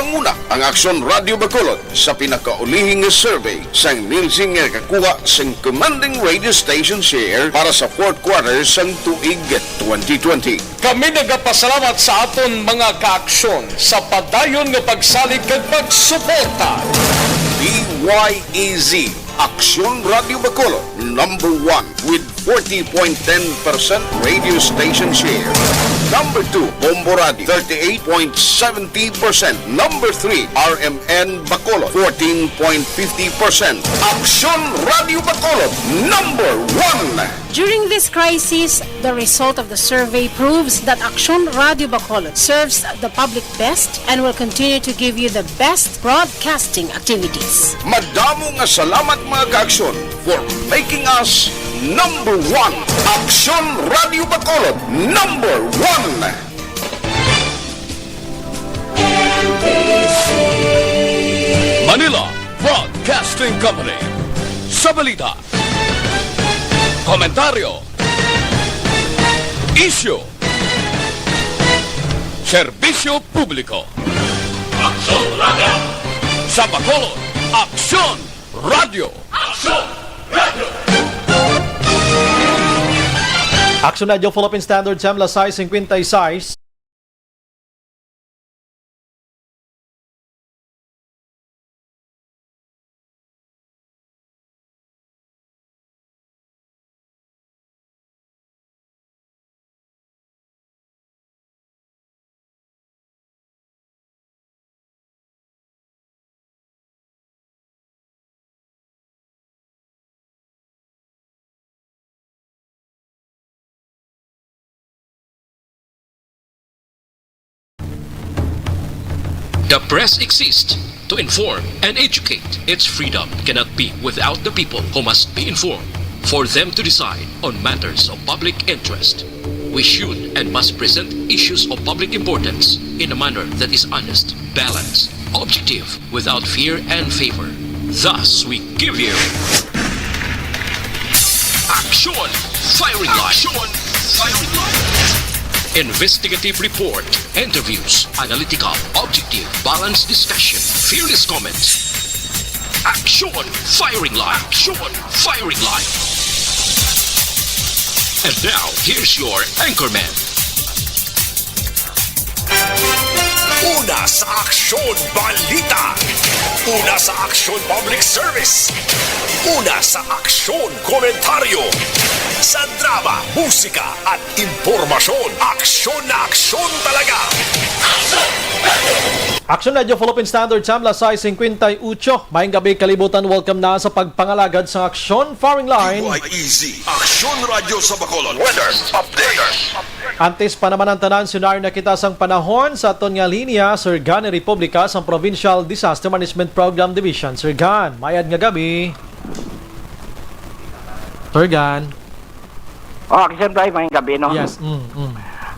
Nanguna ang Aksyon Radio Bacolod sa pinakaulihing survey sang Nielsen nga kakuha sang commanding radio station share para sa fourth quarter sang tuig 2020. Kami nagapasalamat sa aton mga kaaksyon sa padayon nga pagsalig kag pagsuporta. DYEZ Aksyon Radio Bacolod, number 1 with 40.10% radio station share. Number 2, Bombo Radio, 38.70%. Number 3, RMN Bacolod, 14.50%. Aksyon Radio Bacolod, number 1. During this crisis, the result of the survey proves that Aksyon Radio Bacolod serves the public best and will continue to give you the best broadcasting activities. Madamo nga salamat mga kaaksyon for making us number 1. Aksyon Radio Bacolod, number 1. Manila Broadcasting Company. Sa balita, komentaryo, issue, serbisyo publiko. Aksyon Radio. Sa Bacolod, Aksyon Radio. Aksyon Radio. Aksyon Radio Philippine Standard Time, las 6:56. The press exists to inform and educate. Its freedom cannot be without the people who must be informed for them to decide on matters of public interest. We should and must present issues of public importance in a manner that is honest, balanced, objective, without fear and favor. Thus, we give you Aksyon Firing Line. Aksyon Firing Line. Investigative report, interviews, analytical, objective, balanced discussion, fearless comments. Aksyon Firing Line. Aksyon Firing Line. And now, here's your anchorman. Una sa Aksyon Balita. Una sa Aksyon Public Service. Una sa Aksyon Komentaryo. Sa drama, musika at impormasyon. Aksyon na aksyon talaga. Aksyon Radio Philippine Standard Time, las 6:58. Maayong gabi kalibutan, welcome na sa pagpangalagad sa Aksyon Firing Line. DYEZ Aksyon Radio sa Bacolod. Weather Update. Antes pa naman ang tanan, sunar na kita sang panahon sa aton nga linya, Sir Gan Republika sa Provincial Disaster Management Program Division. Sir Gan, mayad nga gabi. Sir Gan. Aksyon Bryan, may gabi, no? Yes.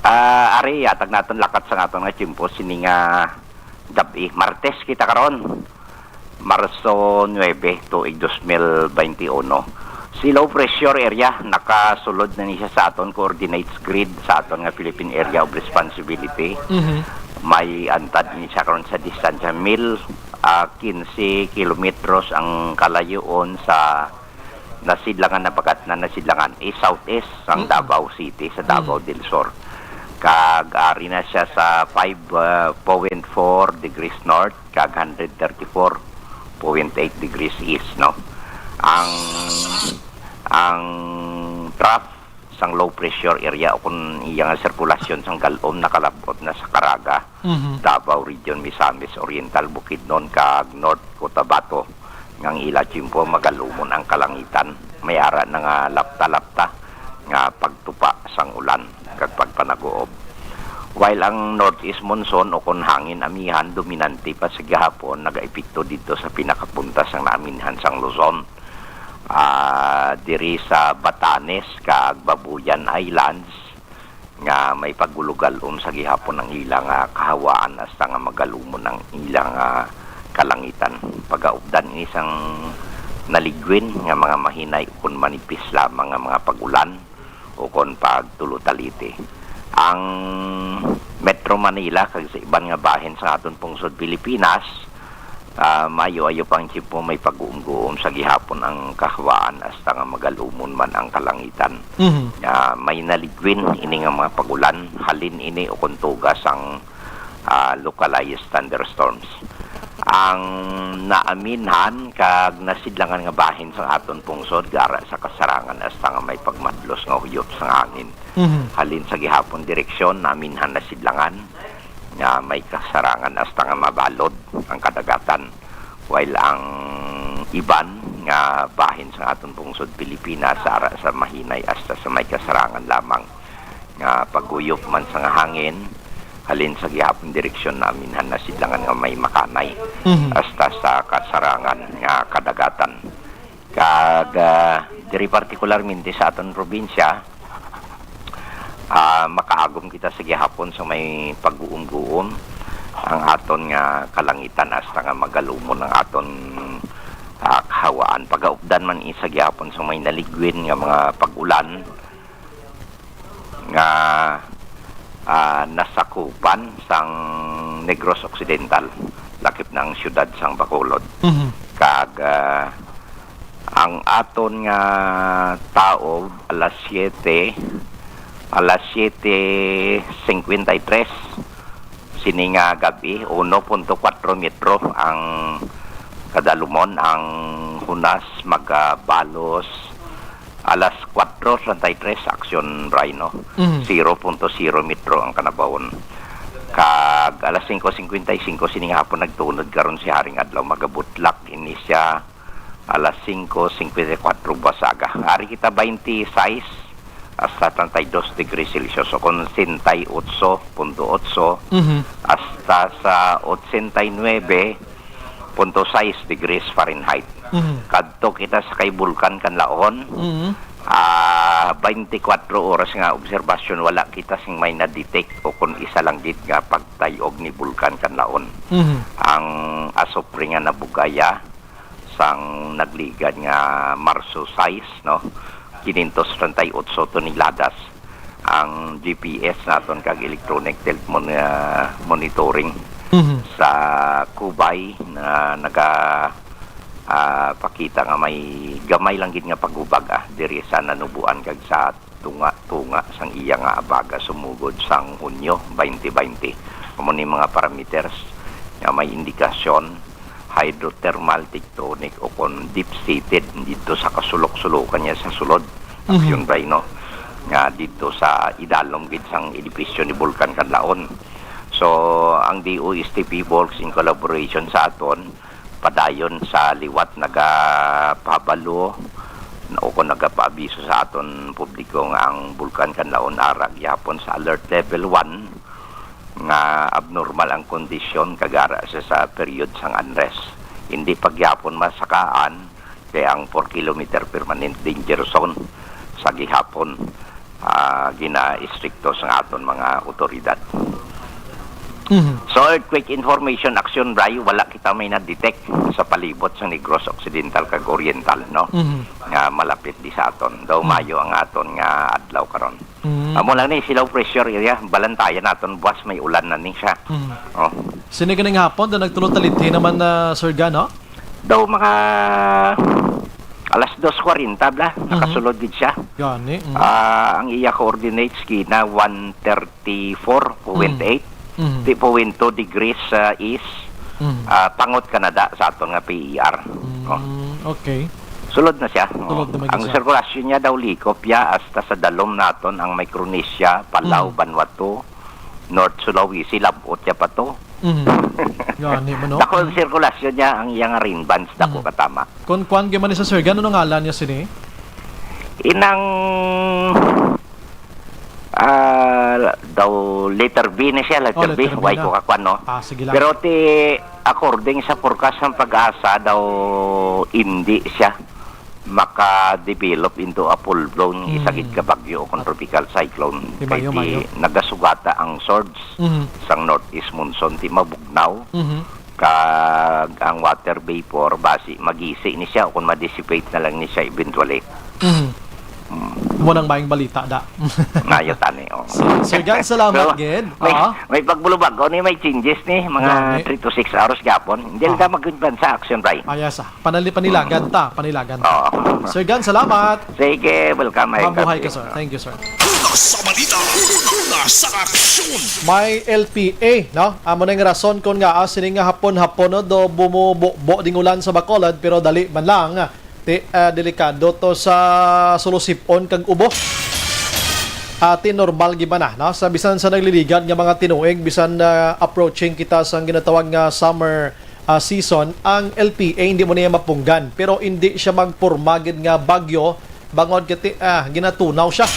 Ari, atag natin lakat sa aton nga chimpo, sini nga gabi. Martes kita karon. Marso 9, tuig 2021. Si low pressure area, nakasulod na niya sa aton coordinates grid sa aton nga Philippine Area of Responsibility. May antad niya karon sa distansya 15 kilometros ang kalayuon sa nasidlangan na bagat na nasidlangan southeast ang Davao City sa Davao del Sur. Kag-ari na siya sa 5.4 degrees north kag 134.8 degrees east, no? Ang trough sang low pressure area o kung iyang sirkulasyon sang galom nakalabot na sa Caraga, Davao Region, Misamis Oriental, Bukidnon kag North Cotabato ngang ila chimpo magalumon ang kalangitan. May ara na nga lapta-lapta nga pagtupa sang ulan kag pagpanaguob. While ang northeast monsoon o kon hangin amihan dominante pa sa gihapon, nagaepekto dito sa pinakapunta sang naaminhan sang Luzon. Diri sa Batanes kag Babuyan Islands nga may pagulugalom sa gihapon ng ilang kahawaan hasta nga magalumon ng ilang kalangitan. Pagaupdan isang naligwin nga mga mahinay kung manipis lamang nga mga pagulan o kung pagtulutalite. Ang Metro Manila kag sa iban nga bahin sa aton pungsod Pilipinas, maayo-ayo pang tipo may pag-uum-guom sa gihapon ang kahawaan hasta nga magalumon man ang kalangitan. May naligwin ini nga mga pagulan, halin ini o kuntugas ang localized thunderstorms. Ang naaminhan kag nasidlangan nga bahin sa aton pungsod gara sa kasarangan hasta nga may pagmadlos nga huyop sa hangin. Halin sa gihapon direksyon naaminhan nasidlangan nga may kasarangan hasta nga mabalod ang kadagatan, while ang iban nga bahin sa aton pungsod Pilipinas ara sa mahinay hasta sa may kasarangan lamang nga paguyop man sa nga hangin halin sa gihapon direksyon namin na sidlangan nga may makanay hasta sa kasarangan nga kadagatan. Kag diri partikularmente sa aton probinsya, makaagom kita sa gihapon sa may pag-uum-guom ang aton nga kalangitan hasta nga magalumon ang aton kahawaan. Pagaupdan man isa gihapon sa may naligwin nga mga pag-ulan nga nasakupan sang Negros Occidental, lakip ng siyudad sang Bacolod. Kag ang aton nga tao alas 7:53 sini nga gabi 1.4 metro ang kadalumon, ang hunas magabalos alas 4:33 Aksyon Bryan, 0.0 metro ang kanabawon. Kag alas 5:55 sini nga hapon nagtunod karon si haring adlaw magabutlak ini siya alas 5:54 basaga. Hari kita 26 hasta 32 degrees Celsius o con 68.8 hasta sa 89.6 degrees Fahrenheit. Kadto kita sa kay Bulkan Kanlaon, 24 oras nga obserbasyon wala kita sing may na-detect o kung isa lang gid nga pagtayog ni Bulkan Kanlaon. Ang asopre nga nabugaya sang nagligad nga Marso 6, no? 538 toneladas ang GPS naton kag electronic monitoring sa Kubay na pakita nga may gamay lang gid nga pagubag diri sa nanubuan kag sa tunga sang iya nga abaga sumugod sang Hunyo 2020. Amo ni mga parameters nga may indikasyon hydrothermal, tectonic o kon deep-seated dito sa kasulok-sulukan niya sa sulod. Aksyon Bryan, nga dito sa idalom gid sang edipisyo ni Bulkan Kanlaon. So, ang DOSTP works in collaboration sa aton, padayon sa liwat nagapabalo o kung nagapaabiso sa aton publiko nga ang Bulkan Kanlaon arag yapon sa alert level 1 nga abnormal ang kondisyon kagara sa period sang unrest. Hindi pagyapon masakaan kaya ang 4 kilometer permanent danger zone sa gihapon gina-istrikto sa aton mga otoridad. So earthquake information Aksyon Bryan, wala kita may na-detect sa palibot sa Negros Occidental kag Oriental, no? Nga malapit di sa aton. Daw mayo ang aton nga adlaw karon. Amo lang ni silaw pressure area, balantayan naton buwas may ulan na ni siya. Oh. Sini ganing hapon do nagtulot taliti naman na Sir Gano? Daw mga alas 2:40 bla nakasulod gid siya. Gani. Ang iya coordinates kina 134.8 0.2 degrees east Pangot Canada sa aton nga PER. Okay. Sulod na siya. Sulod na Ang sirkulasyon niya daw likop ya hasta sa dalom naton ang Micronesia, Palau, Vanuatu, North Sulawesi, labot ya pa to. Gani mo no. Dako ang sirkulasyon niya ang iyang rain bands dako katama. Kon kwan gyman sa Sir Gano no ngalan niya sini? Inang daw letter B na siya, letter B, letter B why na. ko kakwan, no? Sige lang. Pero according sa forecast ng pag-asa daw hindi siya maka-develop into a full-blown isagid ka bagyo o tropical cyclone. Mayo. Nagasugata ang surge sang northeast monsoon ti mabugnaw kag ang water vapor basi magisi ni siya o kung ma-dissipate na lang ni siya eventually. Mo nang maing balita da. Ngayon tani. Oh. Sir Gan, salamat gid. May pagbulubag ko ni may changes ni mga 3 to 6 hours gapon. Hindi ka magkunban sa action, Bryan. Ayasa, panilagan ta. Oo. Sir Gan, salamat. Sige, welcome. Mabuhay ka, sir. Thank you, sir. Sa balita, sa aksyon. May LPA, no? Amo na yung rason kung nga sining nga hapon-hapon no, do bumubo ding ulan sa Bacolod pero dali man lang delikado to sa solusipon kag ubo. Ati normal giba na, no? Sa bisan sa nagliligan nga mga tinuig bisan approaching kita sa ginatawag nga summer season, ang LPA hindi mo niya mapunggan pero hindi siya magpurmagid nga bagyo bangod kiti ginatunaw siya.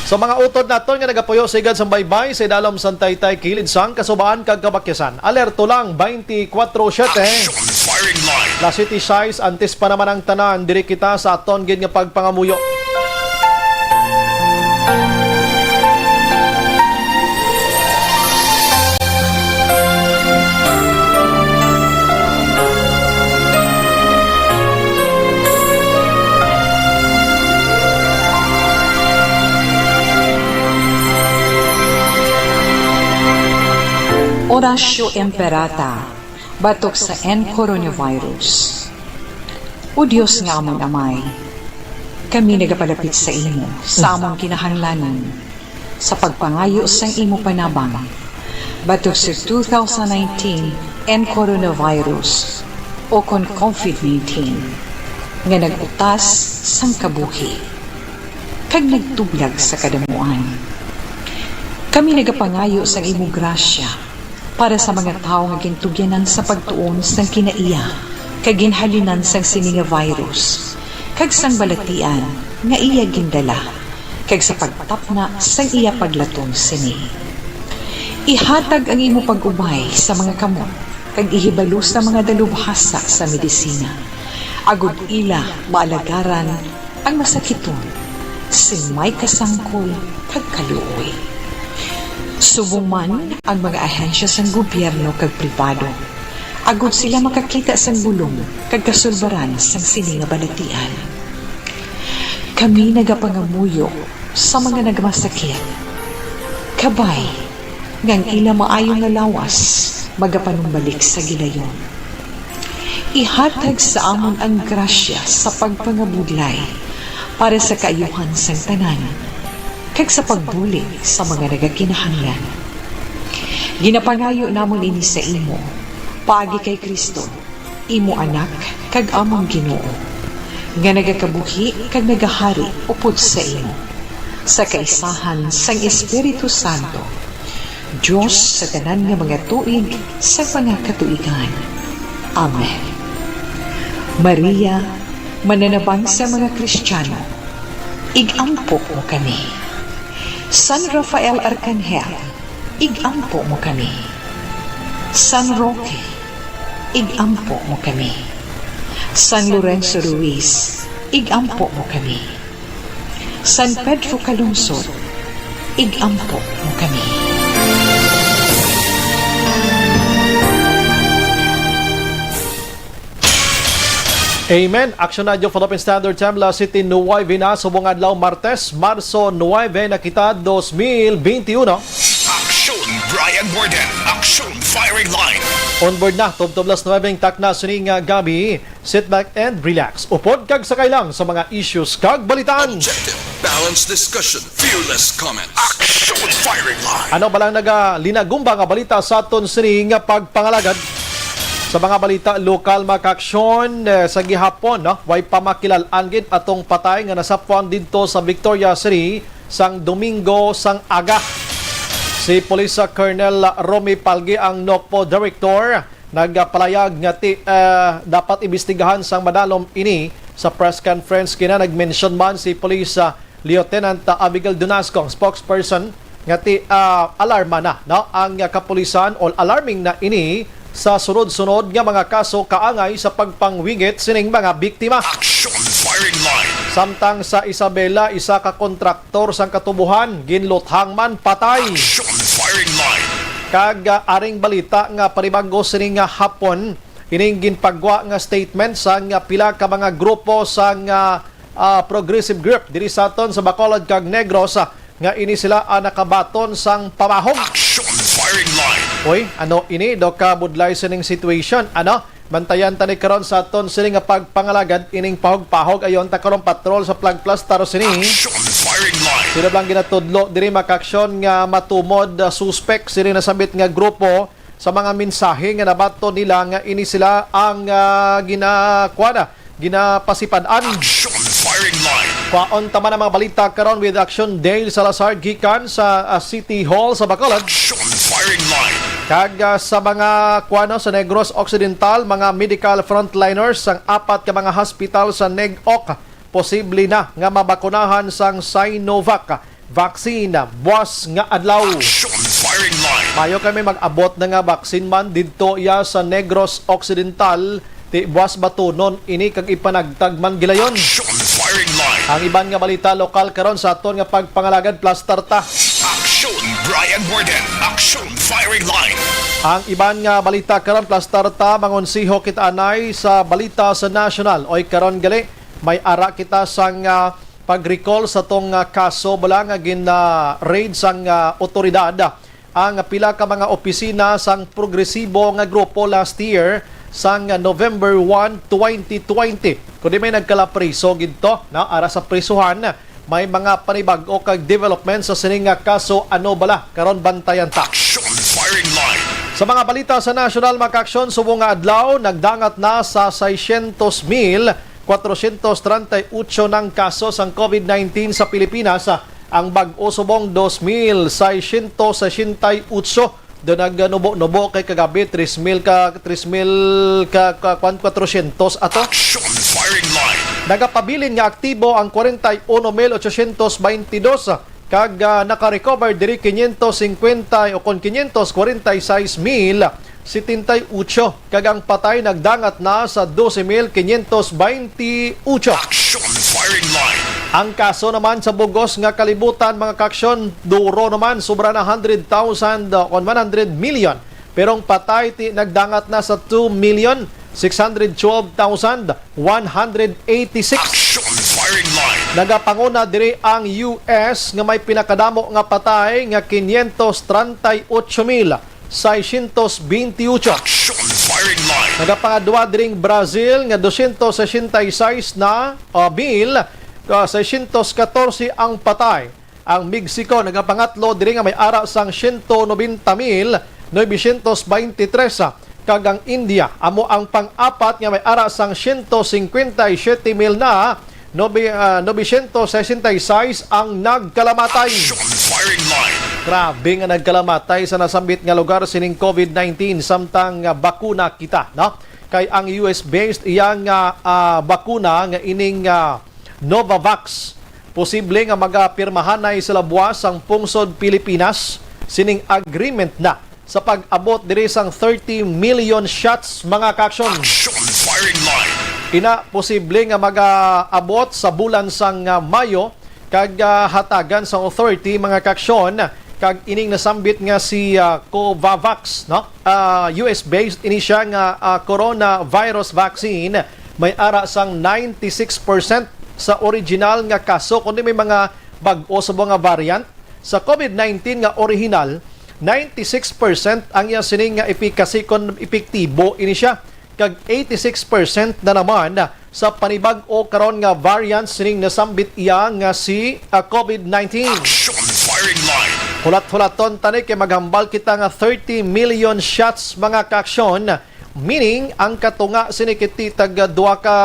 So mga utod naton nga nagapuyo sa igad sa baybay sa idalom sa Taytay kilid sang kasubaan kag kabakyasan. Alerto lang 24/7. Firing line. La city size antes pa naman ang tanan diri kita sa aton gid nga pagpangamuyo. Orasyo Emperata, batok sa coronavirus. O Diyos nga among amay, kami nagapalapit sa imo, sa among kinahanglanan, sa pagpangayo sa imo panabang, batok sa 2019 coronavirus o kon COVID-19, nga nagutas sang kabuhi, kag nagtublag sa kadamuan. Kami nagapangayo sa imo grasya, para sa mga tao nga gintugyanan sa pagtuon sang kinaiya kag ginhalinan sang sini nga virus kag sang balatian nga iya gindala kag sa pagtapna sang iya paglatom sini. Ihatag ang imo pag-ubay sa mga kamot kag ihibalo sa mga dalubhasa sa medisina agud ila maalagaran ang masakiton sin may kasangkol kag kaluoy. Subong man ang mga ahensya sang gobyerno kag pribado, agud sila makakita sang bulong kag kasulbaran sang sini nga balatian. Kami nagapangamuyo sa mga nagmasakit. Kabay, ngang ila maayo nga lawas, magapanumbalik sa gilayon. Ihatag sa amon ang grasya sa pagpangabudlay para sa kaayuhan sang tanan, kag sa pagbulig sa mga nagakinahanglan. Ginapangayo namon ini sa imo, paagi kay Kristo, imo anak, kag among Ginoo, nga nagakabuhi kag nagahari upod sa imo, sa kaisahan sang Espiritu Santo, Diyos sa tanan nga mga tuig sa mga katuigan. Amen. Maria, mananabang sa mga Kristiyano, igampo mo kami. San Rafael Arcangel, igampo mo kami. San Roque, igampo mo kami. San Lorenzo Ruiz, igampo mo kami. San Pedro Calungsod, igampo mo kami. Amen. Aksyon Radio Philippine Standard Time, La City, Nuway na subong adlaw Martes, Marso 9 na kita 2021. Aksyon, Bryan Morden. Aksyon, firing line. Onboard na, tubtublas 9 takna suning gabi. Sit back and relax. Upod kag sakay lang sa mga issues kag balitaan. Objective, balanced discussion, fearless comments. Aksyon, firing line. Ano balang linagumba nga balita sa aton sining pagpangalagad? Sa mga balita, lokal makaksyon sa gihapon, no? Way pamakilalan gid atong patay nga nasapwan dito sa Victoria City sang Domingo sang aga. Si Police Colonel Romy Palgi ang NOCPO Director nagpalayag nga dapat imbestigahan sang madalom ini. Sa press conference kina nagmention man si Police Lieutenant Abigail Dunasco, ang spokesperson nga alarma na, no? Ang kapulisan o alarming na ini sa sunod-sunod nga mga kaso kaangay sa pagpangwingit sining mga biktima. Action, firing line. Samtang sa Isabela, isa ka kontraktor sang katubuhan, ginluthang man patay. Action, firing line. Kag aring balita nga paribago sining hapon, ining ginpagwa nga statement sa nga pila ka mga grupo sang progressive group diri sa aton sa Bacolod kag Negros nga ini sila nakabaton sang pamahog. Action firing line. Oy, ano ini do ka budlay sining situation? Ano? Bantayan tani karon sa aton sini nga pagpangalagad ining pahog-pahog ayon ta karon patrol sa Plug Plus taro sini. Action firing line. Sila lang ginatudlo diri makaksyon nga matumod suspect sini nasabit nga grupo sa mga mensahe nga nabato nila nga ini sila ang ginapasipan-an. Action firing line. Kwaon tama na mga balita karon with Aksyon Dale Salazar gikan sa City Hall sa Bacolod. Action firing line. Kag sa mga kuano sa Negros Occidental, mga medical frontliners sang 4 ka mga hospital sa Neg-Oc posible na nga mabakunahan sang Sinovac vaccine buwas nga adlaw. Action firing line. Mayo kami mag-abot na nga vaccine man didto iya sa Negros Occidental ti buwas batunon ini kag ipanagtag man gilayon. Action firing line. Ang iban nga balita lokal karon sa aton nga pagpangalagad plus tarta. Action Bryan Morden. Action firing line. Ang iban nga balita karon plus tarta mangonsiho kita anay sa balita sa national. Oy karon gali may ara kita sang pag-recall sa tong kaso bala nga gin-raid sang otoridad ang pila ka mga opisina sang progresibo nga grupo last year sang November 1, 2020. Kundi may nagkalapriso ginto na ara sa prisuhan may mga panibag-o kag development sa sining nga kaso ano bala karon bantayan ta. Action firing line. Sa mga balita sa national makaksyon subong nga adlaw nagdangat na sa 600,438 ng kaso sang COVID-19 sa Pilipinas. Ang bag-o subong 2,668 do nagnubo-nubo kay kagabi 3,400 ato. Action firing line. Nagapabilin nga aktibo ang 41,822 kag naka-recover diri 550 o kon 546,078 kag ang patay nagdangat na sa 12,528. Action firing line. Ang kaso naman sa bugos nga kalibutan mga kaksyon, duro naman sobra na 100,000 o 100 million. Pero ang patay nagdangat na sa 2,612,186. Action firing line. Nagapanguna diri ang US nga may pinakadamo nga patay nga 538,628. Action firing line. Nagapangadwa diring Brazil nga 266 na bill 614 ang patay. Ang Mexico nagapangatlo diri nga may ara sang 190,923 kag ang India amo ang pang-apat nga may ara sang 157,000 na 966 ang nagkalamatay. Action firing line. Grabe nga nagkalamatay sa nasambit nga lugar sining COVID-19 samtang bakuna kita, no? Kay ang US-based iyang bakuna nga ining Novavax posible nga magapirmahanay sa labuas ang pungsod Pilipinas sining agreement na sa pag-abot diri sang 30 million shots mga kaksyon. Action firing line. Ina posible nga mag-abot sa bulan sang Mayo kag hatagan sa authority mga kaksyon kag ining nasambit nga si Covavax, no? US-based ini siya nga coronavirus vaccine may ara sang 96% sa original nga kaso kundi may mga bag-o sa mga variant sa COVID-19 nga original 96% ang iya sining nga efficacy kon epektibo ini siya kag 86% na naman sa panibag-o karon nga variant sining nasambit iya nga si COVID-19. Action firing line. Hulat-hulaton tani kay maghambal kita nga 30 million shots mga kaksyon. Meaning, ang katunga sinikiti tag 2 ka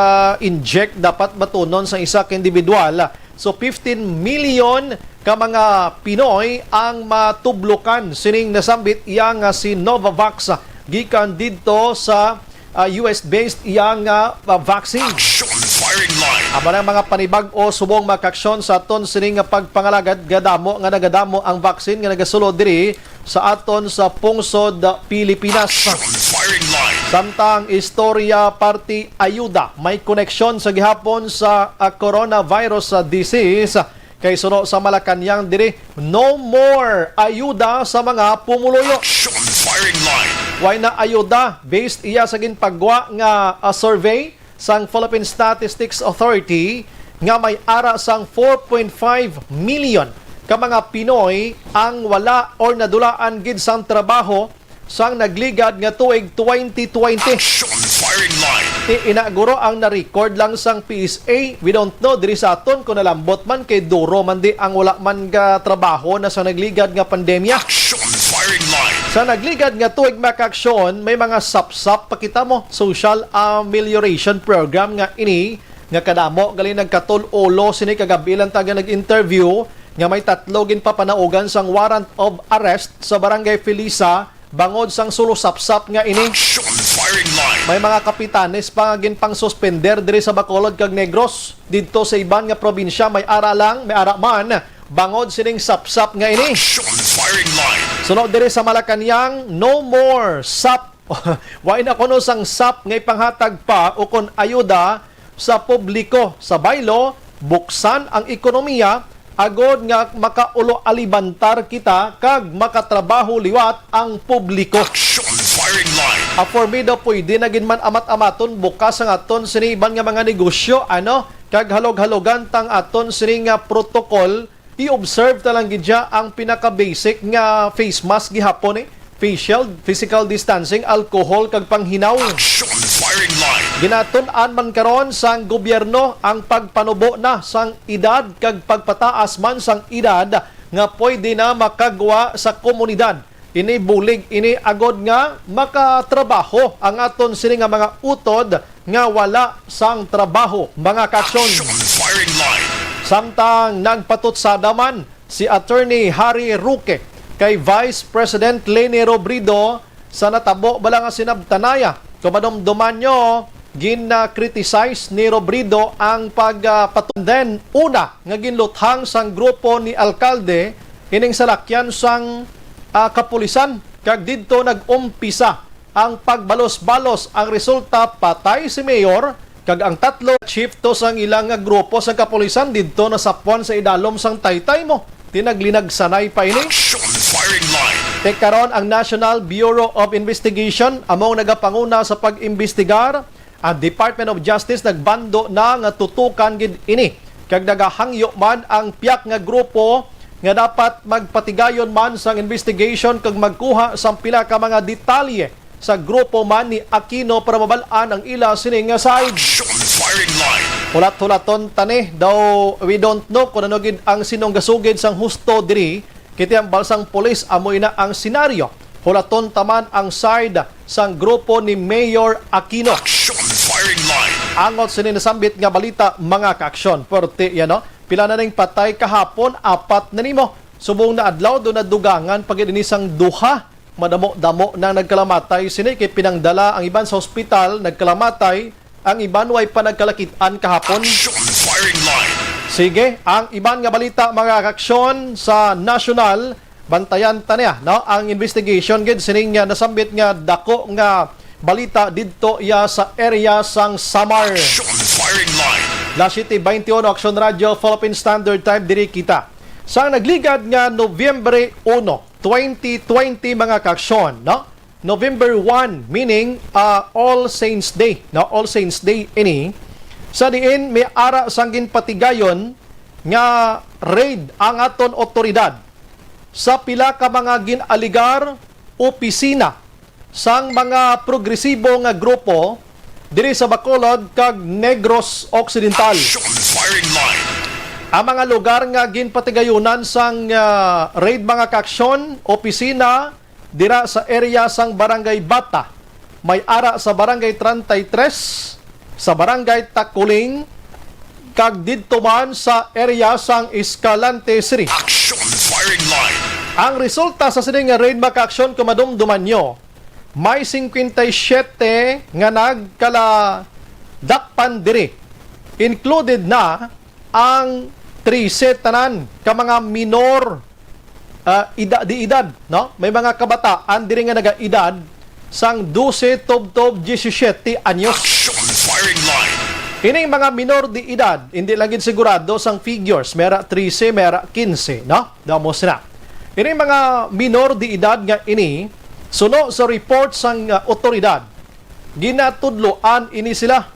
inject dapat batunon sa isa ka individual. So 15 million ka mga Pinoy ang matublukan sining nasambit iyang si Novavax gikan didto sa US-based iyang vaccine. Action firing line. Aba ng mga panibag-o subong makaksyon sa aton sining pagpangalagad nagadamo ang vaccine nga nagasulod diri sa aton sa pungsod Pilipinas. Action firing line. Samtang istorya party ayuda may koneksyon sa gihapon sa coronavirus disease kay suno sa Malacañang diri no more ayuda sa mga pumuluyo. Action firing line. Why na ayuda based iya sa ginpagwa nga survey sang Philippine Statistics Authority nga may ara sang 4.5 million ka mga Pinoy ang wala or nadulaan gid sang trabaho sang nagligad nga tuig 2020. Action firing line. Inaguro ang na-record lang sang PSA. We don't know diri sa aton kung nalambot man kay duro man di ang wala man nga trabaho na sa nagligad nga pandemya. Action firing line. Sa nagligad nga tuig makaksyon, may mga sapsap pakita mo social amelioration program nga ini nga kadamo gali nagkatul-ulo sini kagabi lang taga nag-interview nga may 3 gin papanaugan sang warrant of arrest sa barangay Felisa bangod sang sulo-sapsap nga ini. Action firing line. May mga kapitanes pa nga ginpang suspender diri sa Bacolod kag Negros. Dito sa iban nga probinsya may ara man bangod sining sapsap nga ini. Action firing line. Sunod diri sa Malacañang, no more sap. Wain ako no sang sap nga ipanghatag pa o kon ayuda sa publiko. Sa baylo, buksan ang ekonomiya agod nga makaulo alibantar kita kag makatrabaho liwat ang publiko. Action firing line. For me daw pwede na gin man amat-amaton bukas ang aton sini iban nga mga negosyo kag halog-halogan tang aton sini nga protocol i-observe talang gidya ang pinaka-basic nga face mask gihapon physical distancing, alcohol kag panghinaw. Action firing line. Ginatun-an man karon sang gobyerno ang pagpanubo na sang edad kag pagpataas man sang edad nga pwede na makagwa sa komunidad. Ini bulig, ini agod nga makatrabaho ang aton sini nga mga utod nga wala sang trabaho. Mga kaksyon. Action firing line. Samtang nagpatutsada man si Attorney Harry Roque kay Vice President Leni Robredo sa natabo bala nga sinabtanaya. Kumadomduman nyo, gina-criticize ni Robredo ang pagpatunden una nga ginluthang sang grupo ni alkalde ining salakyan sang kapulisan kag didto nag-umpisa ang pagbalos-balos. Ang resulta patay si mayor kag ang 3 chief to sang ilang grupo sa kapulisan didto nasapuan sa idalom sang taytay mo. Tinaglinag sanay pa ini. Action firing line. Karon ang National Bureau of Investigation among nagapanguna sa pag-imbestigar. Ang Department of Justice nagbando na nga tutukan gid ini. Kag nagahangyo man ang piyak nga grupo nga dapat magpatigayon man sang investigation kag magkuha sang pila ka mga detalye sa grupo man ni Aquino para mabalaan ang ila sining nga side. Action firing line. Hulat-hulaton tani daw we don't know kung ano gid ang sinong gasugid sang husto diri kiti ang balsang pulis amoy na ang senaryo. Hulaton taman ang side sang grupo ni Mayor Aquino. Action firing line. Angot sini nasambit nga balita mga kaaksyon. Porte pila na ning patay kahapon 4 na nimo. Subong na adlaw do na dugangan pag inisang duha madamo-damo nang nagkalamatay sini kay pinangdala ang iban sa ospital nagkalamatay. Ang iban way pa nagkalakitan kahapon. Action firing line. Sige, ang iban nga balita mga kaaksyon sa national bantayan taniya ang investigation gid sining nga nasambit nga dako nga balita didto sa area sang Samar. Action firing line. La City 21 Aksyon Radio Philippine Standard Time diri kita. Sa nagligad nga Nobyembre 1, 2020 mga kaaksyon November 1 meaning All Saints Day. All Saints Day ini sa diin may ara sang ginpatigayon nga raid ang aton otoridad sa pila ka mga ginaligar opisina sang mga progresibo nga grupo diri sa Bacolod kag Negros Occidental. Action firing line. Ang mga lugar nga ginpatigayunan sang raid mga kaaksyon opisina dira sa area sang Barangay Bata, may ara sa Barangay 33, sa Barangay Takuling, kag didto man sa area sang Escalante City. Action firing line. Ang resulta sa sining raid maka-aksyon kumadumduman nyo, may 57 nga nagkala dakpan diri. Included na ang 13 tanan ka mga minor edad, May mga kabataan diri nga naga-edad sang 12 tubtob 17 anyos. Action firing line. Kining mga minor de edad, hindi lang gid sigurado sang figures, mera 13, mera 15, Damos na. Kining mga minor de edad nga ini, suno sa report sang otoridad, ginatudloan ini sila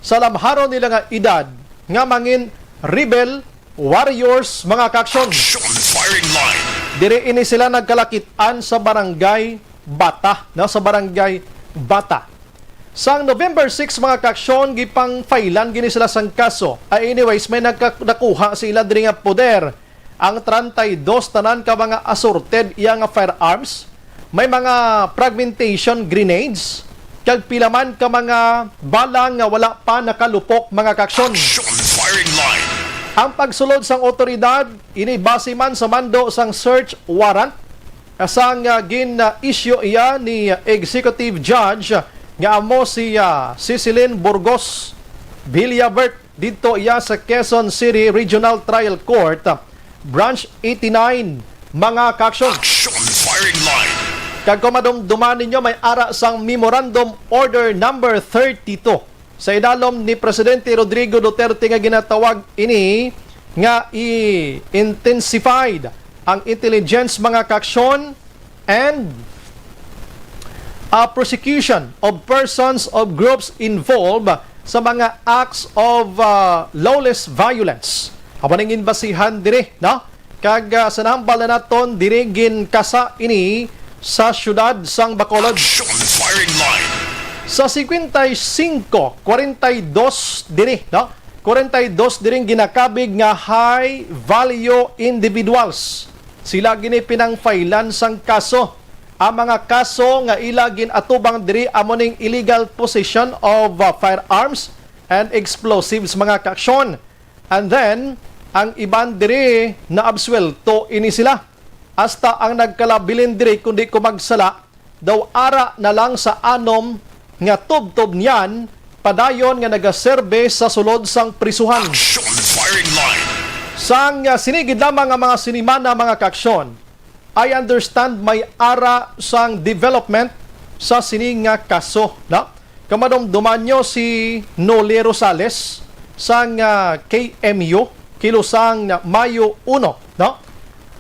sa lamharon nila nga edad nga mangin rebel warriors mga kaaksyon. Action firing line. Dire ini sila nagkalakitan sa barangay Bata, no? Sa barangay Bata. Sang November 6 mga kaaksyon, gipang failan gini sila sang kaso. Anyways, may nakuha sila diri nga poder. Ang 32 tanan ka mga assorted iya nga firearms, may mga fragmentation grenades, kag pilaman ka mga balang nga wala pa nakalupok mga kaaksyon. Action firing line. Ang pagsulod sang otoridad, ini base man sa mando sang search warrant, asang gin-issue iya ni Executive Judge nga amo si Cecilin Burgos Villabert dito iya sa Quezon City Regional Trial Court, Branch 89 mga kaaksyon. Action firing line. Kag kumadumduman ninyo, may ara sang Memorandum Order number 32 sa idalom ni Presidente Rodrigo Duterte nga ginatawag ini nga i-intensified ang intelligence mga kaaksyon and prosecution of persons of groups involved sa mga acts of lawless violence. Habaning basihan dire, no? Kag sa nambal na naton dire gin kasa ini sa syudad sang Bacolod. Action firing line. Sa 55, 42 diri, no? 42 diring ginakabig nga high value individuals. Sila gini pinangfailan sang kaso. Ang mga kaso nga ila ginatubang diri amo ning illegal possession of firearms and explosives mga kaaksyon. And then ang iban diri na absuelto ini sila. Hasta ang nagkalabilin diri kundi kumagsala daw ara na lang sa anom nga tubtob niyan padayon nga nagaserbe sa sulod sang prisuhan. Action firing line. Sang sinigid lamang ang mga sinimana mga kaaksyon, I understand may ara sang development sa sining nga kaso. No? Kamadumduman nyo si Noli Rosales sang KMU kilusang Mayo 1. No?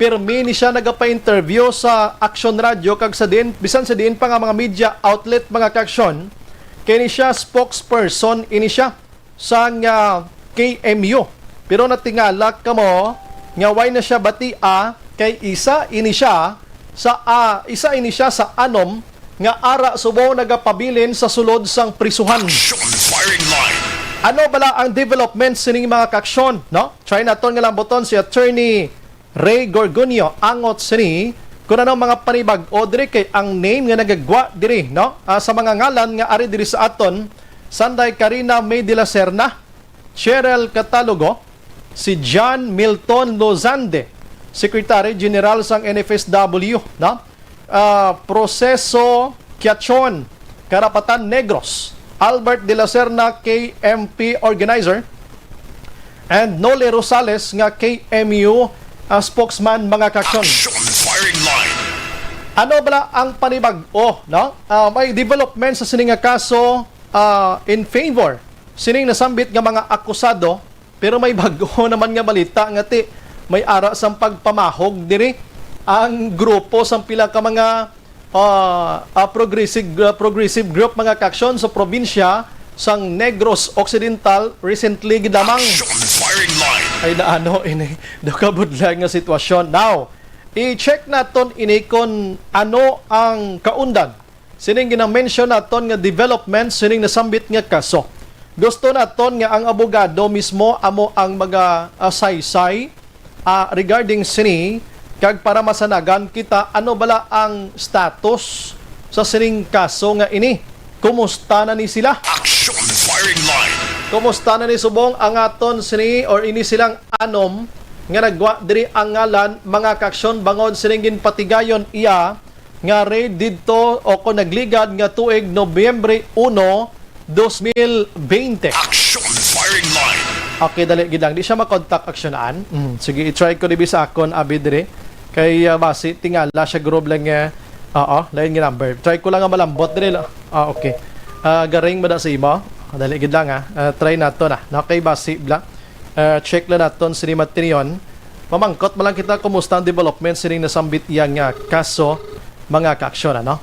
Pirmi ni siya nagapa-interview sa Aksyon Radio kag sa din bisan sa din pa nga mga media outlet mga kaaksyon, kini siya spokesperson ini siya sa KMU. Pero natingala kamo nga why na siya batia kay isa ini siya sa anom nga ara subo nagapabilin sa sulod sang prisuhan. Action firing line. Ano bala ang development sining mga kaaksyon, no? Try naton nga lamboton si Attorney Ray Gorgonio angot sini kung ano mga panibag o diri kay ang name nga nagagwa diri, no? Sa mga ngalan nga ari diri sa aton, Sanday Karina May de la Serna, Cheryl Catalogo, si John Milton Lozande, Secretary General sang NFSW, no? Proseso Quiachon, Karapatan Negros, Albert de la Serna, KMP Organizer, and Noli Rosales nga KMU spokesman mga kaaksyon. Action firing line. Ano bala ang panibag-o, no? May development sa sining nga kaso in favor sining nasambit nga mga akusado, pero may bag-o naman nga balita nga ti may ara sang pagpamahog diri ang grupo sang pila ka mga progressive group mga kaaksyon sa probinsya sang Negros Occidental recently gidamang. Action firing line. Ay naano ini dokabudlag nga sitwasyon. Now, i-check naton ini kon ano ang kaundan sining gina-mention naton nga development sining nasambit nga kaso. Gusto naton nga ang abogado mismo amo ang mga saysay regarding sini kag para masanagan kita ano bala ang status sa sining kaso nga ini. Kumusta na ni sila? Action firing line. Kumusta na ni subong ang aton sini or ini silang anom nga nagwa diri ang ngalan mga kaaksyon bangod sining ginpatigayon iya nga raid didto o ko nagligad nga tuig Nobyembre 1, 2020. Action firing line. Okay, dali gidang di siya makontak aksyonan. Sige, i-try ko dibi sa akon abi diri kay basi tingala siya group lang nga lain nga number. Try ko lang nga malambot diri. Okay. Garing mo na sa imo. Dali gid lang try nato na. Okay, basi bla. Check lang naton sini materiyon. Mamangkot mo lang kita kumusta ang development sining nasambit iyang kaso mga kaaksyon ano.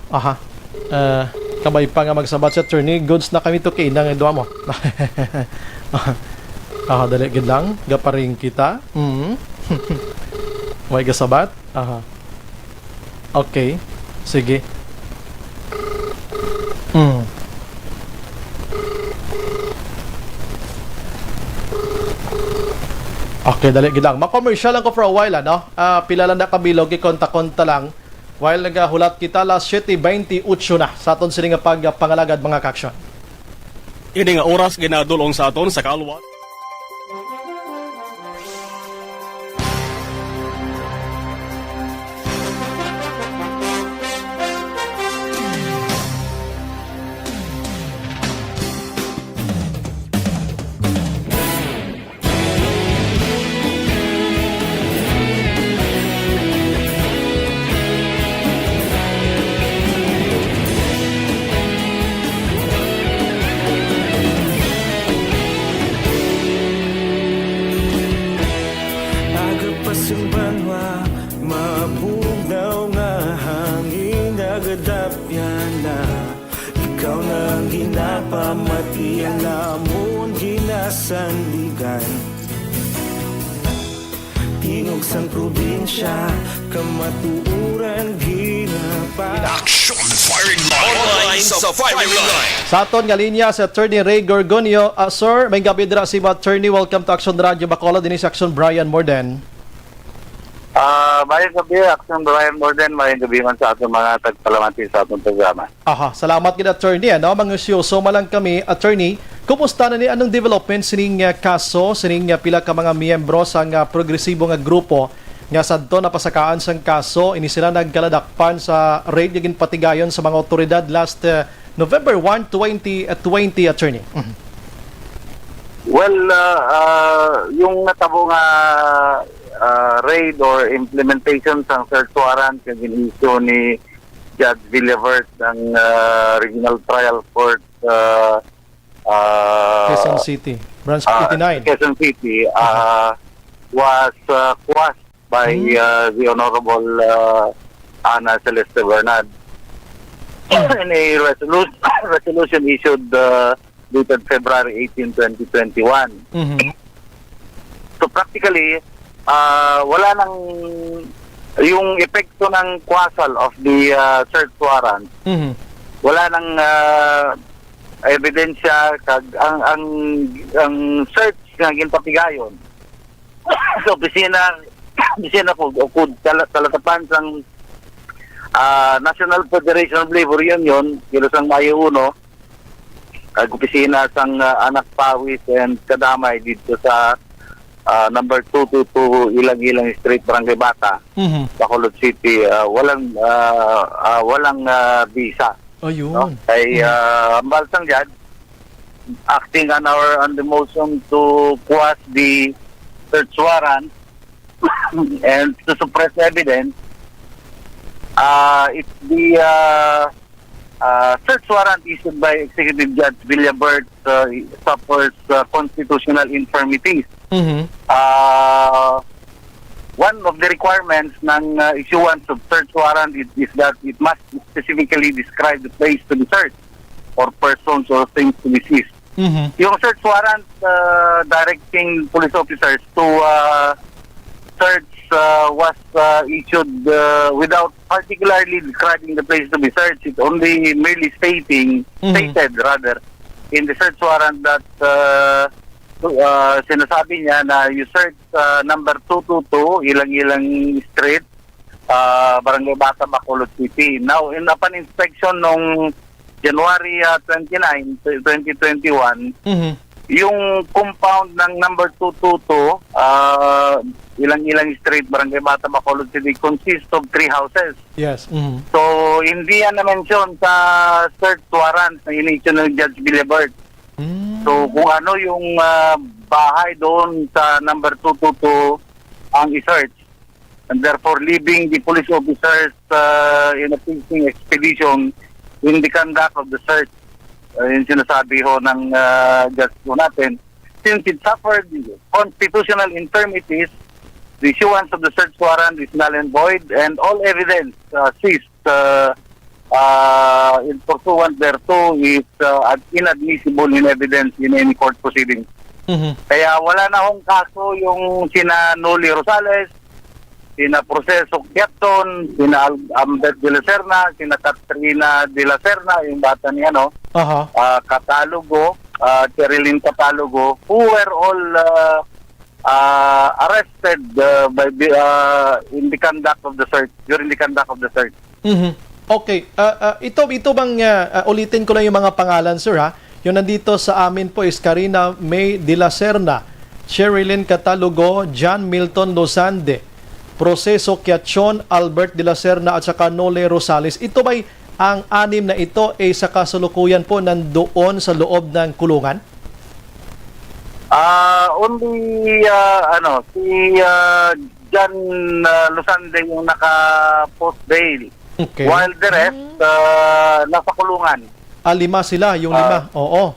Kabay pa nga magsabat sa attorney goods na kami to kay nang duwa mo. Dali gid lang. Gaparing kita. Way gasabat. Okay. Sige. Okay, dali gid lang. Ma-commercial lang ko for a while, ano? Pila lang na kabilog, ikonta-konta lang. While nagahulat kita, last 7:28 na sa aton sini nga pagpangalagad mga kaksyon. Ini nga oras ginadulong sa aton sa kalwa. Agapasumbanwa, mabugnaw nga hangin agadapyan na. Ikaw na ang ginapamatian namon ginasandigan. Tingog sang probinsya, kamatuuran ginapa. Aksyon firing line. Online sa firing line. Sa aton nga linya si Attorney Ray Gorgonio. Sir, may gabi dira si Attorney. Welcome to Aksyon Radio Bacolod. Din sa Aksyon Bryan Morden. Mayang gabi, Aksyon Bryan Morden, mayang gabi man sa atong mga tagpalamati sa atong programa. Salamat gid Attorney. Mangusyoso malang kami, Attorney. Kumusta na ni anong development sining kaso, sining pila ka mga miyembro sang progresibo nga grupo nga sadto napasakaan sang kaso, ini sila nagkaladakpan sa raid nga ginpatigayon sa mga otoridad last November 1, 2020, Attorney. Well, yung natabo nga raid or implementation sang search warrant nga gin-issue ni Judge Villavert ng Regional Trial Court Quezon City, Branch 89. Quezon City was quashed by the Honorable Ana Celeste Bernard in a resolution issued dated February 18, 2021. So practically, wala nang yung epekto ng quasal of the search warrant. Wala nang ebidensya kag ang search nga ginpatigayon sa opisina ko talatapan sang National Federation of Labor Union kilosang Mayo 1 kag opisina sang Anak Pawis and Kadamay dito sa number 222 Ilang Street, Barangay Bata, Bacolod City. Walang visa. Ayun. No? Kay Balsang Judge, acting on the motion to quash the search warrant and to suppress evidence, it's the search warrant issued by Executive Judge Villavert suffers constitutional infirmities. One of the requirements ng issuance of search warrant is that it must specifically describe the place to be searched or persons or things to be seized. Yung search warrant directing police officers to search was issued without particularly describing the place to be searched. It only merely stated in the search warrant that sinasabi niya na you search number 222 Ilang Street, Barangay Bata, Bacolod City. Now, upon inspection nung January 29, 2021, yung compound ng number 222 Ilang Street, Barangay Bata, Bacolod City consists of 3 houses. Yes. So, hindi yan na-mention sa search warrant na in-issue ng Judge Villavert. So, kung ano yung bahay doon sa number 222 ang i-search, and therefore leaving the police officers in a fishing expedition in the conduct of the search, yung sinasabi ho ng judge po natin, since it suffered constitutional infirmities, the issuance of the search warrant is null and void, and all evidence seized in pursuant thereto is inadmissible in evidence in any court proceeding. Kaya wala na hong kaso yung sina Noli Rosales, sina Proceso Quieton, sina Ambet de la Serna, sina Katrina de la Serna, yung bata niya, no? Catalogo, Cherilyn Catalogo, who were all arrested in the conduct of the search, during the conduct of the search. Okay. Ito bang ulitin ko lang yung mga pangalan, sir, ha? Yung nandito sa amin po is Karina May de la Serna, Sherilyn Catalogo, John Milton Losande, Proceso Quieton, Albert de la Serna at saka Nole Rosales. Ito ba'y ang anim na ito ay sa kasalukuyan po nandoon sa loob ng kulungan? Only si John Losande yung naka-post bail. Okay. While the rest nasa kulungan. 5 sila, yung 5. Oo.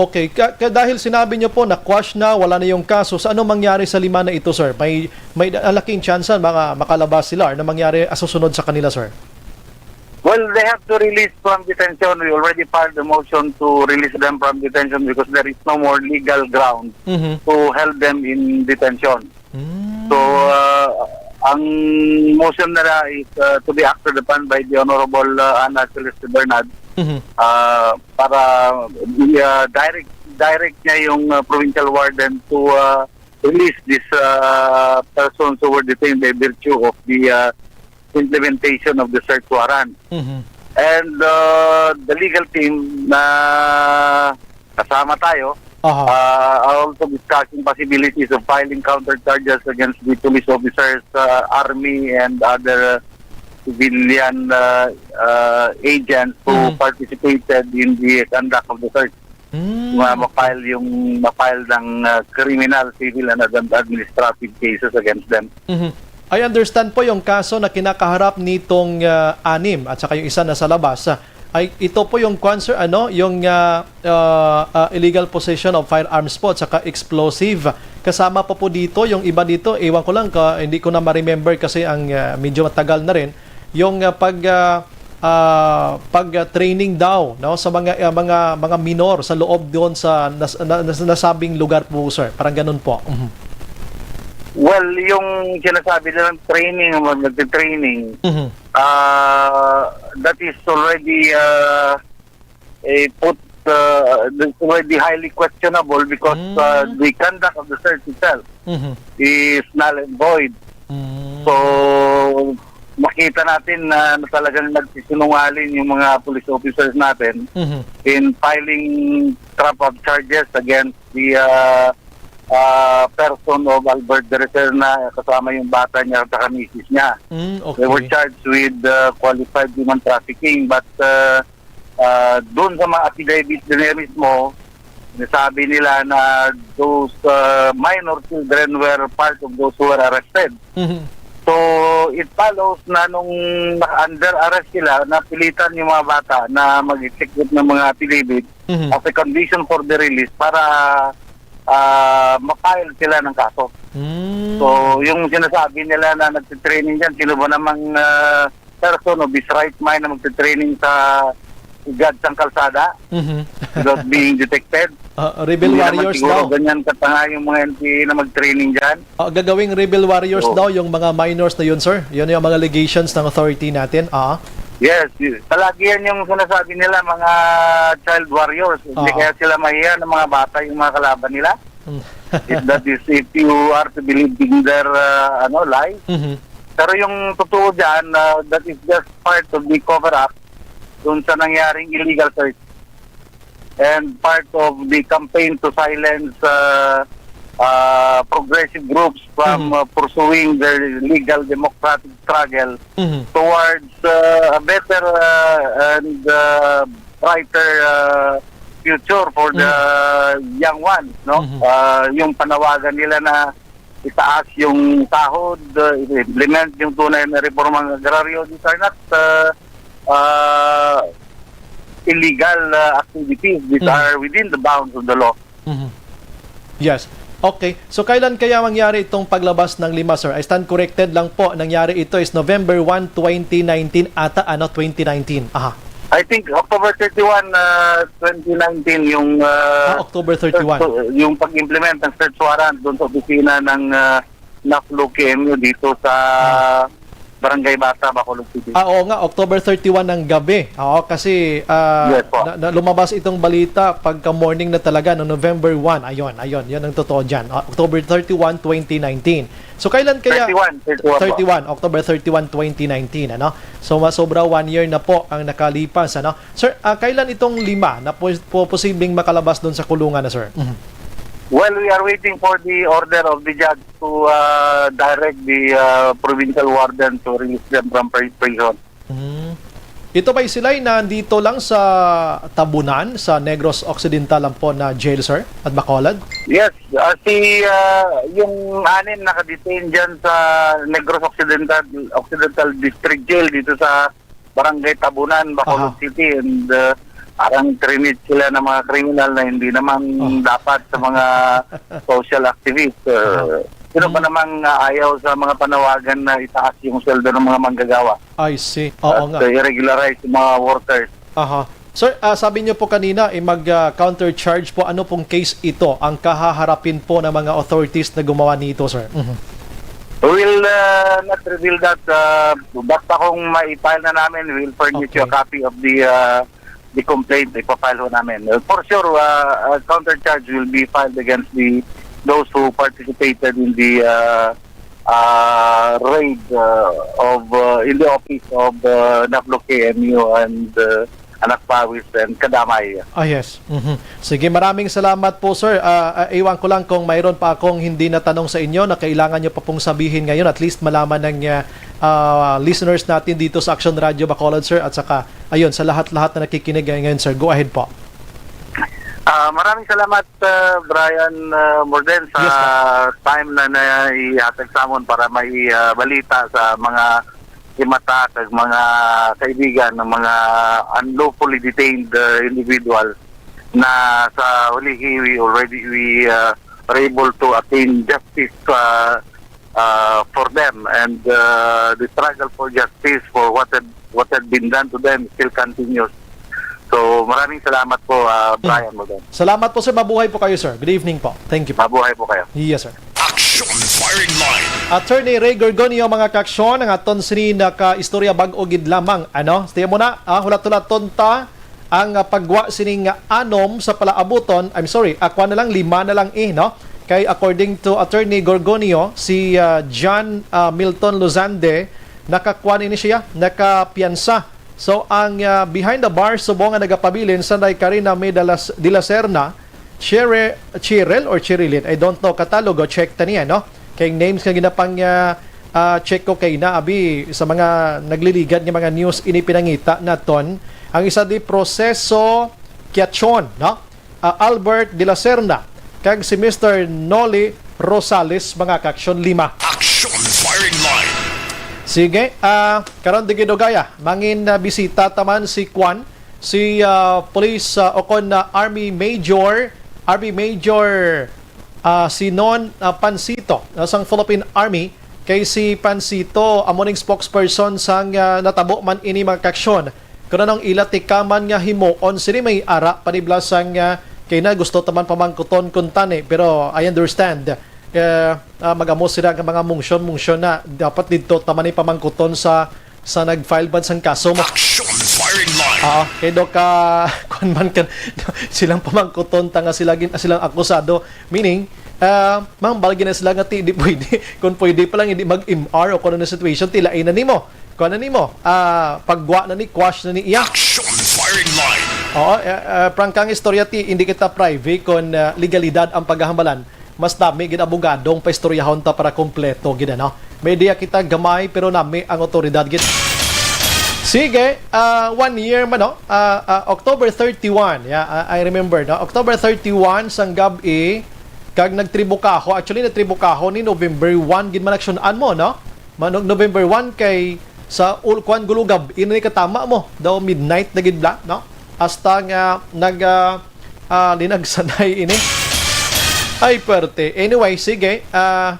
Okay. Dahil sinabi niyo po na quash na, wala na yung kaso, sa ano mangyari sa 5 na ito, sir? May laking chance baka makalabas sila na mangyari susunod sa kanila, sir? Well, they have to release from detention. We already filed the motion to release them from detention because there is no more legal ground to hold them in detention. So, ang motion nila is to be acted upon by the Honorable Ana Celeste Bernard para direct niya yung provincial warden to release these persons who were detained by virtue of the implementation of the search warrant. And the legal team na kasama tayo are also discussing possibilities of filing counter charges against the police officers, army, and other civilian agents who participated in the conduct of the search. Ma-file ng criminal, civil, and administrative cases against them. I understand po yung kaso na kinakaharap nitong 6 at saka yung isa na sa labas. Ay ito po yung concern, yung illegal possession of firearms po at saka explosive. Kasama pa po dito yung iba dito, ewan ko lang, hindi ko na ma-remember kasi ang medyo matagal na rin, yung pag-training daw, no, sa mga minor sa loob doon sa nasabing lugar po, sir. Parang ganun po. Well, yung sinasabi nilang training, nagtitraining, that is already already highly questionable because the conduct of the search itself is null and void. So, makita natin na talagang nagsisinungaling yung mga police officers natin in filing trap-up charges against the person of Albert de la Serna, kasama yung bata niya at misis niya. Okay. They were charged with qualified human trafficking, but doon sa mga affidavit nila mismo, nasabi nila na those minor children were part of those who were arrested. So it follows na nung under arrest sila, napilitan yung mga bata na mag-execute ng mga affidavit as a condition for the release para mafile sila ng kaso. So, yung sinasabi nila na nagtitraining dyan, sino ba namang person of his right mind na magtitraining sa gadsang kalsada without being detected? Rebel warriors daw. Ganyan katanga yung mga NPA na mag-training dyan. Gagawing rebel warriors daw yung mga minors na yun, sir. Yun yung mga allegations ng authority natin. Yes, palagi yan yung sinasabi nila, mga child warriors. Hindi kaya sila mahiya ng mga bata yung mga kalaban nila. That is, if you are to believe in their lies. Pero yung totoo dyan, that is just part of the cover-up dun sa nangyaring illegal search. And part of the campaign to silence progressive groups from pursuing their legal democratic struggle towards a better and brighter future for the young ones, no? Yung panawagan nila na itaas yung sahod, implement yung tunay na reformang agraryo, these are not illegal activities. These are within the bounds of the law. Yes. Okay. So, kailan kaya mangyari itong paglabas ng 5, sir? I stand corrected lang po. Nangyari ito is November 1, 2019 ata, 2019. I think October 31, 2019 yung October 31. yung pag-implement ng search warrant doon sa opisina ng NAFLU KMU dito sa Barangay Bata, Bacolod City. Oo nga, October 31 ng gabi. Oo, kasi Yes po. lumabas itong balita pagka morning na talaga no November 1. Ayun, yun ang totoo dyan. October 31, 2019. So kailan kaya 31 po. October 31, 2019, ano? So sobra 1 year na po ang nakalipas, ano? Sir, kailan itong 5 na posibleng makalabas doon sa kulungan na, sir? Well, we are waiting for the order of the judge to direct the provincial warden to release them from prison. Ito ba'y sila'y nandito lang sa Tabunan, sa Negros Occidental lang po na jail, sir? At Bacolod? Yes, yung 6 nakadetain dyan sa Negros Occidental District Jail dito sa Barangay Tabunan, Bacolod City, and parang trinit sila ng mga kriminal na hindi naman dapat sa mga social activists. Sino ba namang ayaw sa mga panawagan na itaas yung sweldo ng mga manggagawa? I see. Oo nga. I-regularize yung mga workers. Sir, sabi niyo po kanina, mag-countercharge po. Ano pong case ito ang kahaharapin po ng mga authorities na gumawa nito, sir? We will not reveal that. Basta kung ma-file na namin, we will furnish you a copy of the complaint. Ipafile ho namin. For sure, countercharge will be filed against those who participated in the raid in the office of NAFLU KMU and Anak Pawis and Kadamay. Yes. Sige, maraming salamat po, sir. Iwan ko lang kung mayroon pa akong hindi natanong sa inyo na kailangan nyo pa pong sabihin ngayon. At least malaman ng listeners natin dito sa Aksyon Radio Bacolod, sir. At saka, ayun, sa lahat-lahat na nakikinig ngayon, sir. Go ahead po. Maraming salamat, Bryan, Morden, sa time na naihatag sa amon para may balita sa mga imata at mga kaibigan ng mga unlawfully detained individuals na sa huli we are able to attain justice for them, and the struggle for justice for what had been done to them still continues. So maraming salamat po, Bryan. Salamat po, sir. Mabuhay po kayo, sir. Good evening po. Thank you po. Mabuhay po kayo. Yes, sir. Action firing line. Attorney Ray Gorgonio, mga kaksyon, ang aton sini na ka-istorya bag-o gid lamang. Stay mo na, hulat-hulat tonta ang pagwa sining anom sa palaabuton. I'm sorry, akwa na lang, 5 na lang no? Kay according to Attorney Gorgonio, si John Milton Luzande, nakakwa ni siya, nakapiyansa. So, ang behind the bar, subong nga nagapabilin, sanday Karina May de la Serna, Chirel or Chirilin, I don't know, katalogo, check ta niya, no? Kay names nga ginapang check ko kay na, abi, sa mga nagliligad ng mga news inipinangita naton, ang isa di Proseso Kiachon, no? Albert de la Serna, kag si Mr. Noli Rosales, mga kaksyon 5. Action firing line. Sige, karon di gidugaya, mangin bisita taman si Kwan, si Police Okon Army Major Sinon Pansito sang Philippine Army, kay si Pansito amoning spokesperson sang natabo man ini mga kaksyon. Kanang ilatikaman nga himuon sini may ara paniblasang kay na gusto taman pamangkuton kuntane, pero I understand magamo sila ng mga mungsyon na dapat dito taman pamangkuton sa nag-file ban sang kaso mo. Action firing line. Kay do ka kun man kan silang pamangkuton tanga silang akusado, meaning mangbalgi na sila nga di pwede kung pwede pa lang hindi mag-MR o kung ano na situation tilain na nimo pagwa na ni quash na ni iya. Action firing line. Prangkang istorya ti hindi kita private kung legalidad ang paghahambalan. Mas dami gid abogadong paistoryahon ta para kompleto gid no. May idea kita gamay pero nami ang otoridad gid. Sige, 1 year man no. October 31. I remember no. October 31 sang gabi kag nagtribukaho. Actually nagtribukaho ni November 1 gid man aksyonan mo no. November 1 kay sa ulkwan gulugab ini katama mo daw midnight na gid bla no. Hasta nga linagsanay ini. Ay, perte. Anyway, sige.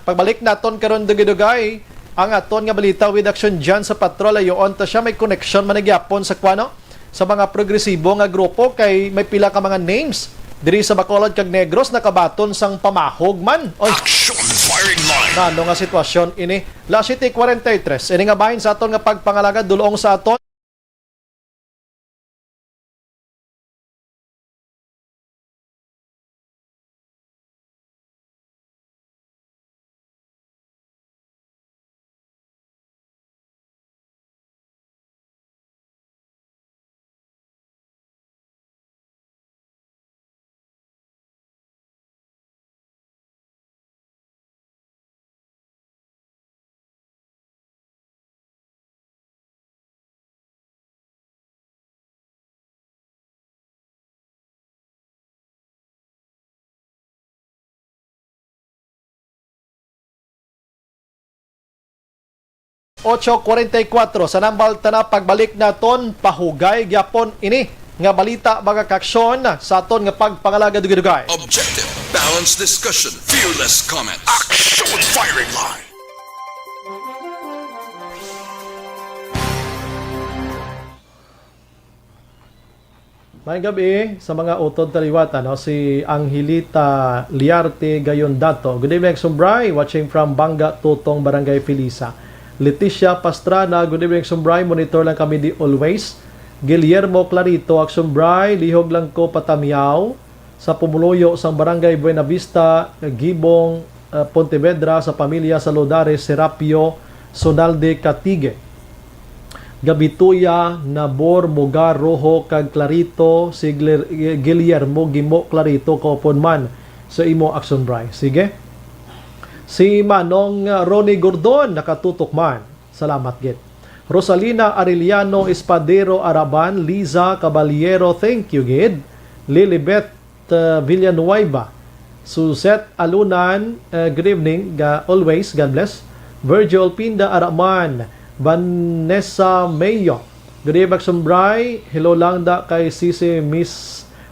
Pagbalik naton karon dugay ang aton nga balita with action dyan sa patrol. Ayoon ta siya may connection manigyapon sa kwano sa mga progresibo nga grupo kay may pila ka mga names diri sa Bacolod kag Negros nakabaton sang pamahog man. Oy, Action firing line. ano nga sitwasyon ini? La City 43. Ini nga bahin sa aton nga pagpangalaga dulong sa aton. Ocho 44 sa nambal tana pagbalik naton pahugay gyapon ini nga balita mga kaaksyon sa aton nga pagpangalaga dugay-dugay. Objective, balanced discussion, fearless comments. Action firing line. May gabi sa mga utod taliwata, no? Si Angelita Liarte Gayon Dato. Good evening, Sumbray, watching from Banga, Tutong, Barangay Felisa. Leticia Pastrana, good evening, Sumbray, monitor lang kami di always. Guillermo Clarito, Sumbray, lihog lang ko patamiyaw sa pumuluyo sa Barangay Buena Vista, Gibong, Pontevedra, sa pamilya sa Lodares, Serapio, Sonalde, Katige. Gabituya, Nabor, Mugar, Rojo, kag Clarito, si Guillermo, Gimo, Clarito, Kopon man sa imo Action Bray. Sige. Si Manong Ronnie Gordon, nakatutok man. Salamat, Git. Rosalina Arellano Espadero Araban, Liza Caballero, thank you, Gid. Lilibet Villanueva, Suzette Alunan, good evening, always, God bless. Virgil Pinda Araman, Vanessa Mayo, good evening, Sumbray. Hello lang da kay Sisi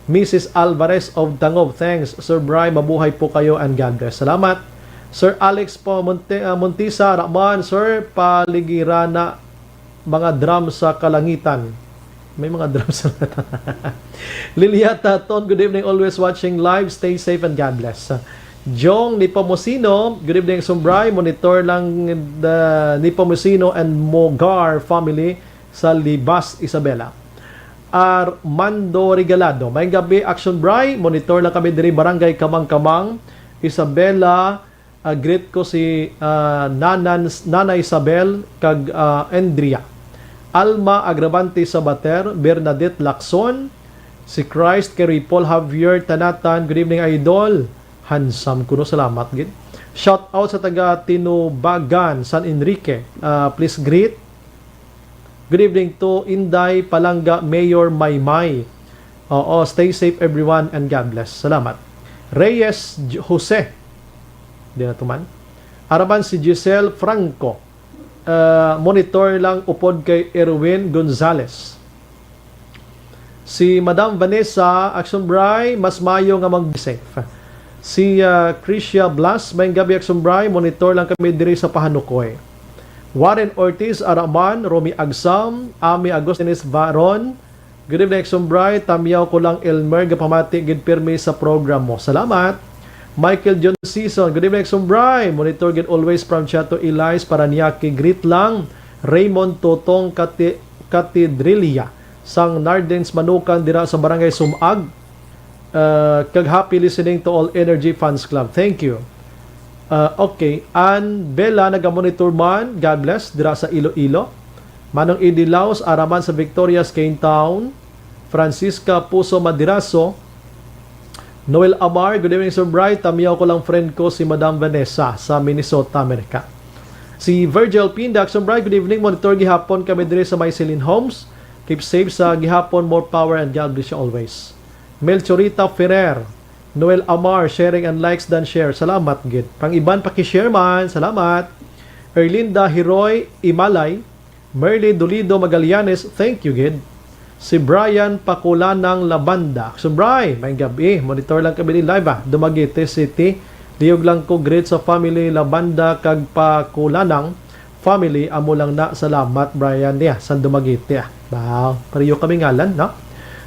Mrs. Alvarez of Tangob. Thanks, Sir Bray. Mabuhay po kayo and God bless. Salamat. Sir Alex po Montisa Rahman, Sir, paligirana mga drum sa kalangitan. May mga drums sa Liliata Ton, good evening, always watching live. Stay safe and God bless. Jong Nipomucino, good evening, Sumbray. Monitor lang the Nipomucino and Mogar family sa Libas, Isabela. Armando Regalado, may gabi, Action Bray. Monitor lang kami diri Barangay Kamang-Kamang, Isabela. Greet ko si Nana Isabel kag Andrea. Alma Agravante Sabater, Bernadette Lacson, si Christ kay Paul Javier Tanatan, good evening, idol. Handsome kuno, salamat gid. Shout out sa taga Tinubagan, San Enrique. Please greet. Good evening to Inday Palanga Mayor Maymay. Oo, stay safe everyone and God bless. Salamat. Reyes Jose. Di na tuman. Araban si Giselle Franco. Monitor lang upod kay Erwin Gonzales. Si Madam Vanessa Action Bray, mas mayo nga mag-safe. Si Krisha Blas, may gabi Action Bray, monitor lang kami diri sa Pahanukoy. Warren Ortiz Araman, Romy Agsam, Ami Agostines Varon, good evening Action Bray, tamiyaw ko lang Elmer, gapamati gid pirmi sa program mo. Salamat. Michael John Season, good evening, Sumbray. Monitor get always from Chato Elias, Paranaque, greet lang. Raymond Totong Katidrilia, sang Nardens Manukan, dira sa Barangay Sumag. Kag happy listening to All Energy Fans Club. Thank you. Okay. Ann Bella, nagamonitor man. God bless. Dira sa Iloilo. Manong Idilaos, Araman sa Victoria's Cane Town. Francisca Puso Madiraso. Noel Amar, good evening, Sir Bright. Tamiyaw ko lang friend ko si Madam Vanessa sa Minnesota, Amerika. Si Virgil Pinda, Sir Bright, good evening. Monitor gihapon kami dire sa Myceline Homes. Keep safe sa gihapon, more power and God bless you always. Melchorita Ferrer, Noel Amar, sharing and likes dan share. Salamat, gid. Pang iban paki-share man. Salamat. Erlinda Hiroy Imalay, Merly Dolido Magallanes, thank you, gid. Si Bryan Pakulanang Labanda. So Bryan, may gabi. Monitor lang kami live Dumaguete City. Liyog lang ko great sa family Labanda kag Pakulanang. family, amo lang na salamat Bryan niya sa dumagit niya. Wow, pareho kami ngalan, no?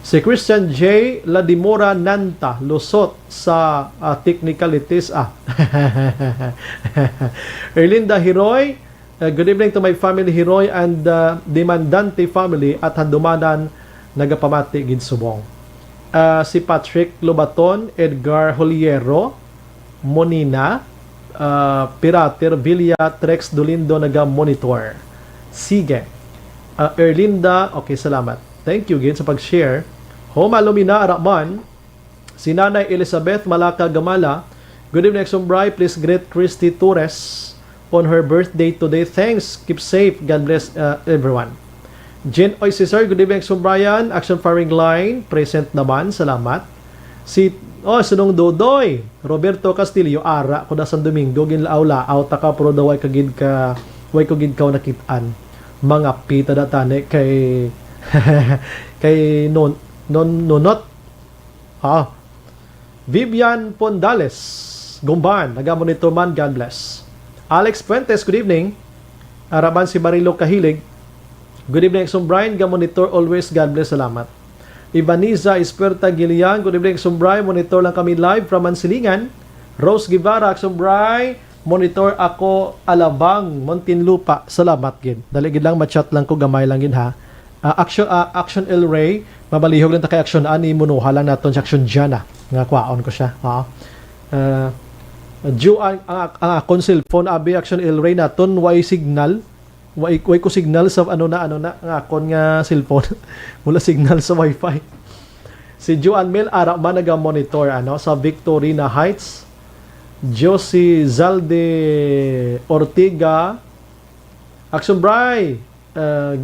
Si Christian J. Ladimora Nanta, lusot sa technicalities. Erlinda Hiroy, good evening to my family Hiroy and Demandante family at handumanan nagapamati ginsubong. Si Patrick Lobaton, Edgar Holiero, Monina, Pirater, Villa, Trex Dolindo naga-monitor. Sige. Erlinda, okay, salamat. Thank you again sa pag-share. Homa Lumina Araman, si Nanay Elizabeth Malaka Gamala, good evening, Sombray. Please greet Christy Torres on her birthday today. Thanks. Keep safe. God bless everyone. Jen Oy Cesar, good evening, Sombrayan. Action firing line, present naman. Salamat. Sunong Dodoy, Roberto Castillo, ara ko na San Domingo, ginlaaw-laaw, taka pro daw way kagid ka nakitaan. Mga pita datane kay kay nonot. Vivian Pondales, Gumban, nagamonitor man, God bless. Alex Fuentes, good evening. Araban si Barilo Kahilig, good evening, Brian, gamonitor always, God bless, salamat. Ivaniza Esperta Gilian, good evening, Brian, monitor lang kami live from Mansilingan. Rose Guevara, Brian, monitor ako Alabang, Muntinlupa, salamat gid. Dali gid lang ma-chat lang ko, gamay lang gid ha. Aksyon El Rey, mabalihog lang ta kay Aksyon ani munuha lang naton sa Aksyon Jana. Nga kwaon ko siya. Ang akong cellphone abi Aksyon El Rey naton way signal. Way ko signal sa ano na ang akong nga cellphone. Wala signal sa wifi. Si Joan Mel ara man naga-monitor sa Victorina Heights. Josie Zalde Ortiga, Aksyon Bray,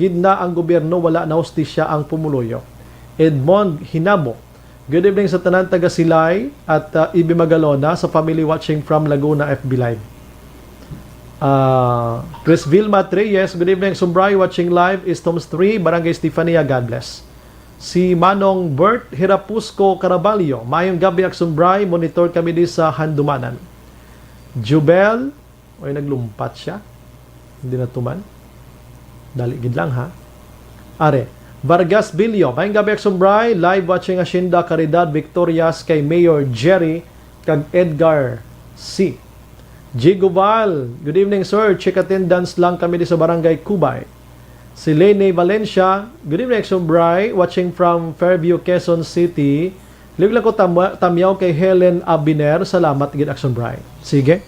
gidna ang gobyerno, wala na hustisya ang pumuluyo. Edmond Hinabo, good evening sa tanan taga Silay at Ibi Magalona sa family watching from Laguna FB Live. Chris Vilma Treyes, good evening, Sumbray watching live is Toms 3, Barangay Stefania, God bless. Si Manong Bert Hirapusco Caraballo, mayong gabi Sumbray, monitor kami di sa Handumanan. Jubel, naglumpat siya, hindi na tuman. Daligid lang ha. Are, Vargas Bilyo, mayong gabi Sumbray, live watching Hacienda Caridad Victorias kay Mayor Jerry kag Edgar C. Jiguval, good evening sir, check attendance lang kami di sa Barangay Cubay. Si Lene Valencia, good evening Sumbray, watching from Fairview, Quezon City. Live lang ko tamyaw kay Helen Abiner, salamat gid Sumbray. Sige.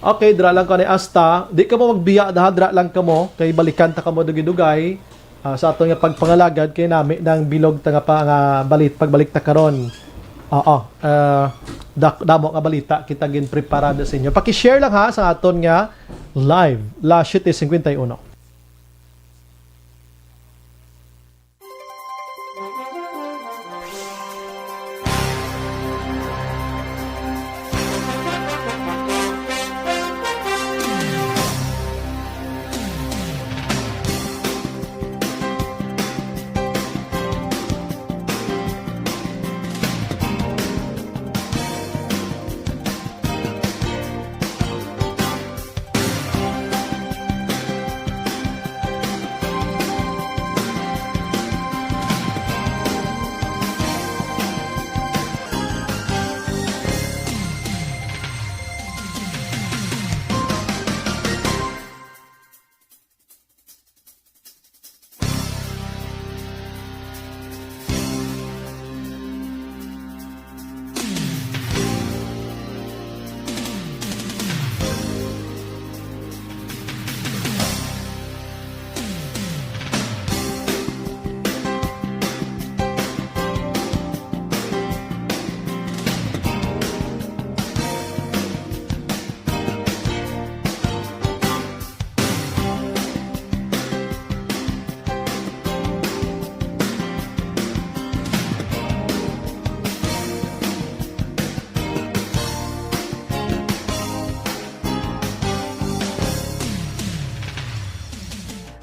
Okay, dra lang ko ni Asta. Di ka mo magbiya dahil dra lang ka mo. Kay balikan ta ka mo dugay-dugay. Sa ato nga pagpangalagad kay nami ng bilog ta nga balit pagbalik ta karon. Damo nga balita kita gin preparado sa inyo. Paki-share lang ha sa aton nga live la 7:51.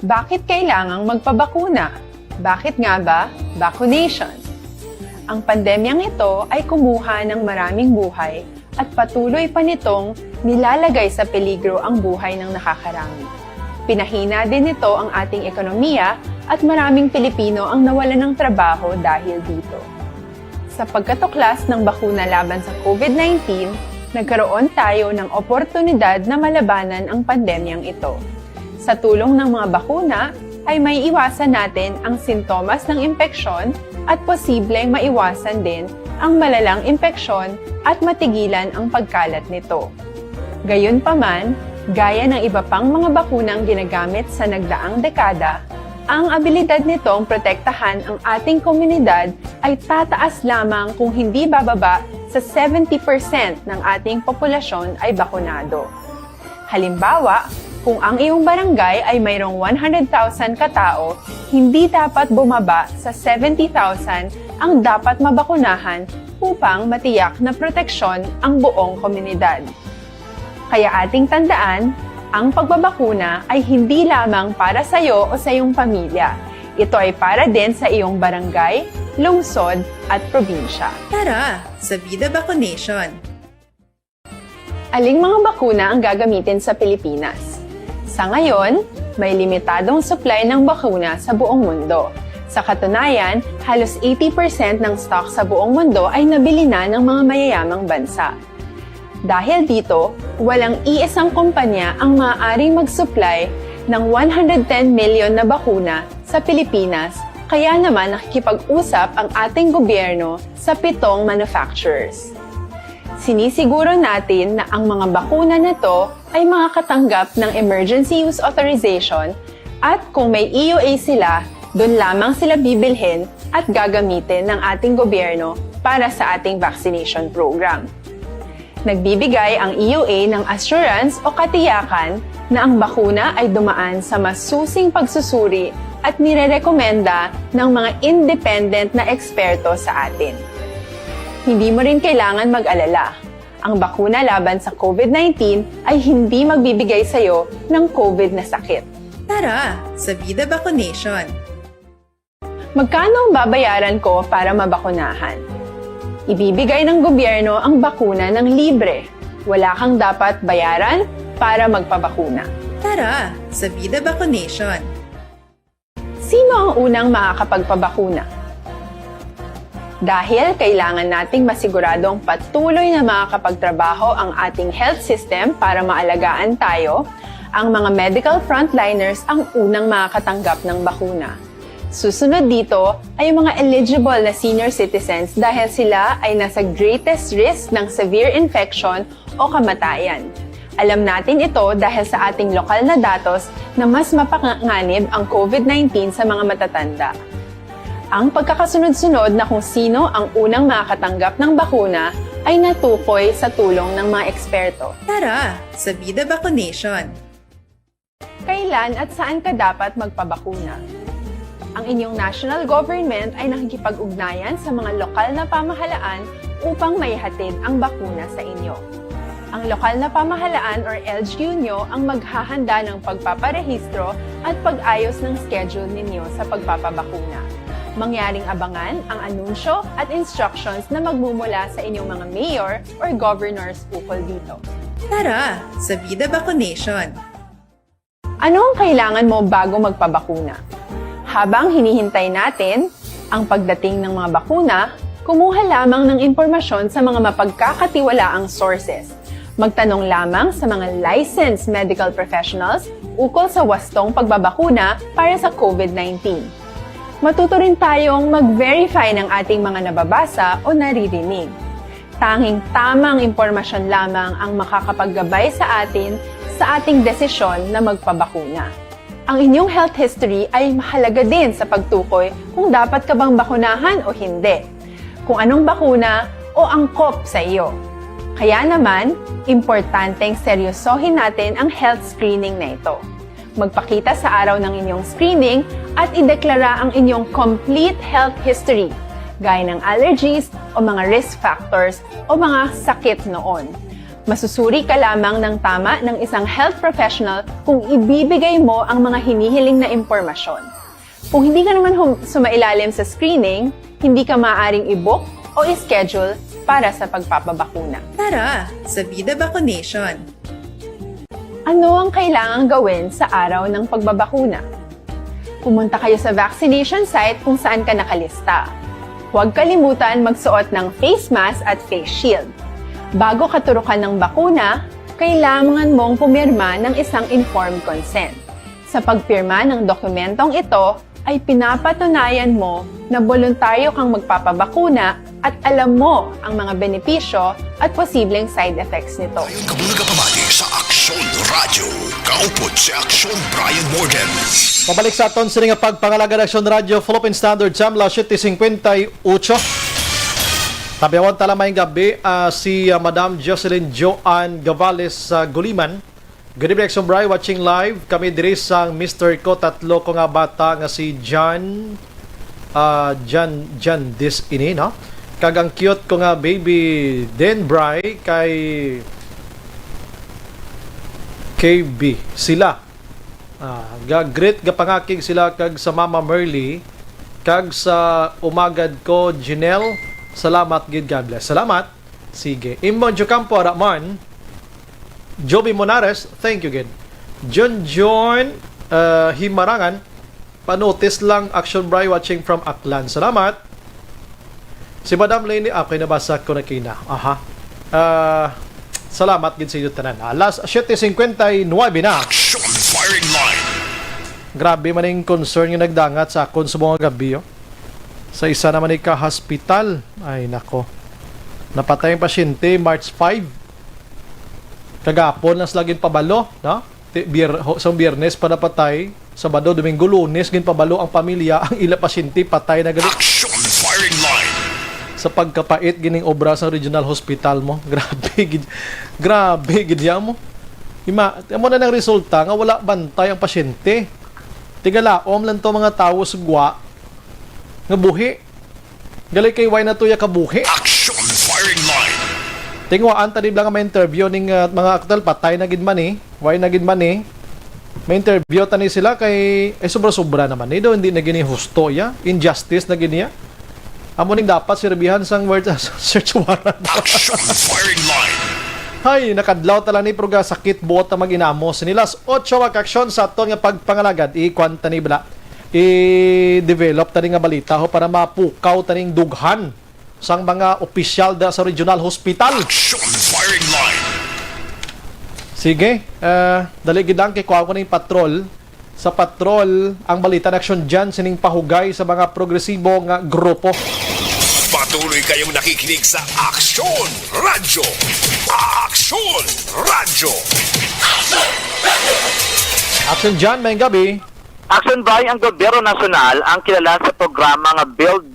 Bakit kailangang magpabakuna? Bakit nga ba vaccination? Ang pandemyang ito ay kumuha ng maraming buhay at patuloy pa nitong nilalagay sa peligro ang buhay ng nakakarami. Pinahina din nito ang ating ekonomiya at maraming Pilipino ang nawalan ng trabaho dahil dito. Sa pagkatuklas ng bakuna laban sa COVID-19, nagkaroon tayo ng oportunidad na malabanan ang pandemyang ito. Sa tulong ng mga bakuna, ay may iwasan natin ang sintomas ng impeksyon at posibleng maiwasan din ang malalang impeksyon at matigilan ang pagkalat nito. Gayunpaman, gaya ng iba pang mga bakunang ginagamit sa nagdaang dekada, ang abilidad nitong protektahan ang ating komunidad ay tataas lamang kung hindi bababa sa 70% ng ating populasyon ay bakunado. Halimbawa, kung ang iyong barangay ay mayroong 100,000 katao, hindi dapat bumaba sa 70,000 ang dapat mabakunahan upang matiyak na proteksyon ang buong komunidad. Kaya ating tandaan, ang pagbabakuna ay hindi lamang para sa iyo o sa iyong pamilya. Ito ay para din sa iyong barangay, lungsod at probinsya. Tara, sa Vida Vaccination! Aling mga bakuna ang gagamitin sa Pilipinas? Sa ngayon, may limitadong supply ng bakuna sa buong mundo. Sa katunayan, halos 80% ng stock sa buong mundo ay nabili na ng mga mayayamang bansa. Dahil dito, walang iisang kumpanya ang maaaring mag-supply ng 110 million na bakuna sa Pilipinas, kaya naman nakikipag-usap ang ating gobyerno sa 7 manufacturers. Sinisiguro natin na ang mga bakuna na to ay makakatanggap ng Emergency Use Authorization at kung may EUA sila, doon lamang sila bibilhin at gagamitin ng ating gobyerno para sa ating vaccination program. Nagbibigay ang EUA ng assurance o katiyakan na ang bakuna ay dumaan sa masusing pagsusuri at nirerekomenda ng mga independent na eksperto sa atin. Hindi mo rin kailangan mag-alala. Ang bakuna laban sa COVID-19 ay hindi magbibigay sa iyo ng COVID na sakit. Tara, sa Vida Vaccination! Magkano ang babayaran ko para mabakunahan? Ibibigay ng gobyerno ang bakuna ng libre. Wala kang dapat bayaran para magpabakuna. Tara, sa Vida Vaccination! Sino ang unang makakapagpabakuna? Dahil kailangan nating masiguradong patuloy na makakapagtrabaho ang ating health system para maalagaan tayo, ang mga medical frontliners ang unang makakatanggap ng bakuna. Susunod dito ay yung mga eligible na senior citizens dahil sila ay nasa greatest risk ng severe infection o kamatayan. Alam natin ito dahil sa ating lokal na datos na mas mapanganib ang COVID-19 sa mga matatanda. Ang pagkakasunod-sunod na kung sino ang unang makakatanggap ng bakuna ay natukoy sa tulong ng mga eksperto. Tara, sa Vida Vaccination! Kailan at saan ka dapat magpabakuna? Ang inyong national government ay nakikipag-ugnayan sa mga lokal na pamahalaan upang maihatid ang bakuna sa inyo. Ang lokal na pamahalaan or LGU nyo ang maghahanda ng pagpaparehistro at pag-ayos ng schedule ninyo sa pagpapabakuna. Mangyaring abangan ang anunsyo at instructions na magmumula sa inyong mga mayor or governors ukol dito. Tara, sa Vida Vaccination! Ano ang kailangan mo bago magpabakuna? Habang hinihintay natin ang pagdating ng mga bakuna, kumuha lamang ng impormasyon sa mga mapagkakatiwalaang sources. Magtanong lamang sa mga licensed medical professionals ukol sa wastong pagbabakuna para sa COVID-19. Matuto rin tayong mag-verify ng ating mga nababasa o naririnig. Tanging tamang impormasyon lamang ang makakapaggabay sa ating desisyon na magpabakuna. Ang inyong health history ay mahalaga din sa pagtukoy kung dapat ka bang bakunahan o hindi, kung anong bakuna o angkop sa iyo. Kaya naman, importanteng seryosohin natin ang health screening na ito. Magpakita sa araw ng inyong screening at ideklara ang inyong complete health history, gaya ng allergies o mga risk factors o mga sakit noon. Masusuri ka lamang ng tama ng isang health professional kung ibibigay mo ang mga hinihiling na impormasyon. Kung hindi ka naman sumailalim sa screening, hindi ka maaaring i-book o i-schedule para sa pagpapabakuna. Tara, sa Vida Vaccination. Ano ang kailangang gawin sa araw ng pagbabakuna? Pumunta kayo sa vaccination site kung saan ka nakalista. Huwag kalimutan magsuot ng face mask at face shield. Bago ka turukan ng bakuna, kailangan mong pumirma ng isang informed consent. Sa pagpirma ng dokumentong ito, ay pinapatunayan mo na voluntaryo kang magpapabakuna at alam mo ang mga benepisyo at posibleng side effects nito. Ayon kabulaga pamati sa Aksyon Radio. Kaupod si Aksyon Bryan Morden. Pabalik sa aton sa nga pagpangalaga ng Aksyon Radio, Philippine Standard Time, 7:58. Tabiawan tala may gabi si Madam Jocelyn Joanne Gavales sa Guliman. Good evening, Aksyon Bryan, watching live. Kami diri sa Mr. ko, tatlo ko nga bata nga si John this ini, no? Kagang cute ko nga baby Den Bry kay KB sila. Great gapangakig sila kag sa Mama Merly kag sa umagad ko Janelle. Salamat gid, God bless. Salamat. Sige. Imbon Jocampo Raman. Joby Monares, thank you again. John Himarangan, panotis lang Aksyon Bryan watching from Aklan. Salamat. Si Madam Lenny, okay, nabasa ko na kina. Aha. Salamat gid sa inyo tanan. Alas 7:59 na. Action firing line. Grabe man yung concern yung nagdangat sa akon sa mga gabi. Sa isa naman ka hospital. Ay nako. Napatay ang pasyente March 5. Kagapon nas laging pabalo, no? Sa Biyernes pa napatay, Sabado, Domingo, Lunes gin pabalo ang pamilya, ang ila pasyente patay na gali. Action firing line. Sa pagkapait gining obra sa regional hospital mo. Grabe gid mo. Amo na nang resulta nga wala bantay ang pasyente. Tigalaom lang to mga tawo sugwa nga buhi. Gali kay why na to ya kabuhi. Action firing line. Tingwaan tadi lang may interview ning mga aktual patay na gid man eh. Why na gid man eh. May interview tani sila kay sobra-sobra naman eh. Hindi na gini husto ya. Injustice na gini ya. Amo ning dapat sirbihan sang word search warrant. Action firing line. Hay, nakadlaw tala ni proga sakit buot na maginamos. Nilas 8 aksyon sa aton nga pagpangalagad. Ikwanta ni bala. I-develop tani nga balita ho para mapukaw taning dughan sang mga opisyal da sa regional hospital. Action firing line. Sige, dali gidang kay kuha ko ning patrol. Sa patrol, ang balita na aksyon dyan sining pahugay sa mga progresibo nga grupo. Patuloy kayong nakikinig sa Aksyon Radio. Aksyon Radio. Aksyon dyan, may gabi. Aksyon Bryan, ang gobyerno nasyonal ang kilala sa programa nga Build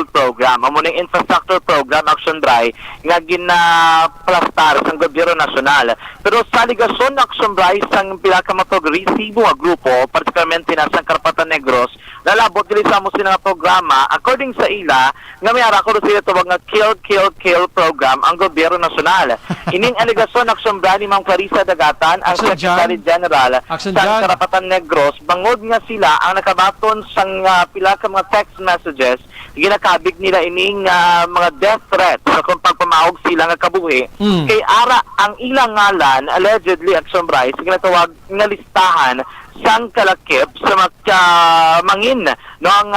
program. Amo ning infrastructure program Aksyon Bryan nga ginaplastar sa gobyerno nasyonal. Pero sa aligasyon ng Aksyon Bryan sang pila ka progresibo nga grupo, partikularmente na sa Karapatan Negros, lalabot dili sa mo sila nga programa according sa ila nga may ara ko sila tawag nga kill program ang gobyerno nasyonal. Ining aligasyon Aksyon Bryan ni Ma'am Clarissa Dagatan, ang Secretary General sa Karapatan Negros, bangod nga sila ang nakabaton sang pila ka mga text messages ginakabig nila ining mga death threats sa kung pagpamahog sila nga kabuhi kay ara ang ilang ngalan allegedly Aksyon Bryan sa ginatawag nga listahan sang kalakip sa mangin no ang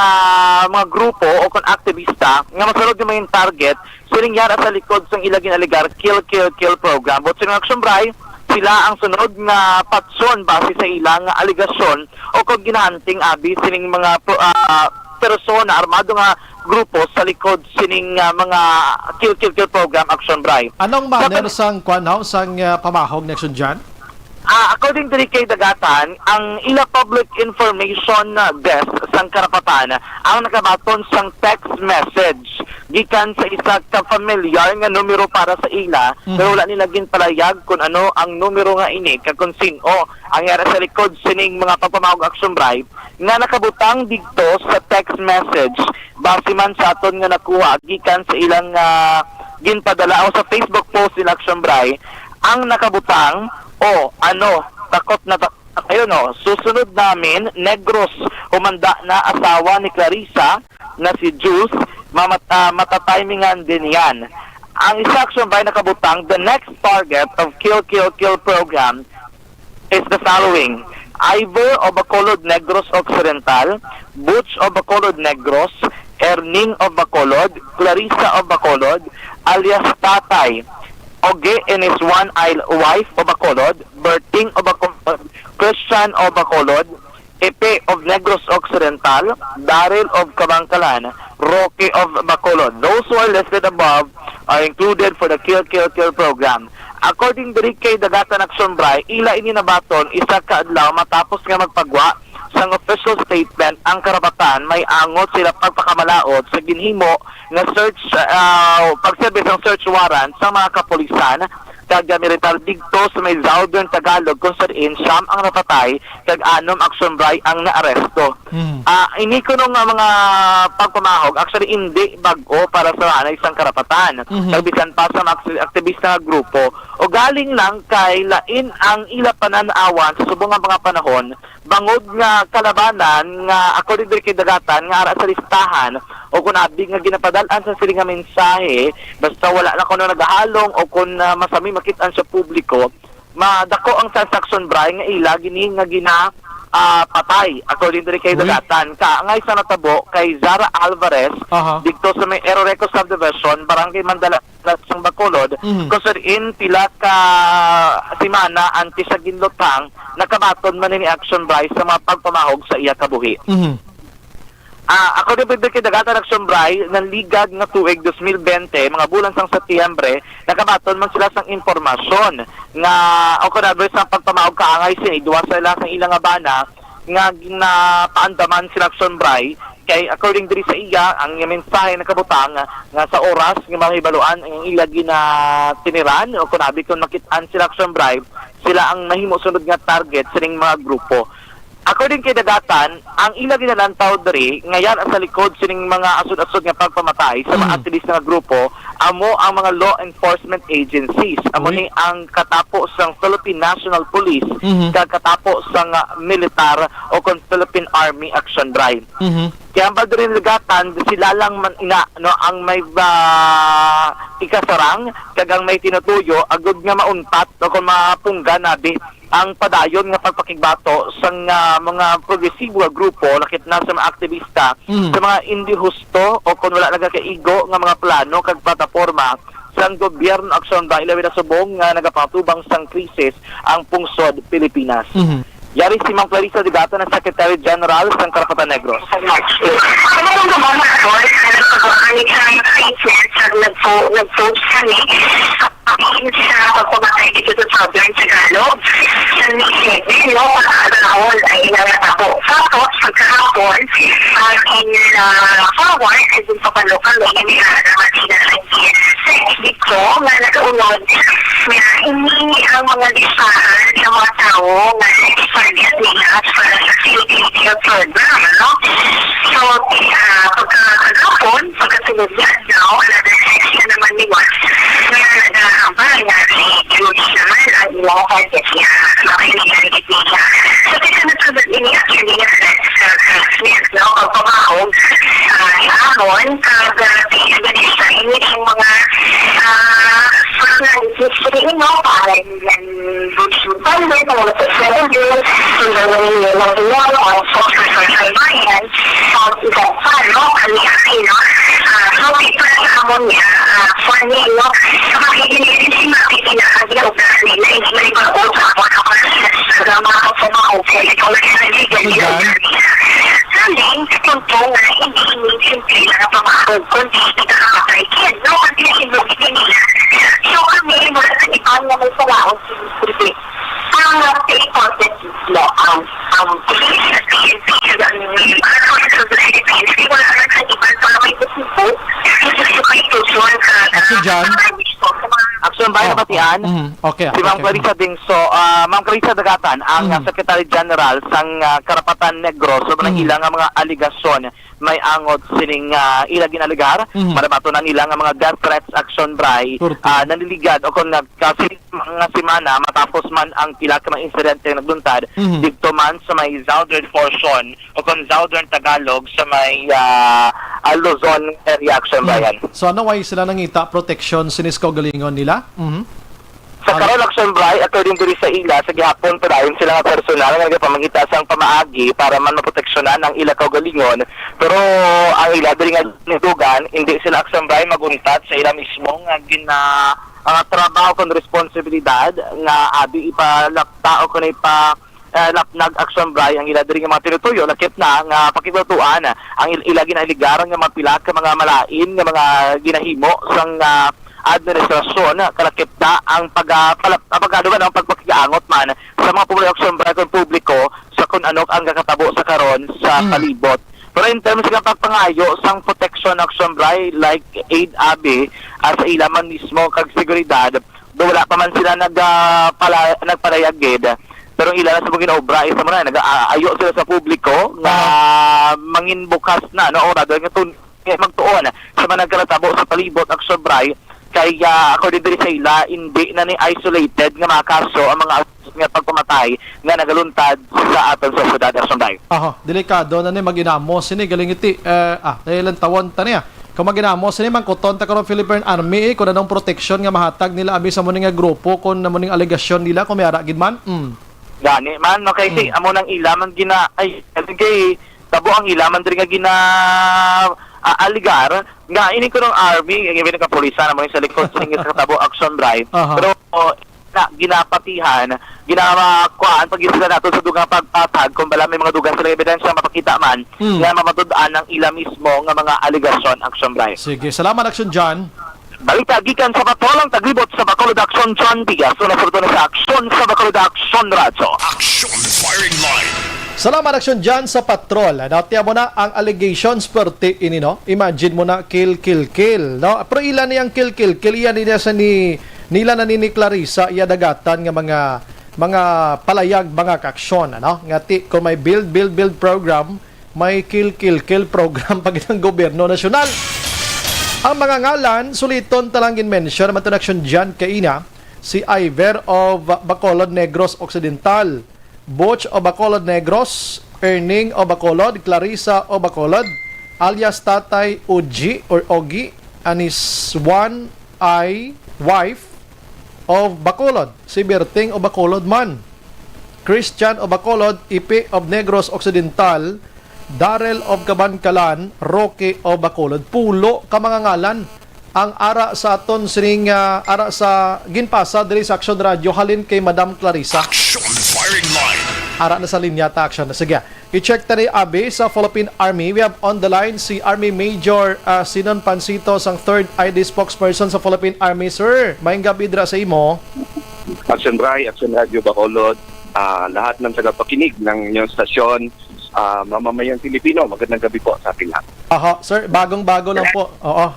mga grupo o kon aktivista nga masulod yung mga target sining yara sa likod sang ilagin aligar kill program but sa Aksyon Bryan sila ang sunod nga patson base sa ilang aligasyon o kung ginahunting abi sining mga persona armado nga grupo sa likod sining mga kill program Aksyon Bryan. Anong manner sang kwanhaw sang pamahog na aksyon dyan? According to kay Dagatan, ang ila public information desk sang Karapatan ang nakabaton sang text message gikan sa isa ka familiar nga numero para sa ila pero wala nila ginpalayag kung ano ang numero nga ini kung sino ang yara sa likod sining mga pagpamahog Aksyon Bryan nga nakabutang dito sa text message base man sa aton nga nakuha gikan sa ilang ginpadala o sa Facebook post nila Aksyon Bryan ang nakabutang takot na ayun susunod namin Negros humanda na asawa ni Clarissa na si Jules matatimingan din yan Ang isa Aksyon Bryan nakabutang, the next target of Kill Kill Kill program is the following. Ivor of Bacolod Negros Occidental, Butch of Bacolod Negros, Erning of Bacolod, Clarissa of Bacolod, alias Tatay, Oge and his one-eyed wife of Bacolod, Berting of Bacolod, Christian of Bacolod, Epe of Negros Occidental, Daryl of Kabangkalan, Roque of Bacolod. Those who are listed above are included for the Kill Kill Kill program. According to kay Dagatan Aksyon Bryan, ila ini nabaton isa ka adlaw matapos nga magpagwa sang official statement ang karapatan may angot sila pagpakamalaot sa ginhimo nga search pagserbe sang search warrant sa mga kapulisan kag militar dito sa may Southern Tagalog kung saan siyam ang napatay kag anom Aksyon Bryan ang naaresto. Ini ko nung mga pagpamahog actually hindi bag-o para sa isang karapatan. Nagbisan pa sa mga aktivista nga grupo o galing lang kay lain ang ila pananawan sa subong nga mga panahon bangod nga kalabanan nga according kay Dagatan nga ara sa listahan o kung abig nga ginapadal-an sa sila nga mensahe basta wala na kuno nagahalong o kung masami makitaan sa publiko madako ang Aksyon Bryan nga ila gini nga patay according to kay Dagatan ka nga isa natabo kay Zara Alvarez dito sa may Eroreco Subdivision Barangay Mandala sang Bacolod kung saan pila ka simana anti sa ginlotang nakabaton man ni Aksyon Bryan sa mga pagpamahog sa iya kabuhi. According to kay Dagatan Aksyon Bryan, nanligag nga tuig 2020, mga bulan sang Setyembre, nakabaton man sila sang impormasyon nga o kunabre sa pagpamahog kaangay duwa sila sang ilang nga bana nga paandaman sila Aksyon Bryan kay according diri sa iya ang mensahe nakabutang nga sa oras nga mahibaluan ang ila tiniran o kunabi kung makitaan sila Aksyon Bryan sila ang nahimo sunod nga target sa mga grupo. According kay Dagatan, ang ila ginalantaw diri ngayon sa likod sining mga asud-asud nga pagpamatay sa mga aktivista nga grupo amo ang mga law enforcement agencies. Amo ni ang katapo sang Philippine National Police kag katapo sang militar o kon Philippine Army Aksyon Bryan. Kaya ang diri Dagatan sila lang man ang may ikasarang kag ang may tinutuyo agud nga mauntat o kon mapungga nabi ang padayon nga pagpakigbato sa mga progresibo nga grupo lakit na sa mga aktivista sa mga hindi husto o kung wala nagakaigo nga mga plano kag plataporma sa gobyerno Aksyon Bryan ilabi na subong nga nagapatubang sang krisis ang pungsod Pilipinas. Yari si Ma'am Clarissa Digata na Secretary General ng Karapatan Negros. Ano yung naman ako, nagpag-anik sa statement nag-post kami sa pagpamatay dito sa Southern Tagalog. Sa Nisebe, pagkakadalawal ay nangatabo. Tapos, pagkakapon, forward, ay dun sa palokal, ay inilalaman sila sa dito, na nag-unod, hindi ang mga listahan ng mga tao na target nila para sa facility program, no? So, pagkakagapon, pagkasunod na, another section naman ni Watts, na nag-aambay na si Judy naman ang ilang target niya, makinig niya. So, kasunod ini actually na sa classmates, no? Pagpamahog, iahon, pag-tinganista, hindi yung mga history mo, parang busutan mo, mga pagsasabi, sundarin nyo lang ilang, ang social bayan, ang ibang pano, kami-aki, no? So, para sa amon niya, for me, no? So, makikinig si makikinakagyaw na nila, hindi na ipag-utak mo, ako na mga kapamahog, kaya ikaw na kinaligan nila. Saling, kung po nga, hindi simple na pamahog, kundi nakakapatay kid, no? Kundi sinubigin nila. So kami, mula sa ibang na may salaon sinisipin. Ang important law, ang police at PNP, ang mga sa Philippines, wala lang sa ibang para may busipo, gusto kayo tutuan ka. Aksyon dyan? Aksyon Bryan Batian. Okay. Si Ma'am Clarissa Dingso, Ma'am Clarissa Dagatan, ang Secretary General sang Karapatan Negros, so ilang mga aligasyon may angot sining ila ginaligar. Marabato na nila nga mga death threats action bray naniligad o kung kasi mga semana matapos man ang pila ka mga insidente nagluntad dito man sa may southern portion o kung southern Tagalog sa may Luzon area action Bryan. So ano why sila nangita protection sinis kaugalingon nila? Sa karon action bray, according to sa ila, sa gihapon pa dayon sila nga personal nga nagapamangita sang pamaagi para man maproteksyonan ang ila kaugalingon. Pero ang ila diri nga nitugan, hindi sila action bray maguntat sa ila mismo nga trabaho kon responsibilidad nga abi ipalakta o kun lapnag action bray ang ila diri nga mga tinutuyo lakip na nga pakibatuan ang ila ginaligaran nga mapila ka mga malain nga mga ginahimo sang administrasyon kalakip na ang pagkadugan ang pagpakiangot man sa mga action bray kon publiko sa kung ano ang kakatabo sa karon sa palibot. Pero in terms ng pagpangayo sang protection action bray like aid abi sa ila man mismo kag seguridad do wala pa man sila nagpalayagid. Pero ila na sa mga ginobra isa mo na nag-aayo sila sa publiko nga mangin bukas na no ora nga magtuon sa mga nagkatabo sa palibot action bray kaya according to sa ila hindi na ni isolated nga mga kaso ang mga nga pagpamatay nga nagaluntad sa aton sa syudad action bray. Delikado na ni maginamo sini galing iti dahilan tawon ta niya. Kung maginamo sini man kuton ta karon Philippine Army kung anong protection nga mahatag nila abi sa muning nga grupo kung muning alegasyon nila kung may ara gid man. Gani man okay si amo nang ila man gina ay kay tabo ang ila man diri nga aligar nga ini ko ng army ang ibig ka pulisan mo sa likod sa tabo action bray pero ginapatihan ginakuan pag sila nato sa dugang pagpatag kung bala may mga dugang sila ebidensya mapakita man nga mamatud-an ng ila mismo nga mga aligasyon action bray. Sige, salamat Aksyon John. Balita gikan sa patolang taglibot sa Bacolod Action John Diaz so nasurto na sa Aksyon sa Bacolod Action Radio. Action firing line. Salamat Aksyon dyan sa patrol. Nautiya mo na ang allegations perti ini, no? Imagine mo na kill, no? Pero ilan niyang kill. Iyan nila sa nila na ni Clarissa, iya dagatan nga mga palayag, mga kaksyon, ano? Ngati, kung may build program, may kill program pag ng gobyerno nasyonal. Ang mga ngalan, suliton talangin mention, naman ito na Aksyon dyan kaina, si Iver of Bacolod Negros Occidental, Butch o Bacolod Negros, Erning o Bacolod, Clarissa o Bacolod, alias Tatay Uji or Ogi, anis one I wife of Bacolod, si Berting o Bacolod man, Christian o Bacolod, Ipi of Negros Occidental, Darrell of Kabankalan, Roque o Bacolod. Pulo ka mga ngalan ang ara sa aton sining ara sa ginpasa diri sa Aksyon Radio halin kay Madam Clarissa. Action firing line. Ara na sa linya ta action na. Sige, i-check tani abi sa Philippine Army. We have on the line si Army Major Sinon Pancito sang 3rd ID spokesperson sa Philippine Army. Sir, maayong gabi dira sa imo. Action Radio Bacolod, lahat ng tagapakinig ng inyong stasyon, mamamayang Pilipino, magandang gabi po sa ating lahat. Sir, bagong-bago lang po.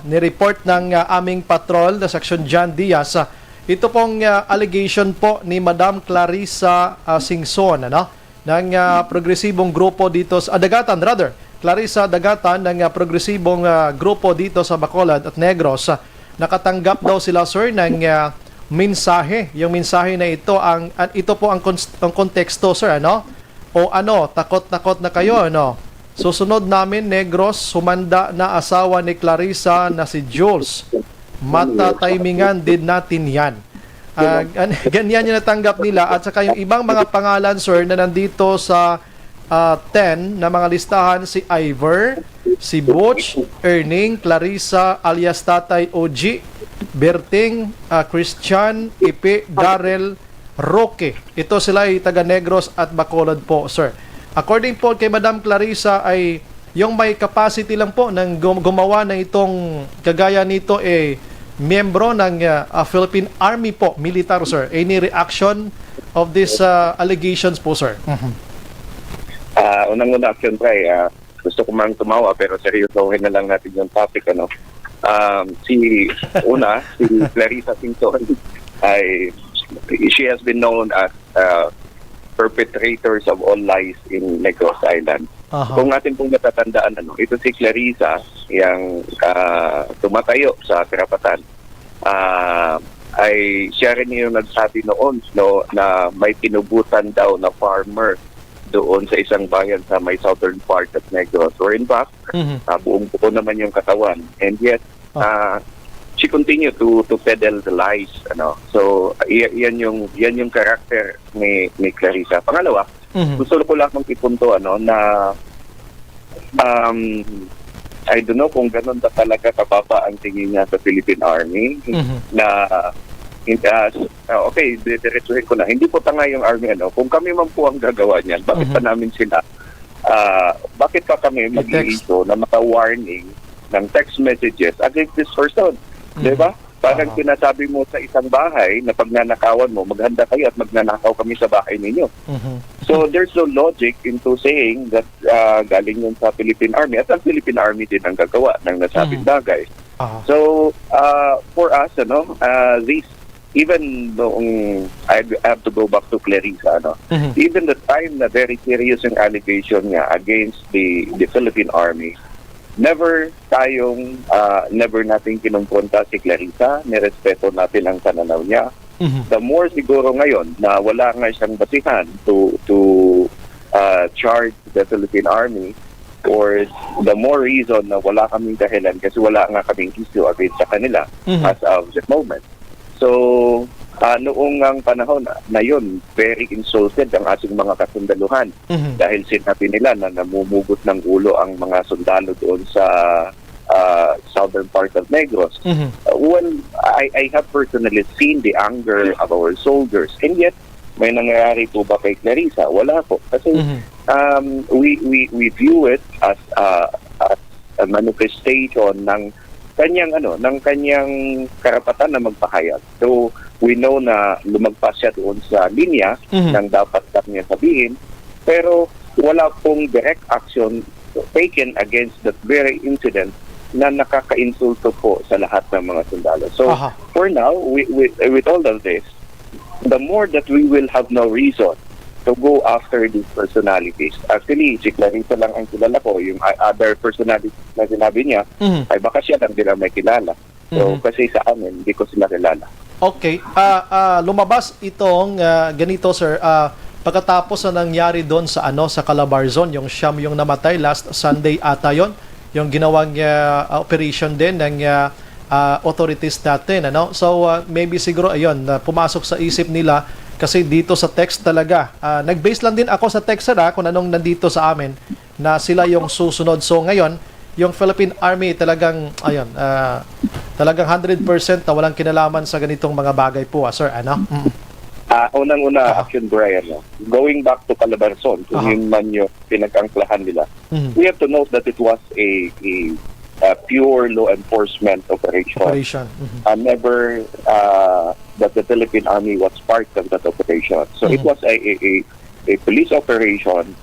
Ni-report ng aming patrol na Aksyon John Diaz. Ito pong allegation po ni Madam Clarissa Singson, ano? Ng progresibong grupo dito sa Dagatan, rather. Clarissa Dagatan ng progresibong grupo dito sa Bacolod at Negros. Nakatanggap daw sila, sir, ng mensahe. Yung mensahe na ito, ito po ang konteksto, sir, ano? O ano, takot-takot na kayo, ano? Susunod namin, Negros, sumanda na asawa ni Clarissa na si Jules. Matatimingan din natin yan. Ganyan yung natanggap nila. At saka yung ibang mga pangalan, sir, na nandito sa 10 na mga listahan, si Ivor, si Butch, Erning, Clarissa, alias Tatay Oji, Berting, Christian, Ipe, Darrell, Roque. Ito sila ay taga Negros at Bacolod po, sir. According po kay Madam Clarissa ay yung may capacity lang po ng gumawa ng itong kagaya nito miyembro ng Philippine Army po, militar, sir. Any reaction of these allegations po, sir? Unang-una, Action Bray, gusto ko mang tumawa pero seryosohin na lang natin yung topic, ano. Si Clarissa Singson she has been known as perpetrators of all lies in Negros Island. Kung natin pong natatandaan, ito si Clarissa, yung tumatayo sa karapatan, ay siya rin yung nagsabi noon na may pinubutan daw na farmer doon sa isang bayan sa may southern part of Negros. Or in fact, buong buo naman yung katawan. And yet, she continued to peddle the lies. So, yan yung character ni Clarissa. Pangalawa, gusto ko lang ipunto na I don't know kung ganun na talaga kababa ang tingin niya sa Philippine Army na okay, diretsuhin ko na. Hindi po tanga yung Army. Kung kami man po ang gagawa niyan, bakit pa namin sila bakit pa kami mag-i-issue na maka-warning ng text messages against this person? Diba? Parang sinasabi mo sa isang bahay na pag nanakawan mo, maghanda kayo at magnanakaw kami sa bahay ninyo. So there's no logic into saying that galing yun sa Philippine Army at ang Philippine Army din ang gagawa ng nasabing bagay. So for us, this, even though I have to go back to Clarissa, even the time na very serious yung allegation niya against the Philippine Army, never natin kinumpronta si Clarissa, nirespeto natin ang pananaw niya. The more siguro ngayon na wala nga siyang basihan to charge the Philippine Army, or the more reason na wala kaming dahilan kasi wala nga kaming issue against sa kanila as of the moment. So, noong ang panahon na yun, very insulted ang ating mga kasundaluhan dahil sinabi nila na namumugot ng ulo ang mga sundalo doon sa southern part of Negros. Well, I have personally seen the anger of our soldiers, and yet may nangyayari po ba kay Clarissa? Wala po. Kasi we view it as a manifestation ng kanyang karapatan na magpahayag. So, we know na lumagpas siya doon sa linya ng dapat niya sabihin, pero wala pong direct action taken against that very incident na nakaka-insulto po sa lahat ng mga sundalo. So, for now, with all of this, the more that we will have no reason to go after these personalities. Actually, si Clarissa lang ang kilala ko. Yung other personalities na sinabi niya, ay baka siya lang din ang may kilala. So, kasi sa amin, hindi ko sila kilala. Okay. Lumabas itong ganito, sir. Pagkatapos na nangyari doon sa sa Calabarzon, yung siyam yung namatay last Sunday ata yon, yung ginawang operation din ng authorities natin. So, maybe siguro, ayun, pumasok sa isip nila. Kasi dito sa text talaga, nag-base lang din ako sa text kung anong nandito sa amin na sila yung susunod. So ngayon, yung Philippine Army talagang, talagang 100% na walang kinalaman sa ganitong mga bagay po, sir. Unang-una, Aksyon, Bryan, going back to Calabarzon, kung yun man yung pinag-angklahan nila, we have to note that it was a pure law enforcement operation. Never that the Philippine Army was part of that operation. So it was a police operation,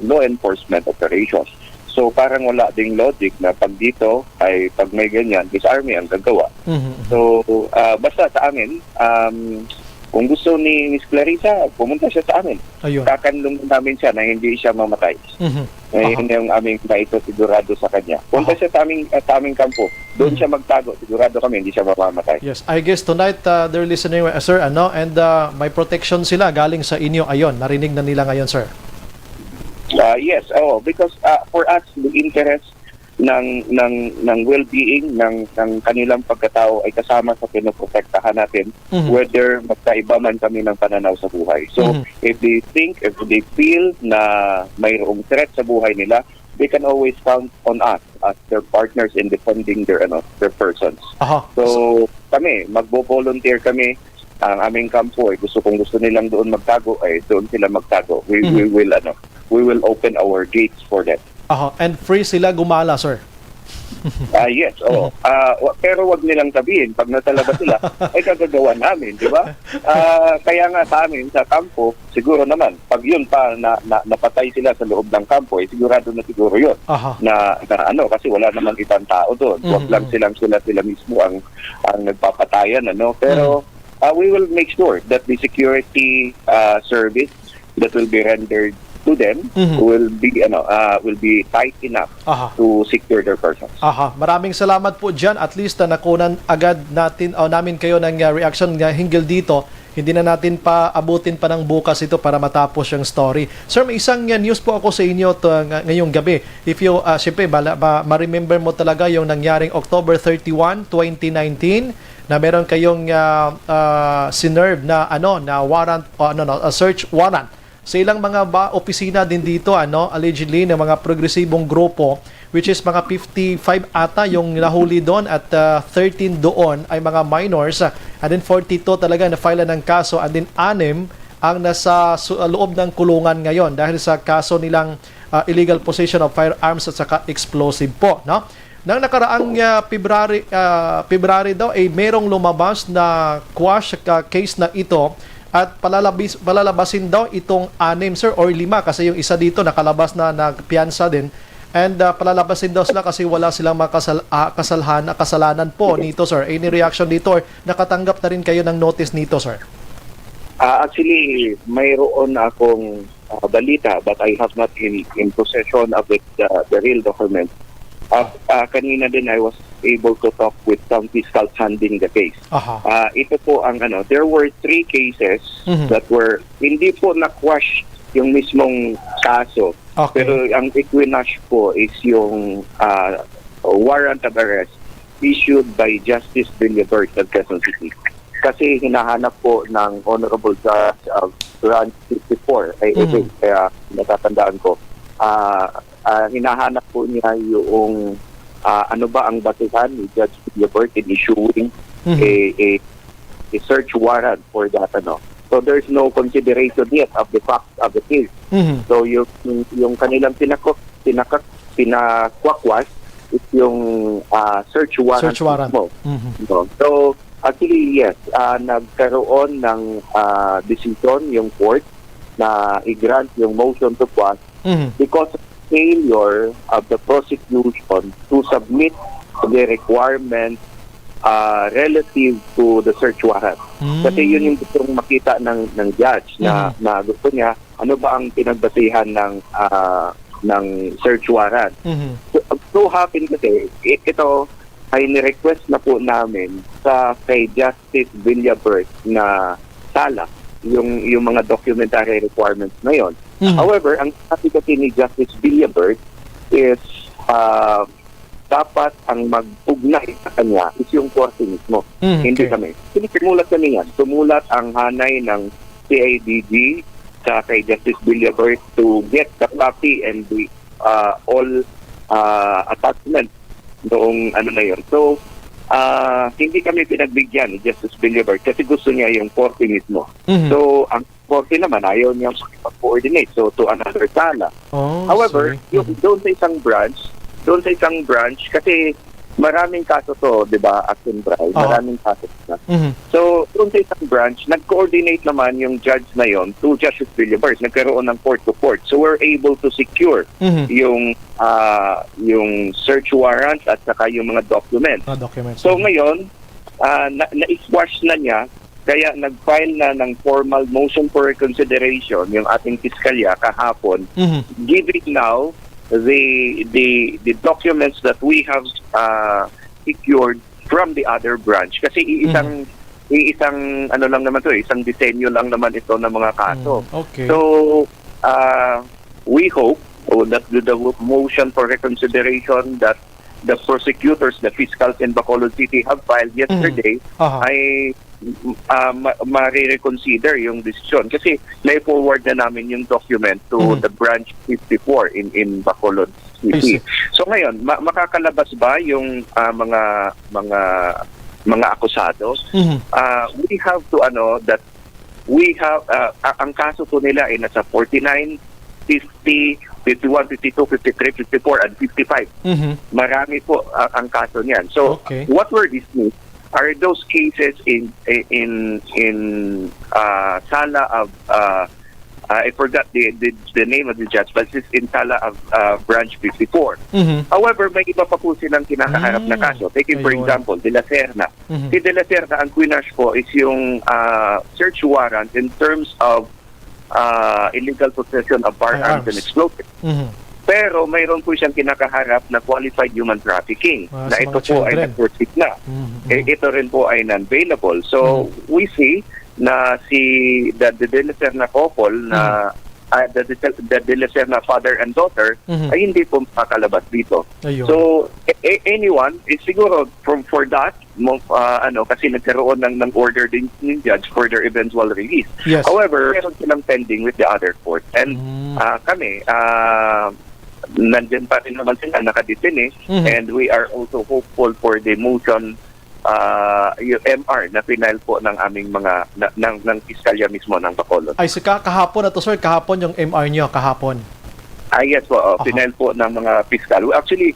law enforcement operation. So parang wala ding logic na pag dito ay pag may ganyan, this Army ang gagawa. So basta sa amin, kung gusto ni Miss Clarissa, pumunta siya sa amin. Kakanlong namin siya na hindi siya mamatay. Yun yung aming ito sigurado sa kanya. Punta siya sa aming kampo. Doon siya magtago. Sigurado kami hindi siya mamamatay. Yes, I guess tonight they're listening, sir, and may protection sila galing sa inyo. Ayon, narinig na nila ngayon, sir. Yes, because for us, the interest ng well-being ng kanilang pagkatao ay kasama sa pinoprotektahan natin, whether magkaiba man kami ng pananaw sa buhay. So, if they feel na mayroong threat sa buhay nila, they can always count on us as their partners in defending their persons. So, kami, magbo-volunteer kami. Ang aming kampo ay gusto nilang doon magtago, ay doon sila magtago. We will open our gates for that. And free sila gumala, sir. Yes, pero wag nilang sabihin pag natalabas sila ay kagagawa namin, di ba? Kaya nga sa amin sa kampo, siguro naman pag yun pa napatay sila sa loob ng kampo, sigurado na siguro yun. Na kasi wala namang ibang tao doon. Wag lang sila mismo ang nagpapatayan, pero we will make sure that the security service that will be rendered to them will be tight enough to secure their persons. Maraming salamat po dyan. At least nakunan agad namin kayo ng reaction hinggil dito. Hindi na natin abutin pa ng bukas ito para matapos yung story. Sir, may isang news po ako sa inyo ngayong gabi. If you, siyempre, ma-remember mo talaga yung nangyaring October 31, 2019 na meron kayong sinerve na warrant, search warrant sa ilang mga opisina din dito, allegedly ng mga progresibong grupo, which is mga 55 ata yung nahuli doon at 13 doon ay mga minors, and then 42 talaga na file ng kaso, and then 6 ang nasa loob ng kulungan ngayon dahil sa kaso nilang illegal possession of firearms at saka explosive po, no? Nang nakaraang February daw ay merong lumabas na quash case na ito at palalabasin daw itong 6, sir, or 5 kasi yung isa dito nakalabas na nagpiyansa din. And palalabasin daw sila kasi wala silang kasalanan po nito, sir. Any reaction dito or nakatanggap na rin kayo ng notice nito, sir? Actually, mayroon akong balita but I have not in possession of it, the real document. Kanina din I was able to talk with some fiscals handling the case. Ito po ang there were 3 cases that were hindi po na-quash yung mismong kaso. Pero ang equinash po is yung warrant of arrest issued by Justice Billiabert of Quezon City. Kasi hinahanap po ng Honorable Judge of Branch 54, kaya natatandaan ko, hinahanap po niya yung ano ba ang basihan ni Judge Billiabert in issuing a search warrant for that So there's no consideration yet of the facts of the case. So yung kanilang pinakakwas is yung search warrant. So actually yes, nagkaroon ng decision yung court na i-grant yung motion to quash because of failure of the prosecution to submit the requirement relative to the search warrant. Kasi yun yung gustong makita ng judge na gusto niya ano ba ang pinagbasihan ng search warrant. So happen kasi ito ay ni-request na po namin kay Justice Billiabert na sala yung mga documentary requirements na yon. However, ang sabi kasi ni Justice Billiabert is dapat ang magpugnay sa kanya is yung korte mismo. Hindi kami. Sumulat kami yan. Sumulat ang hanay ng CIDG sa kay Justice Billiabert to get the copy and the all attachments noong na yun. So, hindi kami pinagbigyan ni Justice Billiabert kasi gusto niya yung korte mismo. So, ang korte naman ayaw niya mag-coordinate to another sala. However, yung doon sa isang branch, kasi maraming kaso to, di ba, Aksyon, Bryan? Maraming kaso na. So, doon sa isang branch, nag-coordinate naman yung judge na yon to Justice Billiabert. Nagkaroon ng court-to-court. So, we're able to secure yung search warrant at saka yung mga documents. So, ngayon, na-squash na niya, kaya nag-file na ng formal motion for reconsideration yung ating piskalya kahapon, giving now the documents that we have secured from the other branch kasi isang lang naman to, isang disenyo lang naman ito ng mga kaso. So we hope that the motion for reconsideration that the prosecutors, the fiscals in Bacolod City have filed yesterday ay ma-reconsider yung decision kasi may forward na namin yung document to the branch 54 in Bacolod City. So ngayon, makakalabas ba yung mga akusado? We have to that we have ang kaso po nila ay nasa 49, 50, 51, 52, 53, 54 and 55. Marami po ang kaso niyan. So what were dismissed are those cases in sala of I forgot the name of the judge, but it's in sala of branch 54. However, may iba pa po silang kinakaharap na kaso. Taking for example, De La Serna. Si De La Serna, ang quinash po is yung search warrant in terms of illegal possession of firearms and explosives. Pero mayroon po siyang kinakaharap na qualified human trafficking na ito po ay nag-proceed na. Ito rin po ay non-bailable. So we see na the delicer na couple na the delicer na father and daughter ay hindi po makakalabas dito. So anyone is siguro for that kasi nagkaroon ng order din ng judge for their eventual release. However, meron silang pending with the other court. And kami nandiyan pa rin naman sila nakadetine and we are also hopeful for the motion yung MR na final po ng aming mga ng piskalya mismo ng Bacolod. Ay, kahapon na to, sir, kahapon yung MR nyo, kahapon. Yes po, final po ng mga piskal. Actually,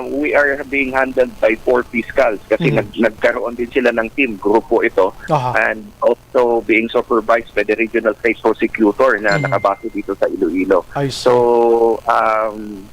we are being handled by 4 fiscals kasi nagkaroon din sila ng team, grupo ito, and also being supervised by the regional state prosecutor na nakabase dito sa Iloilo. So,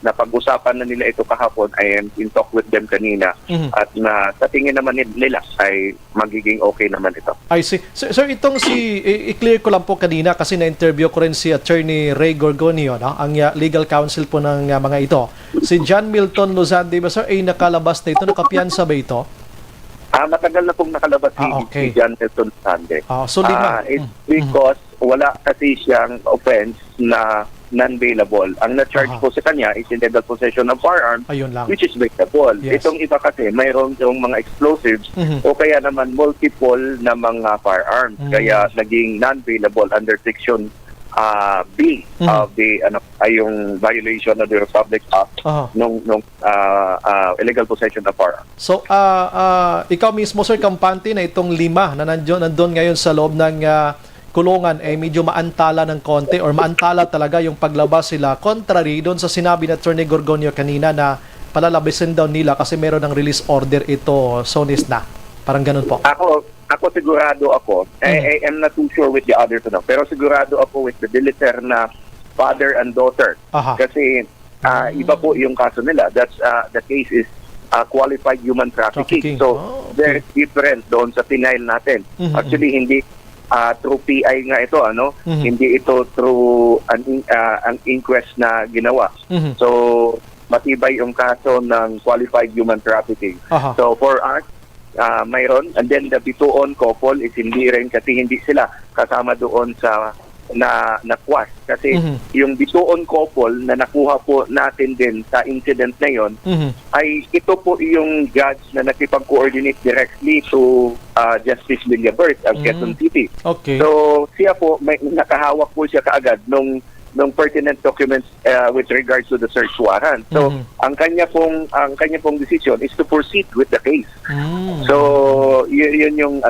napag-usapan na nila ito kahapon. I am in talk with them kanina at sa tingin naman nila ay magiging okay naman ito. I see. Sir, itong i-clear ko lang po kanina kasi na-interview ko rin si Attorney Ray Gorgonio, ang legal counsel po ng mga ito. Si John Milton Luzande ba, sir, ay nakalabas na ito? Nakapiyansa ba ito? Matagal na pong nakalabas si John Milton Luzande. So, it's because wala kasi siyang offense na non-bailable. Ang na-charge po sa kanya is illegal possession of firearms, which is bailable. Itong iba kasi, mayroon yung mga explosives o kaya naman multiple na mga firearms. Kaya naging non-bailable under section B of the yung violation of the Republic Act nung illegal possession of firearms. So ikaw mismo, sir, kampante na itong 5 na nandun ngayon sa loob ng kulungan medyo maantala ng konti or maantala talaga yung paglabas sila contrary doon sa sinabi na Attorney Gorgonio kanina na palalabisin daw nila kasi meron ng release order ito, sonis na. Parang ganun po. Ako sigurado ako. I am not too sure with the others pero sigurado ako with the delicer na father and daughter. Kasi iba po yung kaso nila. That's the case is qualified human trafficking. So there's difference doon sa final natin. Actually hindi through PI nga ito, hindi ito through an inquest na ginawa. So matibay yung kaso ng qualified human trafficking. So for us, mayroon, and then the bituon couple is hindi rin kasi hindi sila kasama doon sa nakwas kasi yung bituon couple na nakuha po natin din sa incident na yon ay ito po yung judge na nakipag-coordinate directly to Justice Villabert of Quezon City. So siya po may nakahawak po siya kaagad nung pertinent documents with regards to the search warrant. So ang kanya pong decision is to proceed with the case. So yun yung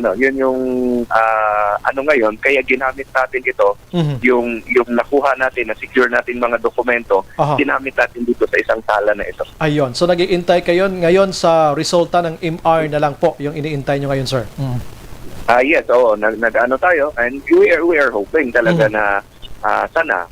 ngayon kaya ginamit natin ito yung nakuha natin na secure natin mga dokumento, ginamit natin dito sa isang sala na ito. Ayun. So nag-iintay kayo ngayon sa resulta ng MR na lang po yung iniintay nyo ngayon, sir. Yes, nag-ano tayo and we are hoping talaga na sana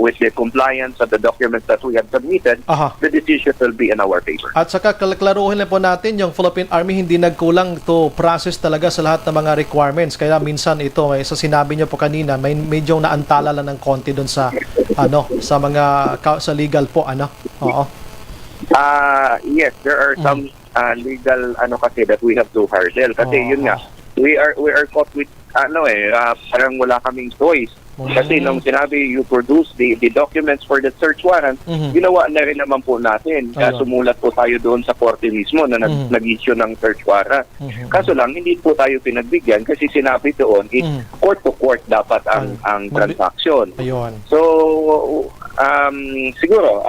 with the compliance of the documents that we have submitted, the decision will be in our favor. At saka klaruhin po natin yung Philippine Army hindi nagkulang to process talaga sa lahat ng mga requirements. Kaya minsan ito sa sinabi niyo po kanina, may medyo naantala lang ng konti doon sa sa mga sa legal po Yes, there are some legal kasi that we have to hurdle kasi yun nga we are caught with parang wala kaming choice. Kasi nung sinabi you produce the documents for the search warrant, ginawa na rin naman po natin. Sumulat po tayo doon sa korte mismo na nag-issue ng search warrant. Kaso lang, hindi po tayo pinagbigyan kasi sinabi doon is court to court dapat ang transaction. So, siguro,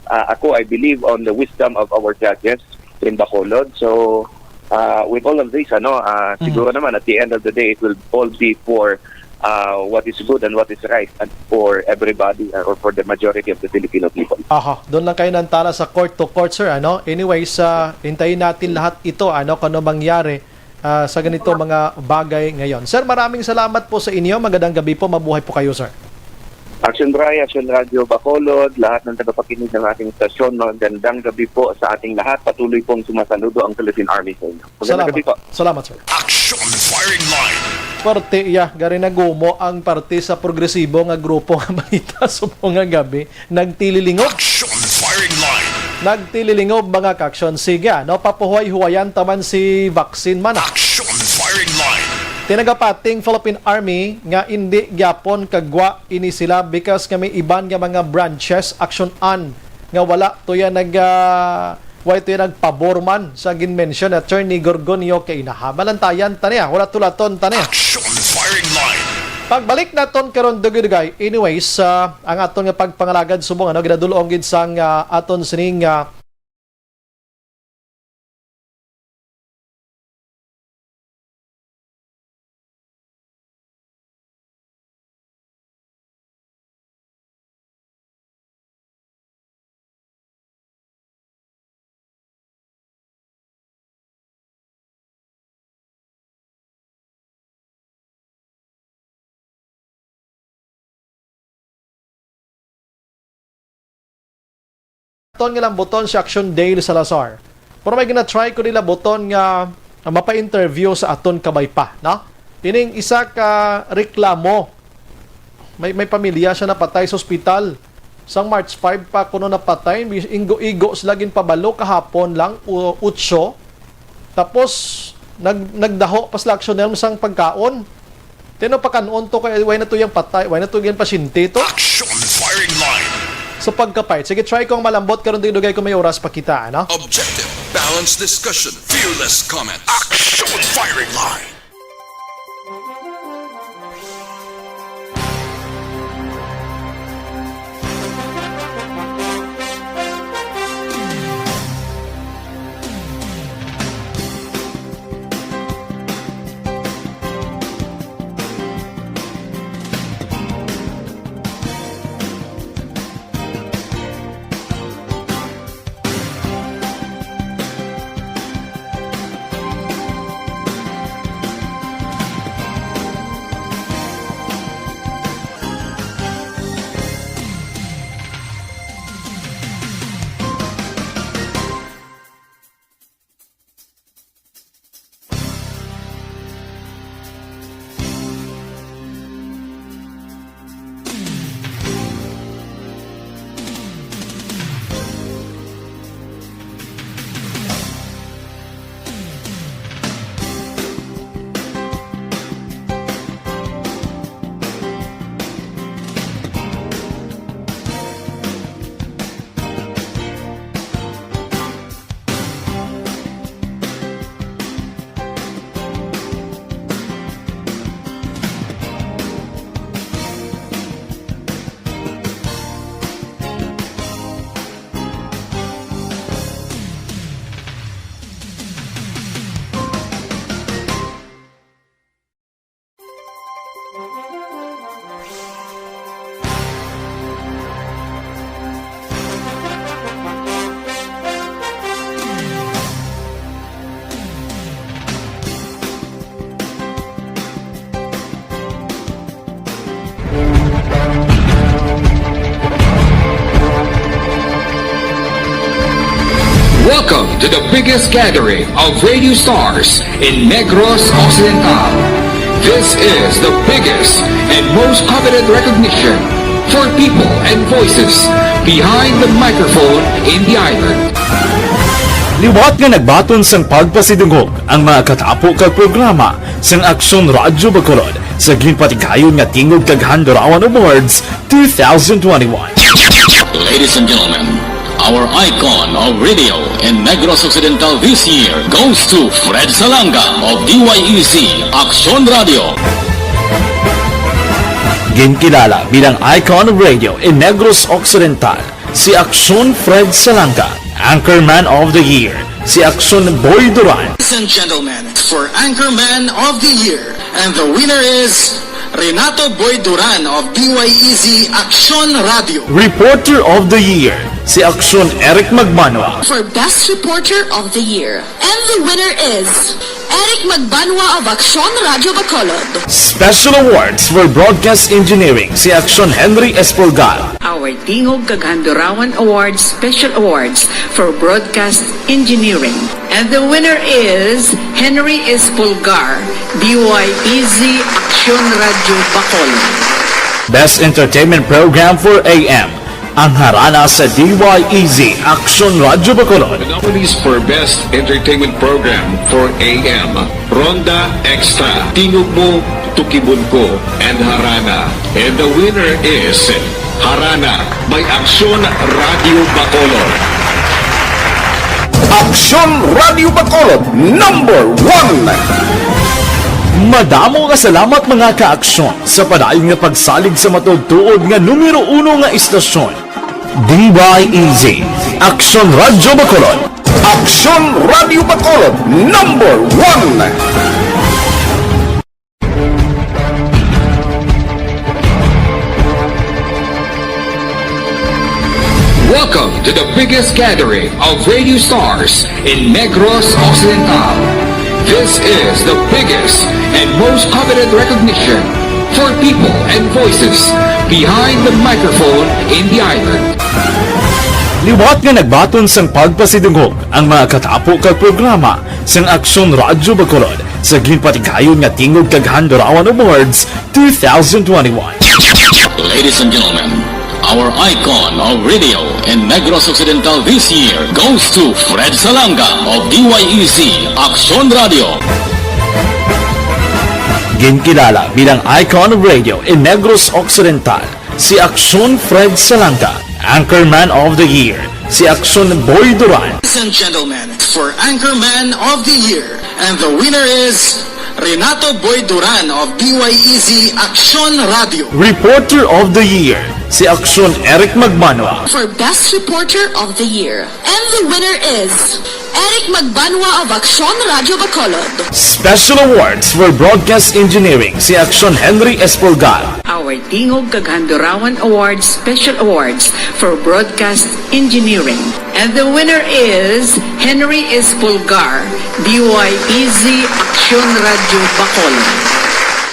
ako, I believe on the wisdom of our judges in Bacolod. So, with all of this, siguro naman at the end of the day, it will all be for what is good and what is right and for everybody or for the majority of the Filipino people. Doon lang kayo nantala sa court to court, sir. Anyways, hintayin natin lahat ito, kung ano mangyari sa ganito mga bagay ngayon. Sir, maraming salamat po sa inyo. Magandang gabi po. Mabuhay po kayo, sir. Aksyon Bryan, Aksyon Radio Bacolod, lahat ng tagapakinig ng ating stasyon, magandang gabi po sa ating lahat. Patuloy pong sumasaludo ang Philippine Army sa inyo. Magandang gabi po. Salamat, sir. Aksyon Firing Line. Parte gari nagumo ang parte sa progresibo nga grupo nga balita sumo nga gabi nagtililingop. Action firing line. Nagtililingop mga kaksyon. Sige, no papuhuay-huwayan taman si vaccine man. Action firing line. Tinagapating Philippine Army nga hindi gyapon kagwa ini sila because nga may iban nga mga branches action on nga wala to yan wala to yan nagpabor man sa ginmention Attorney Gorgonio kay nahabalantayan taniya wala tulaton taniya. Action firing line. Pagbalik naton karon dugay anyways ang aton nga pagpangalagad subong ginadulong gid sang aton sining nga lang buton si Aksyon Dale Salazar. Pero may gina-try ko nila buton nga mapa-interview sa aton kabay pa, no? Ining isa ka reklamo. May pamilya siya napatay sa ospital. Sang March 5 pa kuno napatay, ingo-igo sila ginpabalo kahapon lang 8. Tapos nagdaho pa sila Aksyon sang pagkaon. Tino pa kanon to kay way na to yang patay, way na to yang pasyente to. Action firing line. Sa pagkapait. Sige, try kong malambot karon dugay ko may oras pa kita, no? Objective, balanced discussion, fearless comments. Action firing line. Welcome to the biggest gathering of radio stars in Negros Occidental. This is the biggest and most coveted recognition for people and voices behind the microphone in the island. Liwat nga nagbaton sang pagpasidungog ang mga katapo kag programa sang Aksyon Radyo Bacolod sa ginpatigayon nga tingog kag Handurawan Awards 2021. Ladies and gentlemen, our icon of radio in Negros Occidental this year goes to Fred Salanga of DYEC Aksyon Radio. Ginkilala bilang icon of radio in Negros Occidental, si Aksyon Fred Salanga. Anchorman of the Year, si Aksyon Boy Duran. Ladies and gentlemen, for Anchorman of the Year, and the winner is Renato Boy Duran of DYEC Aksyon Radio. Reporter of the Year, si Aksyon Eric Magbanwa. For Best Reporter of the Year, and the winner is Eric Magbanwa of Aksyon Radio Bacolod. Special awards for broadcast engineering, si Aksyon Henry Espolgal. Our Tingog Kaghandurawan Awards Special Awards for Broadcast Engineering. And the winner is Henry S. Pulgar, DYEZ Aksyon Radio Bacolod. Best Entertainment Program for AM. Ang harana sa DYEZ Aksyon Radio Bacolod. The nominees for Best Entertainment Program for AM, Ronda Extra, Tingog Mo, Tukibon Ko, and Harana. And the winner is Harana by Aksyon Radio Bacolod. Aksyon Radio Bacolod, number 1. Madamo nga salamat mga kaaksyon sa padayon nga pagsalig sa matugtuod nga numero 1 nga istasyon. DYEZ Aksyon Radio Bacolod. Aksyon Radio Bacolod, number 1. Welcome to the biggest gathering of radio stars in Negros Occidental. This is the biggest and most coveted recognition for people and voices behind the microphone in the island. Liwat nga nagbaton sang pagpasidungog ang mga katapo kag programa sang Aksyon Radio Bacolod sa ginpatigayon nga Tingog kag Handurawan Awards 2021. Ladies and gentlemen, our icon of radio in Negros Occidental this year goes to Fred Salanga of DYEZ Aksyon Radio. Ginkilala bilang icon of radio in Negros Occidental, si Aksyon Fred Salanga. Anchorman of the Year, si Aksyon Boy Duran. Ladies and gentlemen, for Anchorman of the Year, and the winner is Renato Boy Duran of DYEZ Aksyon Radio. Reporter of the Year, si Aksyon Eric Magmanwa. For Best Reporter of the Year. And the winner is Eric Magbanwa of Aksyon Radio Bacolod. Special Awards for Broadcast Engineering, si Aksyon Henry S. Pulgar. Our Tingog kag Handurawan Awards Special Awards for Broadcast Engineering. And the winner is Henry S. Pulgar, DYEZ Aksyon Radio Bacolod.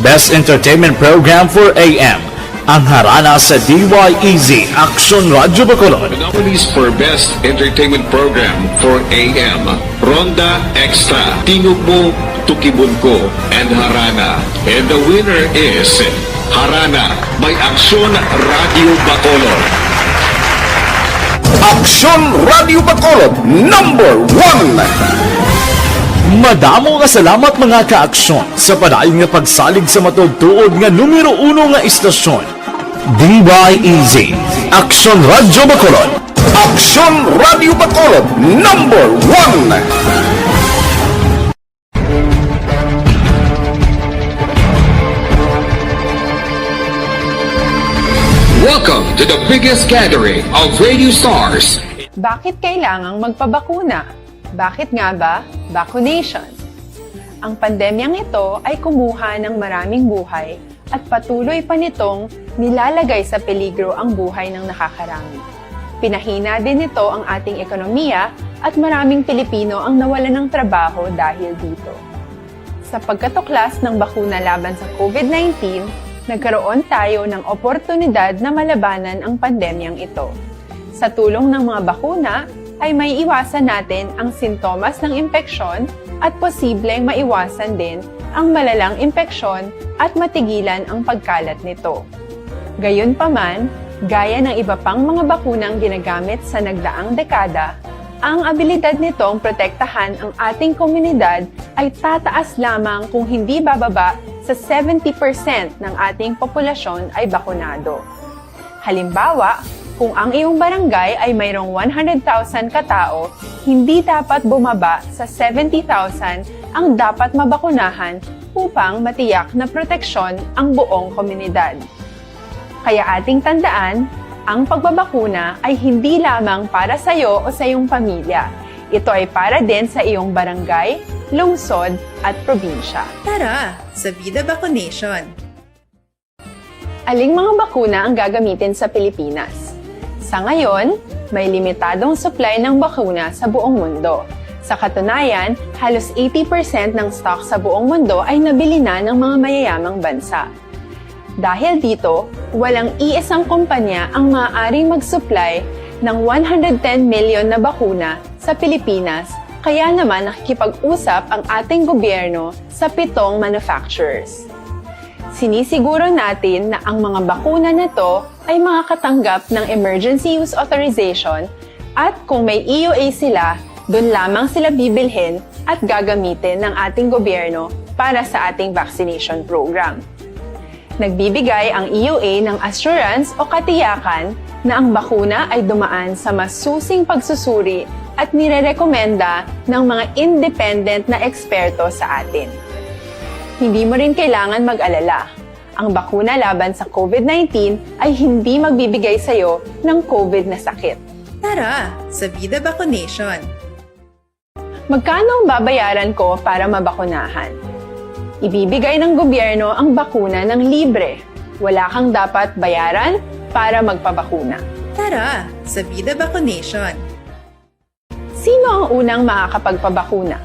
Best Entertainment Program for AM. Ang harana sa DYEZ Aksyon Radio Bacolod. The nominees for Best Entertainment Program for AM, Ronda Extra, Tingog Mo, Tukibon Ko, and Harana. And the winner is Harana by Aksyon Radio Bacolod. Aksyon Radio Bacolod, number 1. Madamo nga salamat mga kaaksyon sa padayon nga pagsalig sa matugtuod nga numero 1 nga istasyon. DYEZ Aksyon Radio Bacolod. Aksyon Radio Bacolod, number 1. Welcome to the biggest gathering of radio stars. Bakit kailangang magpabakuna? Bakit nga ba vaccination? Ang pandemyang ito ay kumuha ng maraming buhay at patuloy pa nitong nilalagay sa peligro ang buhay ng nakakarami. Pinahina din nito ang ating ekonomiya at maraming Pilipino ang nawalan ng trabaho dahil dito. Sa pagkatuklas ng bakuna laban sa COVID-19, nagkaroon tayo ng oportunidad na malabanan ang pandemyang ito. Sa tulong ng mga bakuna, ay may iwasan natin ang sintomas ng impeksyon at posibleng maiwasan din ang malalang impeksyon at matigilan ang pagkalat nito. Gayunpaman, gaya ng iba pang mga bakunang ginagamit sa nagdaang dekada, ang abilidad nitong protektahan ang ating komunidad ay tataas lamang kung hindi bababa sa 70% ng ating populasyon ay bakunado. Halimbawa, kung ang iyong barangay ay mayroong 100,000 katao, hindi dapat bumaba sa 70,000 ang dapat mabakunahan upang matiyak na proteksyon ang buong komunidad. Kaya ating tandaan, ang pagbabakuna ay hindi lamang para sa iyo o sa iyong pamilya. Ito ay para din sa iyong barangay, lungsod at probinsya. Tara, sa Vida Vaccination! Aling mga bakuna ang gagamitin sa Pilipinas? Sa ngayon, may limitadong supply ng bakuna sa buong mundo. Sa katunayan, halos 80% ng stock sa buong mundo ay nabili na ng mga mayayamang bansa. Dahil dito, walang iisang kumpanya ang maaaring mag-supply ng 110 million na bakuna sa Pilipinas Kaya naman nakikipag-usap ang ating gobyerno sa 7 manufacturers. Sinisiguro natin na ang mga bakuna na to ay makakatanggap ng Emergency Use Authorization at kung may EUA sila, doon lamang sila bibilhin at gagamitin ng ating gobyerno para sa ating vaccination program. Nagbibigay ang EUA ng assurance o katiyakan na ang bakuna ay dumaan sa masusing pagsusuri at nirerekomenda ng mga independent na eksperto sa atin. Hindi mo rin kailangan mag-alala. Ang bakuna laban sa COVID-19 ay hindi magbibigay sa'yo ng COVID na sakit. Tara, sa Vida Vaccination! Magkano ang babayaran ko para mabakunahan? Ibibigay ng gobyerno ang bakuna ng libre. Wala kang dapat bayaran para magpabakuna. Tara, sa Vida Vaccination! Sino ang unang makakapagpabakuna?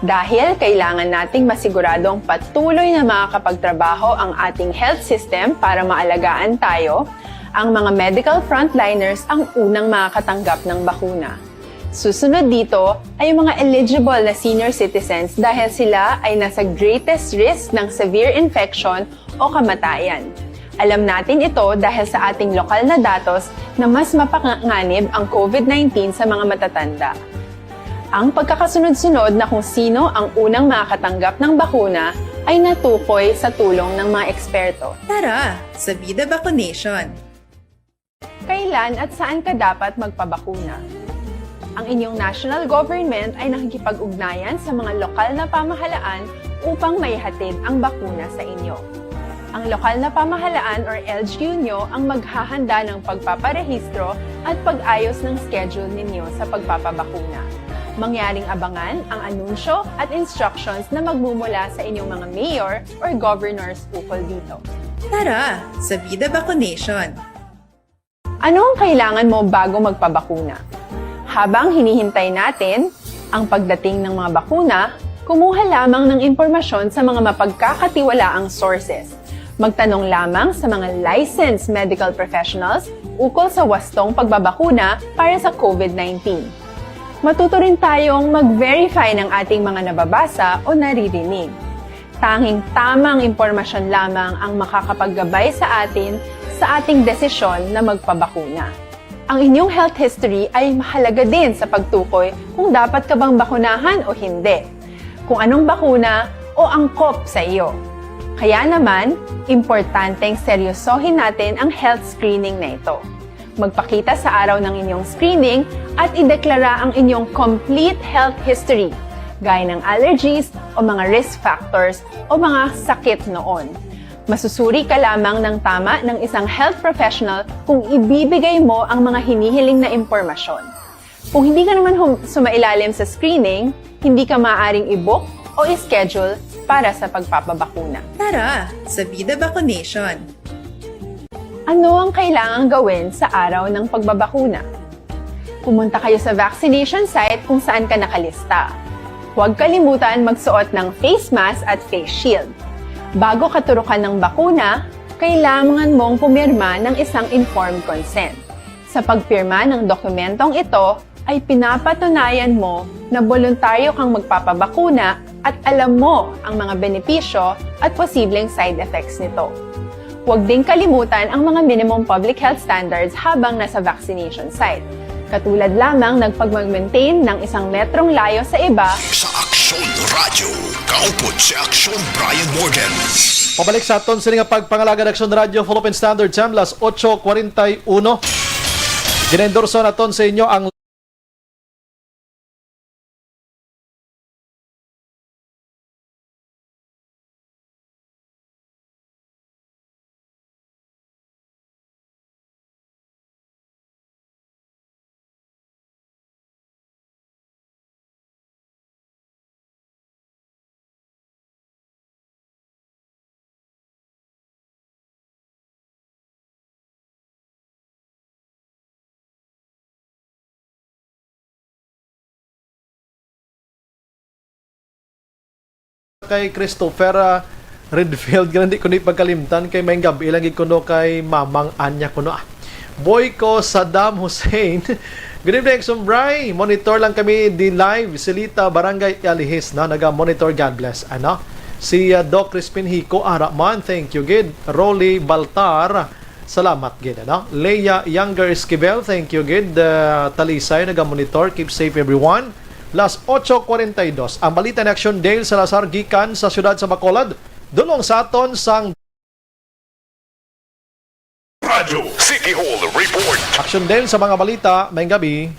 Dahil kailangan nating masiguradong patuloy na makakapagtrabaho ang ating health system para maalagaan tayo, ang mga medical frontliners ang unang makakatanggap ng bakuna. Susunod dito ay mga eligible na senior citizens dahil sila ay nasa greatest risk ng severe infection o kamatayan. Alam natin ito dahil sa ating lokal na datos na mas mapanganib ang COVID-19 sa mga matatanda. Ang pagkakasunod-sunod na kung sino ang unang makakatanggap ng bakuna ay natukoy sa tulong ng mga eksperto. Tara, sa Vida Vaccination! Kailan at saan ka dapat magpabakuna? Ang inyong national government ay nakikipag-ugnayan sa mga lokal na pamahalaan upang maihatid ang bakuna sa inyo. Ang lokal na pamahalaan or LGU nyo ang maghahanda ng pagpaparehistro at pag-ayos ng schedule ninyo sa pagpapabakuna. Mangyaring abangan ang anunsyo at instructions na magmumula sa inyong mga mayor or governors ukol dito. Tara, sa Vida Vaccination! Ano ang kailangan mo bago magpabakuna? Habang hinihintay natin ang pagdating ng mga bakuna, kumuha lamang ng impormasyon sa mga mapagkakatiwalaang sources. Magtanong lamang sa mga licensed medical professionals ukol sa wastong pagbabakuna para sa COVID-19. Matuto rin tayong mag-verify ng ating mga nababasa o naririnig. Tanging tamang impormasyon lamang ang makakapaggabay sa atin sa ating desisyon na magpabakuna. Ang inyong health history ay mahalaga din sa pagtukoy kung dapat ka bang bakunahan o hindi, kung anong bakuna o angkop sa iyo. Kaya naman, importanteng seryosohin natin ang health screening na ito. Magpakita sa araw ng inyong screening at ideklara ang inyong complete health history, gaya ng allergies o mga risk factors o mga sakit noon. Masusuri ka lamang ng tama ng isang health professional kung ibibigay mo ang mga hinihiling na impormasyon. Kung hindi ka naman sumailalim sa screening, hindi ka maaaring i-book o i-schedule para sa pagpapabakuna. Tara, sa Vida Vaccination! Ano ang kailangang gawin sa araw ng pagbabakuna? Pumunta kayo sa vaccination site kung saan ka nakalista. Huwag kalimutan magsuot ng face mask at face shield. Bago ka turukan ng bakuna, kailangan mong pumirma ng isang informed consent. Sa pagpirma ng dokumentong ito, ay pinapatunayan mo na voluntaryo kang magpapabakuna at alam mo ang mga benepisyo at posibleng side effects nito. Huwag ding kalimutan ang mga minimum public health standards habang nasa vaccination site. Katulad lamang nagpag-maintain ng 1 metrong layo sa iba. Sa Aksyon Radio, kaupod si Aksyon Bryan Morden. Pabalik sa aton sa nga pagpangalaga ng Aksyon Radio Philippine Standard Time, 8:41. Ginendorso naton sa inyo ang kay Christopher Redfield, ganun di ko ni pagkalimtan kay may gabi ilang kuno kay Mamang Anya kuno. Boy ko Saddam Hussein Good evening, Sumbray. Monitor lang kami di live. Silita, Barangay Alihis na naga-monitor. God bless. Ano? Si Doc Crispin Hico, Araman. Thank you, Gid. Rolly Baltar. Salamat, Gid. Ano? Leia Younger Esquivel. Thank you, Gid. Talisay, naga-monitor. Keep safe, everyone. Las 8:42. Ang balita ng Aksyon Dale Salazar gikan sa siyudad sa Bacolod. Dulong sa aton sang Radyo City Hall Report. Aksyon Dale sa mga balita. May gabi.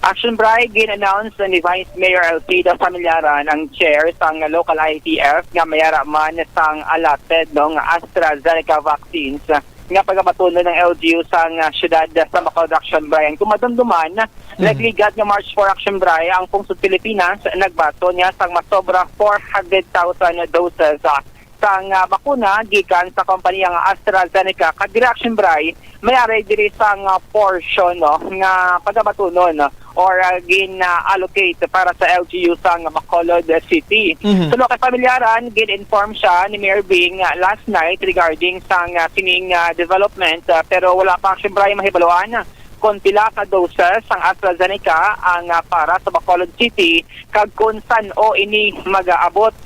Action Bryan, gin-announce ni Vice Mayor Elfrida Familiaran ang chair sang local ITF nga mayara man sang allotted ng AstraZeneca vaccines nga pagabatuno ng LGU sang syudad sa Bacolod. Action Bryan. Kung madumduman, nagligad nga March 4 Action Bryan ang pungsod Pilipinas nagbato niya sang masobra 400,000 doses sang bakuna gikan sa kompaniyang AstraZeneca. Kadiri Action Bryan, may-ari diri sang portion nga pagabatunon or gin-allocate para sa LGU sang Bacolod City. So kay Familiaran, gin-inform siya ni Mayor Bing last night regarding sang sining development, pero wala pa Action Bryan mahibaluan kung pila ka doses ang AstraZeneca ang para sa Bacolod City kag kung saan o ini mag-aabot.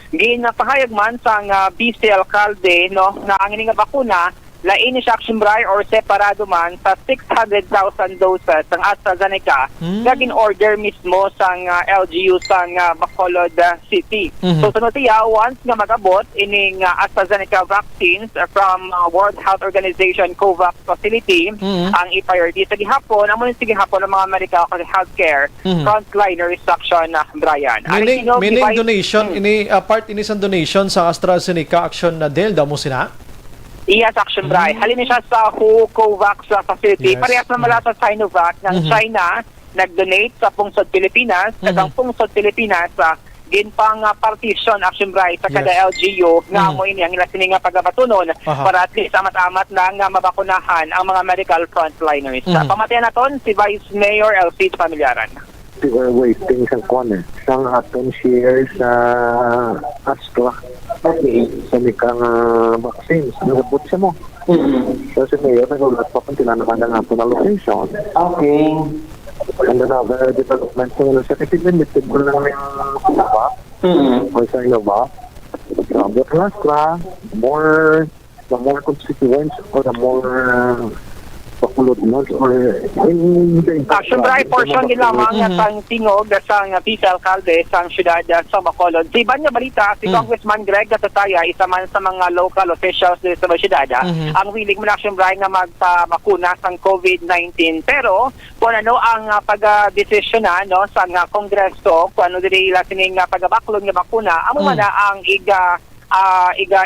Ginapahayag man sang BC Alcalde na ang ining bakuna lain ni Action Bryan or separado man sa 600,000 doses ang AstraZeneca gagin order mismo sang LGU sang Bacolod City. So sunod siya, once nga mag-abot ining AstraZeneca vaccines from World Health Organization COVAX facility, ang i-priority sa gihapon, amon sa gihapon ng mga medical healthcare frontliners Action Bryan. Meaning donation, ini part ini sa donation sa AstraZeneca Action na Del damo sina? Yes, Action Bryan. Halin siya sa WHO COVAX facility. Yes. Parehas na mala sa Sinovac ng China, nag-donate sa pungsod Pilipinas. At ang pungsod Pilipinas, ginpang partition Action Bryan sa kada LGU nga mo ini ang ilasining nga pagabatunon para at least amat-amat na nga mabakunahan ang mga medical frontliners. Pamatayan naton si Vice Mayor Elfrida Familiaran. We were waiting sa corner. Sang aton share sa Astra. Okay. Sa mikang vaccines. Nagabot siya mo. So si Mayor, nagulat pa kung tinanaman na nga po na location. Okay. And another development ko na siya. Kasi limited ko lang yung Sinovac. Or sa Sinovac. So, but Astra, the more constituents or the more Bacolod North or Action Bryan, portion din lamang sang tingog sang Vice Alcalde sang syudad sa Bacolod. Sa iba niya balita, si Congressman Greg Gatataya, isa man sa mga local officials dito sa syudad, ang willing mo na Action Bryan nga magpabakuna sang COVID-19. Pero kung ano ang pag-desisyon sa Kongreso, kung ano diri sining pagabaklon nga bakuna, amo man ang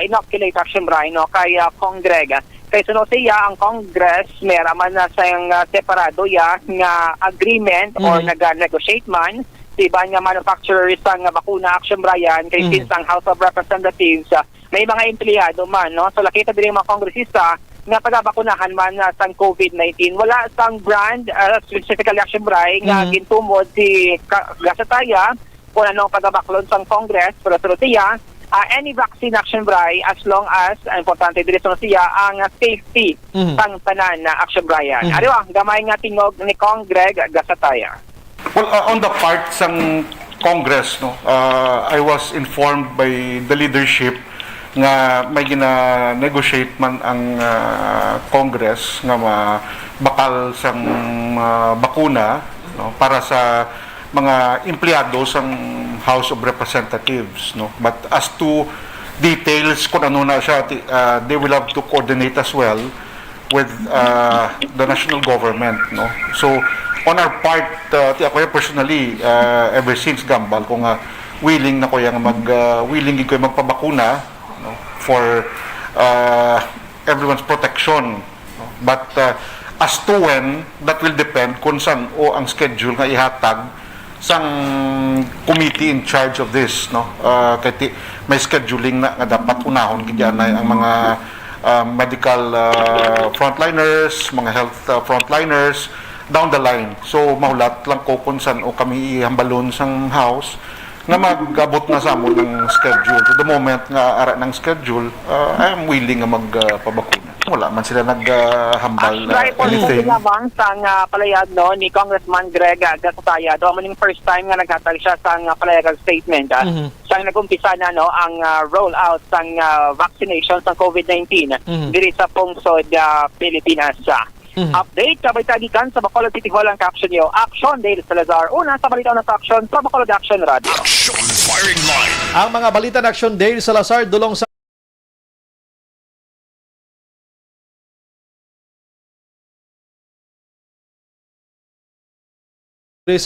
inoculate Action Bryan kay Congreg. Kaya sunod siya ang Congress, meron man na sayang separado nga agreement or nag-negotiate man sa iba nga manufacturers ang bakuna Action Bryan kay since ang House of Representatives may mga empleyado man so lakita din mga kongresista nga pagabakunahan man sa COVID-19. Wala sang brand specifically Action Bryan nga gintumod si Gasataya kung anong pagabaklon sang Congress, pero sunod siya any vaccine Action Bryan as long as importante diri sa siya ang safety pang tanan na Action Bryan. Ariwa, gamay nga tingog ni Kong Greg Gasataya. Well, on the part ng Congress, I was informed by the leadership nga may gina-negotiate man ang Congress nga bakal sang bakuna para sa mga empleyado sang House of Representatives, but as to details kung ano na siya, they will have to coordinate as well with the national government, so on our part ako personally ever since Gambal kung willing na ko yang willing ko magpabakuna for everyone's protection, but as to when, that will depend kung saan ang schedule nga ihatag sang committee in charge of this, kaya may scheduling na nga dapat unahon kaya ang mga medical frontliners, mga health frontliners down the line. So mahulat lang ko kung saan kami ihambalon sang house na mag-abot na sa amon ng schedule. So the moment nga ara ng schedule, I am willing nga magpabakuna. Wala man sila naghambal Right po anything. lamang sang palayag no ni Congressman Greg Gasataya do man yung first time nga naghatag siya sang palayag statement sang nagumpisa na no ang roll out sang vaccination sa COVID-19 diri sa pungsod Pilipinas. Update kabay talikan sa Bacolod City Hall ang caption niyo Aksyon Dale Salazar una sa balita na sa Aksyon sa Bacolod Action Radio. Aksyon Firing Line. Ang mga balita ng Aksyon Dale Salazar dulong sa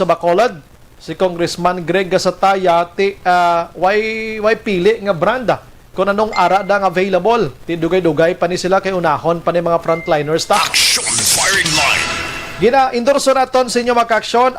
Bacolod, si Congressman Greg Gasataya way pili nga branda kung anong ara da nga available. Ti dugay-dugay pa ni sila kay unahon pa ni mga frontliners ta. Aksyon Firing Line. Gina-endorso naton sa inyo mga aksyon.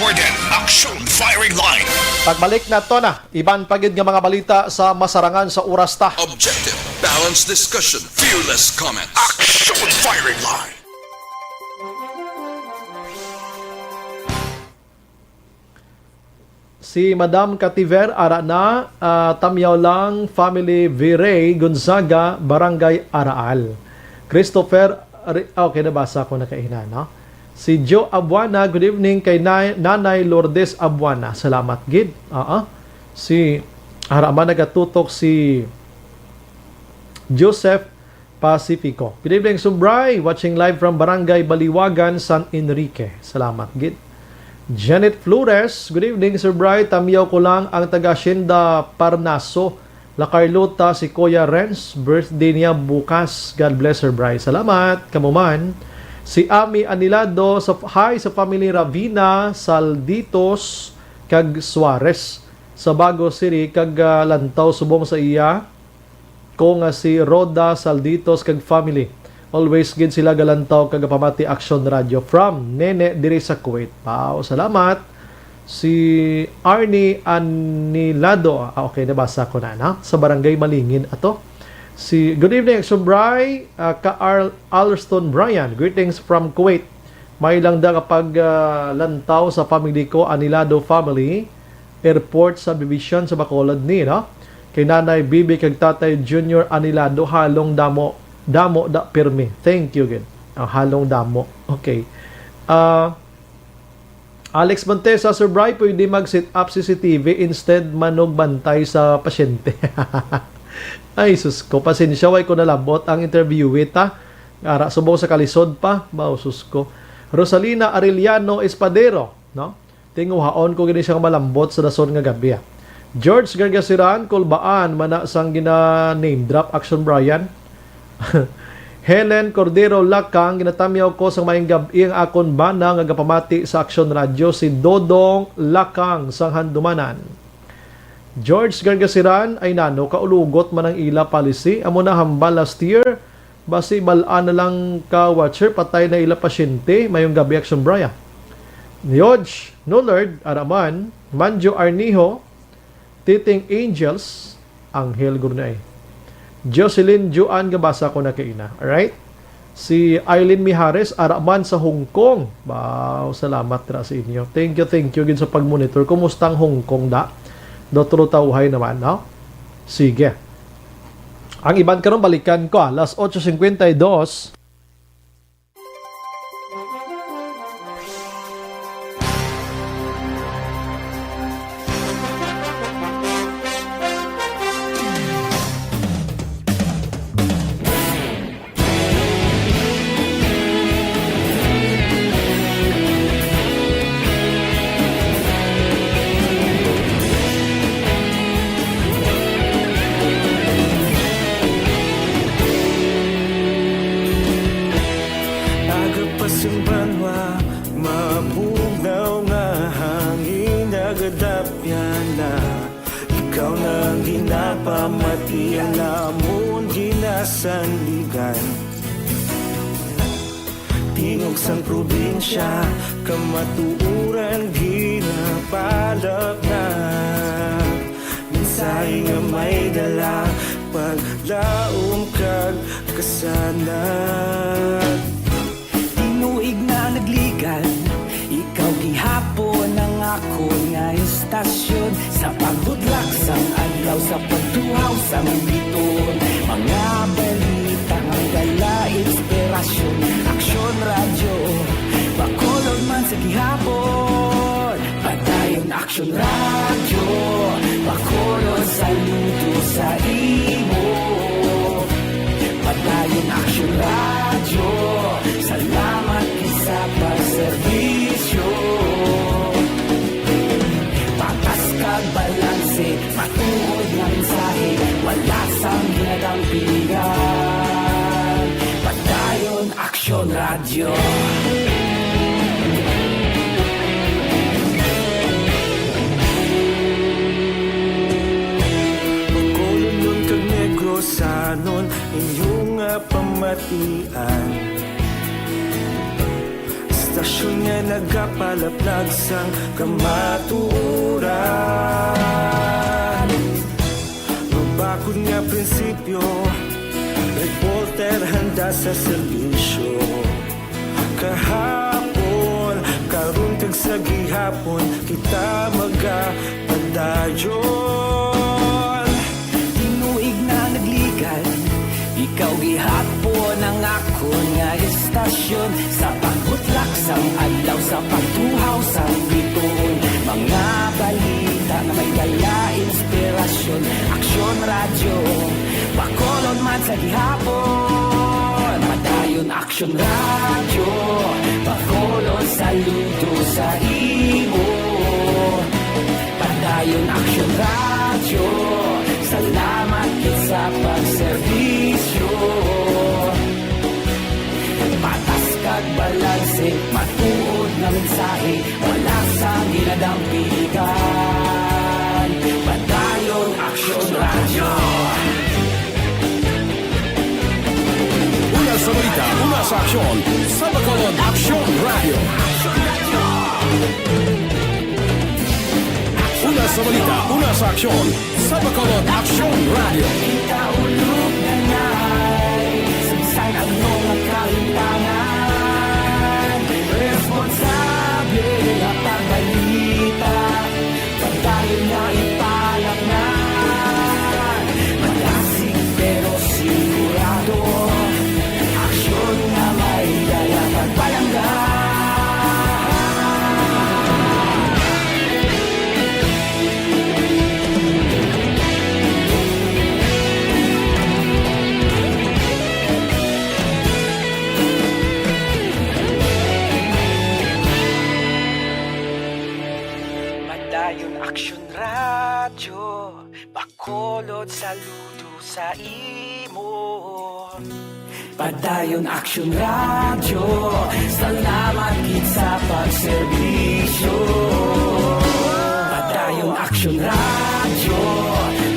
Morden, Aksyon Firing Line. Pagbalik na to na, iban pagid nga mga balita sa masarangan sa oras ta. Objective, balanced discussion, fearless comments. Aksyon Firing Line. Si Madam Cativer Arana, Tamyaw lang, Family Viray, Gonzaga, Barangay Araal. Christopher, okay, nabasa ko na kaina, no? Si Joe Abuana, good evening kay Nanay Lourdes Abuana. Salamat, gid. Si haraman nagatutok si Joseph Pacifico. Good evening, Sumbray. Watching live from Barangay Baliwagan, San Enrique. Salamat, gid. Janet Flores, good evening, Sir Bry. Tamiyaw ko lang ang taga-Hacienda Parnaso, La Carlota, si Kuya Renz. Birthday niya bukas. God bless, Sir Bry. Salamat, kamuman. Si Ami Anilado, hi sa family Ravina, Salditos, kag Suarez. Sa Bago City, kag Lantaw, subong sa iya. Kung si Roda, Salditos, kag family. Always gid sila galantaw kag pamati Aksyon Radio from Nene diri sa Kuwait. Wow, salamat. Si Arnie Anilado, okay, nabasa ko na, sa Barangay Malingin ato. Si good evening, Aksyon Bry, Alston Bryan. Greetings from Kuwait. May lang da kapag lantaw sa family ko, Anilado family, airport subdivision sa Bacolod ni, no? Kay Nanay Bibi kag Tatay Junior Anilado, halong damo da pirmi. Thank you again. Halong damo. Okay. Alex Montesa, Sir Bry, pwede mag-set up CCTV instead manog bantay sa pasyente. Ay, sus ko. Pasensya, way ko nalabot ang interview with, Ara, subong sa kalisod pa. Sus ko. Rosalina Arellano Espadero, no? Tinguhaon ko gini siyang malambot sa dason nga gabi, George Gargasiran, Kulbaan, mana sang gina name drop, Aksyon Bryan. Helen Cordero Lakang, ginatamyaw ko sa mayang gabi ang akon bana nga gapamati sa Aksyon Radio, si Dodong Lakang sang Handumanan. George Gargasiran ay nano kaulugot man ang ila policy amo na hambal last year basi balaan na lang ka watcher patay na ila pasyente mayong gabi Aksyon Bryan. George Nullard Araman, Manjo Arniho, Titing Angels, Angel Gurnay. Jocelyn Juan gabasa ko na kaina. Alright? Si Eileen Mihares Araman sa Hong Kong. Wow, salamat ra sa inyo. Thank you gid sa pagmonitor. Kumusta ang Hong Kong da? Dotro tauhay naman, no? Sige. Ang iban karon balikan ko, alas 8:52. Yan lamon ginasandigan, tingog sang probinsya, kamatuuran ginapalak na. Minsay nga may dala, paglaom kag kasanat. Tinuig na nagligan, ikaw gihapon ang ako nga istasyon. Sa pagbudlak sang adlaw, sa pagtuhaw sang biton, mga balita ang dala inspirasyon. Aksyon radyo, bakolod man sa gihapon. Padayon Aksyon radyo, bakolod saludo sa imo. Padayon Aksyon radyo, salamat isa pagserbisyo. Patas kag balanse, matuod nga mensahe, wala sang ginadampigan. Padayon Aksyon radyo. Bacolod kag Negrosanon, inyong pamatian. Istasyon nga nagapalaplag sang kamatuuran. Mabakod nga prinsipyo, reporter handa sa serbisyo. Kahapon, karon kag sa gihapon, kita magapadayon. Tinuig na nagligan, ikaw gihapon ang ako nga istasyon. Sa pagbutlak sang adlaw, sa pagtuhaw sang biton, mga balita na may dala inspirasyon. Aksyon radyo, bakolod man sa gihapon. Padayon Aksyon radyo, bakolod saludo sa imo. Padayon Aksyon radyo, salamat sa pagserbisyo. Patas kag balanse, matuod na mensahe, wala sang ginadampigan. Padayon Aksyon radyo. Una sa balita, una sa aksyon, sa Bacolod Aksyon Radio. Una sa balita, una sa aksyon, sa Bacolod Aksyon Radio. Kita ulog na ngay, sagsay ang mga kahintangan. Responsable na pagbalita, pagdayon na ipalak na. Malasig pero sigurado, aksyon na may dala pagpalanggan. Padayon Aksyon radyo, bakolod saludo sa imo. Padayon Aksyon radyo, salamat gid sa pagserbisyo. Padayon Aksyon radyo,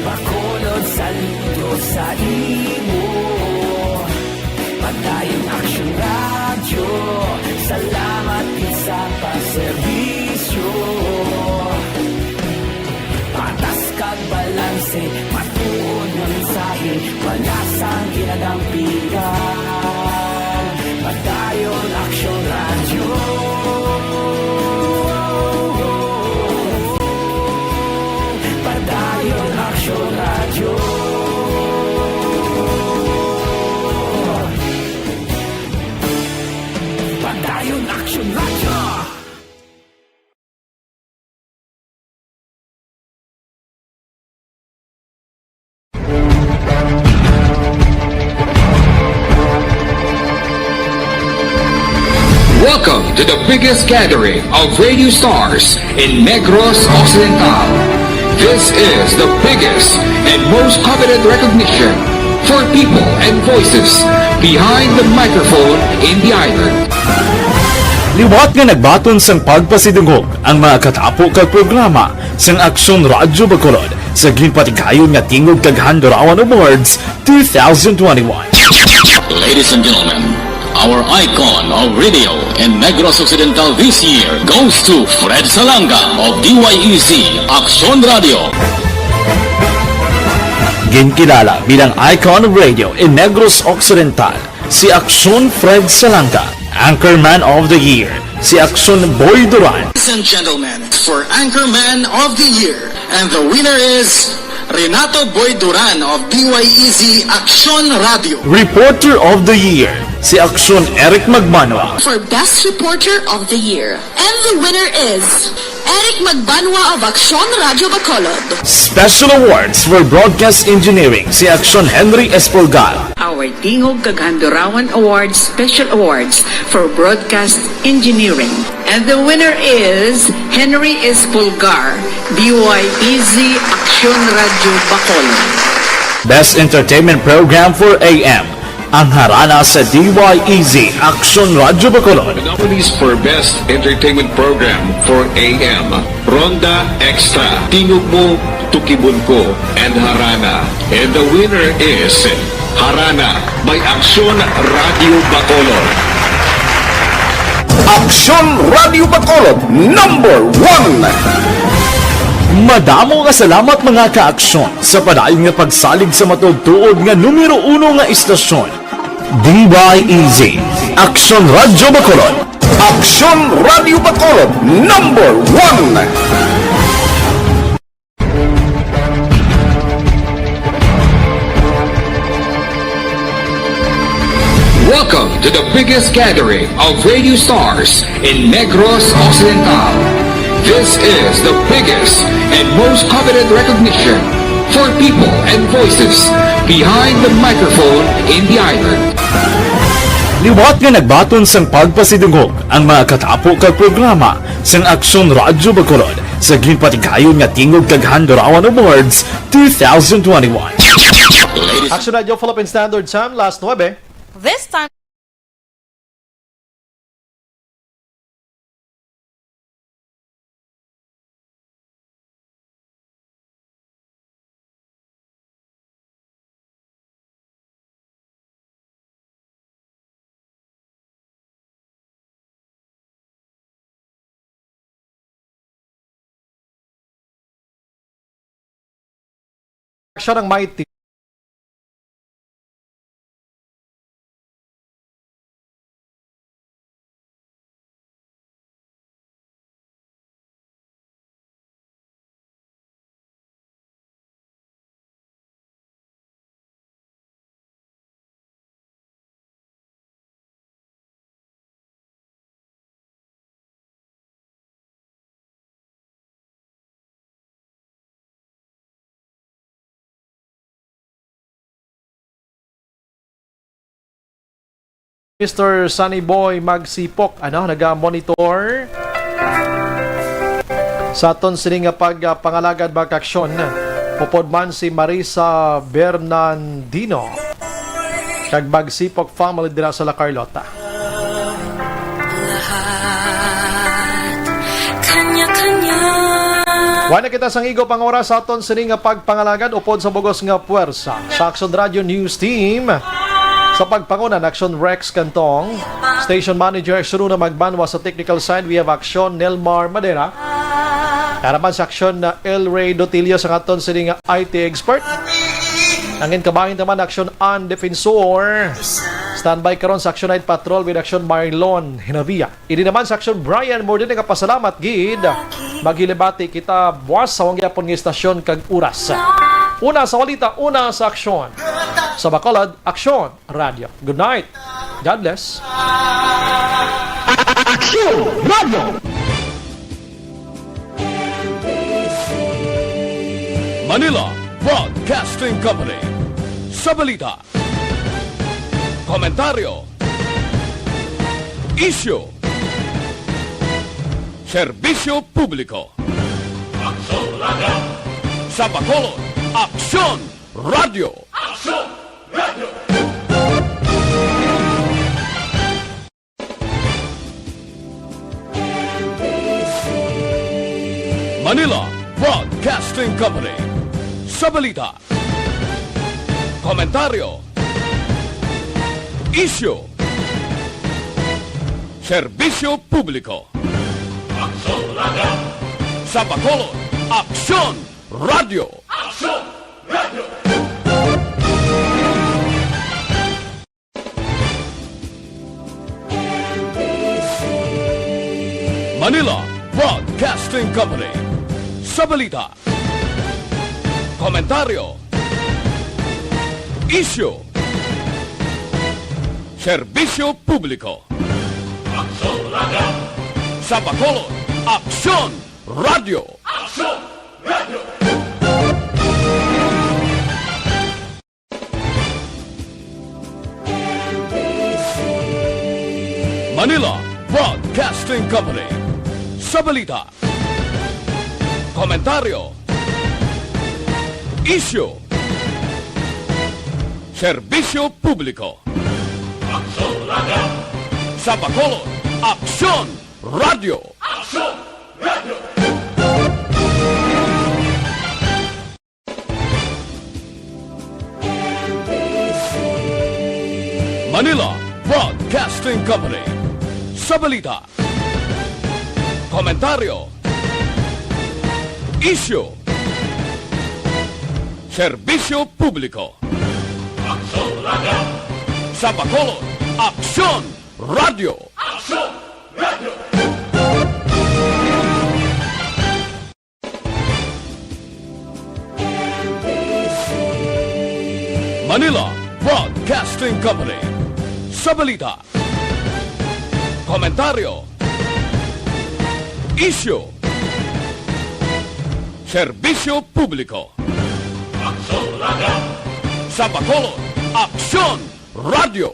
bakolod saludo sa imo. Padayon Aksyon radyo, salamat gid sa pagserbisyo. Patas kag balanse, matuod na mensahe, wala sang ginadampigan. Padayon Aksyon radyo. Padayon Aksyon radyo. Padayon Aksyon radyo. Welcome to the biggest gathering of radio stars in Negros Occidental. This is the biggest and most coveted recognition for people and voices behind the microphone in the island. Liwat nga nagbaton sang pagpasidungog ang mga katapo kag programa sang Aksyon Radyo Bacolod sa ginpatigayon nga Tingog Kaghandurawan Awards 2021. Ladies and gentlemen, our icon of radio in Negros Occidental this year goes to Fred Salanga of DYEZ Aksyon Radio. Ginkilala bilang icon of radio in Negros Occidental, si Aksyon Fred Salanga. Anchorman of the Year, si Aksyon Boy Duran. Ladies and gentlemen, for Anchorman of the Year, and the winner is Renato Boy Duran of DYEZ Aksyon Radio. Reporter of the Year, si Aksyon Eric Magmanwa. For Best Reporter of the Year. And the winner is Eric Magbanwa of Aksyon Radio Bacolod. Special Awards for Broadcast Engineering, si Aksyon Henry Espolgar. Our Tingog Kaghandurawan Awards Special Awards for Broadcast Engineering. And the winner is Henry Espolgar, DYEZ Aksyon Radio Bacolod. Best Entertainment Program for AM, ang harana sa DYEZ Aksyon Radio Bacolod. Nominees for Best Entertainment Program for AM, Ronda Extra, Tingog Mo, Tukibon Ko, and Harana. And the winner is Harana by Aksyon Radio Bacolod. Aksyon Radio Bacolod, number 1! Madamo nga salamat mga ka-aksyon sa padayon nga pagsalig sa matugtuod nga numero 1 nga istasyon. DYEZ Aksyon Radio Bacolod. Aksyon Radio Bacolod, number 1! Welcome to the biggest gathering of radio stars in Negros Occidental. This is the biggest and most coveted recognition for people and voices behind the microphone in the island. Liwat nga nagbaton sang pagpasidungog ang mga katapo kag programa sang Aksyon Radio Bacolod sa ginpatigayon nga Tingog Kaghandurawan Awards 2021. Aksyon Radio Philippine Standard Time, last 9. This time. Siya ng mighty. Mr. Sunny Boy Magsipok, naga-monitor sa aton sini nga pagpangalagad mag-aksyon. Pupod man si Marisa Bernardino kag Magsipok family dira sa La Carlota. Wala kita sang igo pang oras sa aton sini nga pagpangalagad upod sa bugos nga puwersa sa Aksyon Radio News Team. Sa pagpangunan, Aksyon Rex Cantong, Station Manager Suruna Magbanwa sa technical side, we have Aksyon Nelmar Madera. Karaman sa Aksyon na El Ray Dotilio sa katon sining IT expert. Angin kabahin naman Aksyon An Defensor. Standby karon sa Aksyon Night Patrol with Aksyon Marlon Hinavia. Ini naman sa Aksyon Bryan Morden nga pasalamat gid. Maghilibati kita buwas sa wangyapon nga istasyon kag oras. Una sa walita, una sa aksyon. Sa Bacolod, Aksyon Radio. Good night. God bless. Aksyon Radio! Manila Broadcasting Company. Sa balita, komentaryo, isyu, serbisyo publiko. Aksyon Radio! Sa Bacolod, Aksyon Radio! Aksyon Radio! Manila Broadcasting Company. sa balita, komentaryo, isyu, serbisyo publiko. Sa Bacolod, Aksyon Radio. Manila Broadcasting Company. Sa balita, komentaryo, isyu, serbisyo publiko. Sa Bacolod, Aksyon Radio. Manila Broadcasting Company. Sa balita, komentaryo, isyu, serbisyo publiko. Sa Bacolod, Aksyon Radio. Manila Broadcasting Company. Sa balita, komentaryo, isyu, serbisyo publiko. Sa Bacolod, Aksyon Radio. Manila Broadcasting Company. Sa balita, komentaryo, isyu, serbisyo publiko. Sa Bacolod, Aksyon Radio.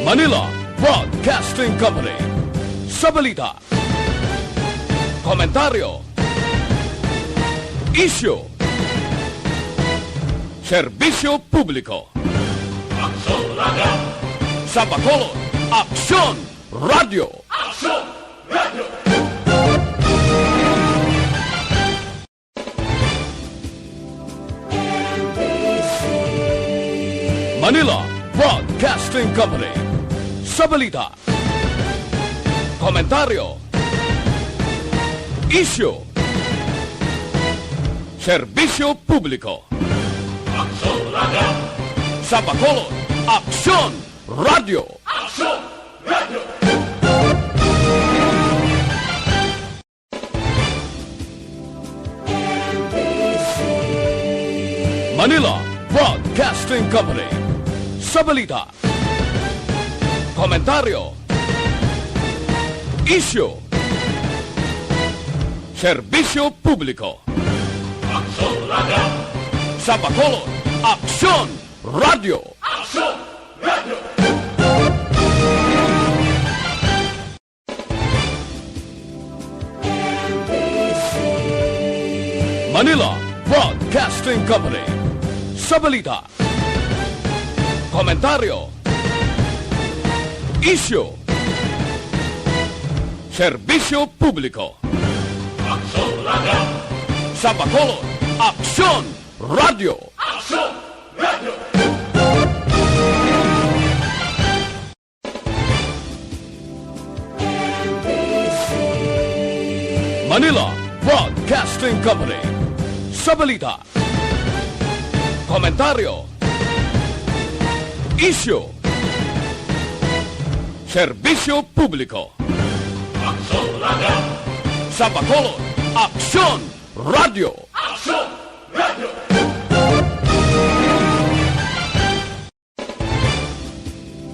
Manila Broadcasting Company. Sa balita, komentaryo, isyu, serbisyo publiko. Sa Bacolod, Aksyon Radio. Manila Broadcasting Company. Sa balita, komentaryo, isyu, serbisyo publiko. Sa Bacolod, Aksyon Radio. Manila Broadcasting Company. Sa balita, komentaryo, isyu, serbisyo publiko. Sa Bacolod, Aksyon Radio. Manila Broadcasting Company. Sa balita, komentaryo, isyu, serbisyo publiko. Sa Bacolod, Aksyon Radio. Manila Broadcasting Company. Sa balita, komentaryo, isyu, serbisyo publiko. Sa Bacolod, Aksyon Radio.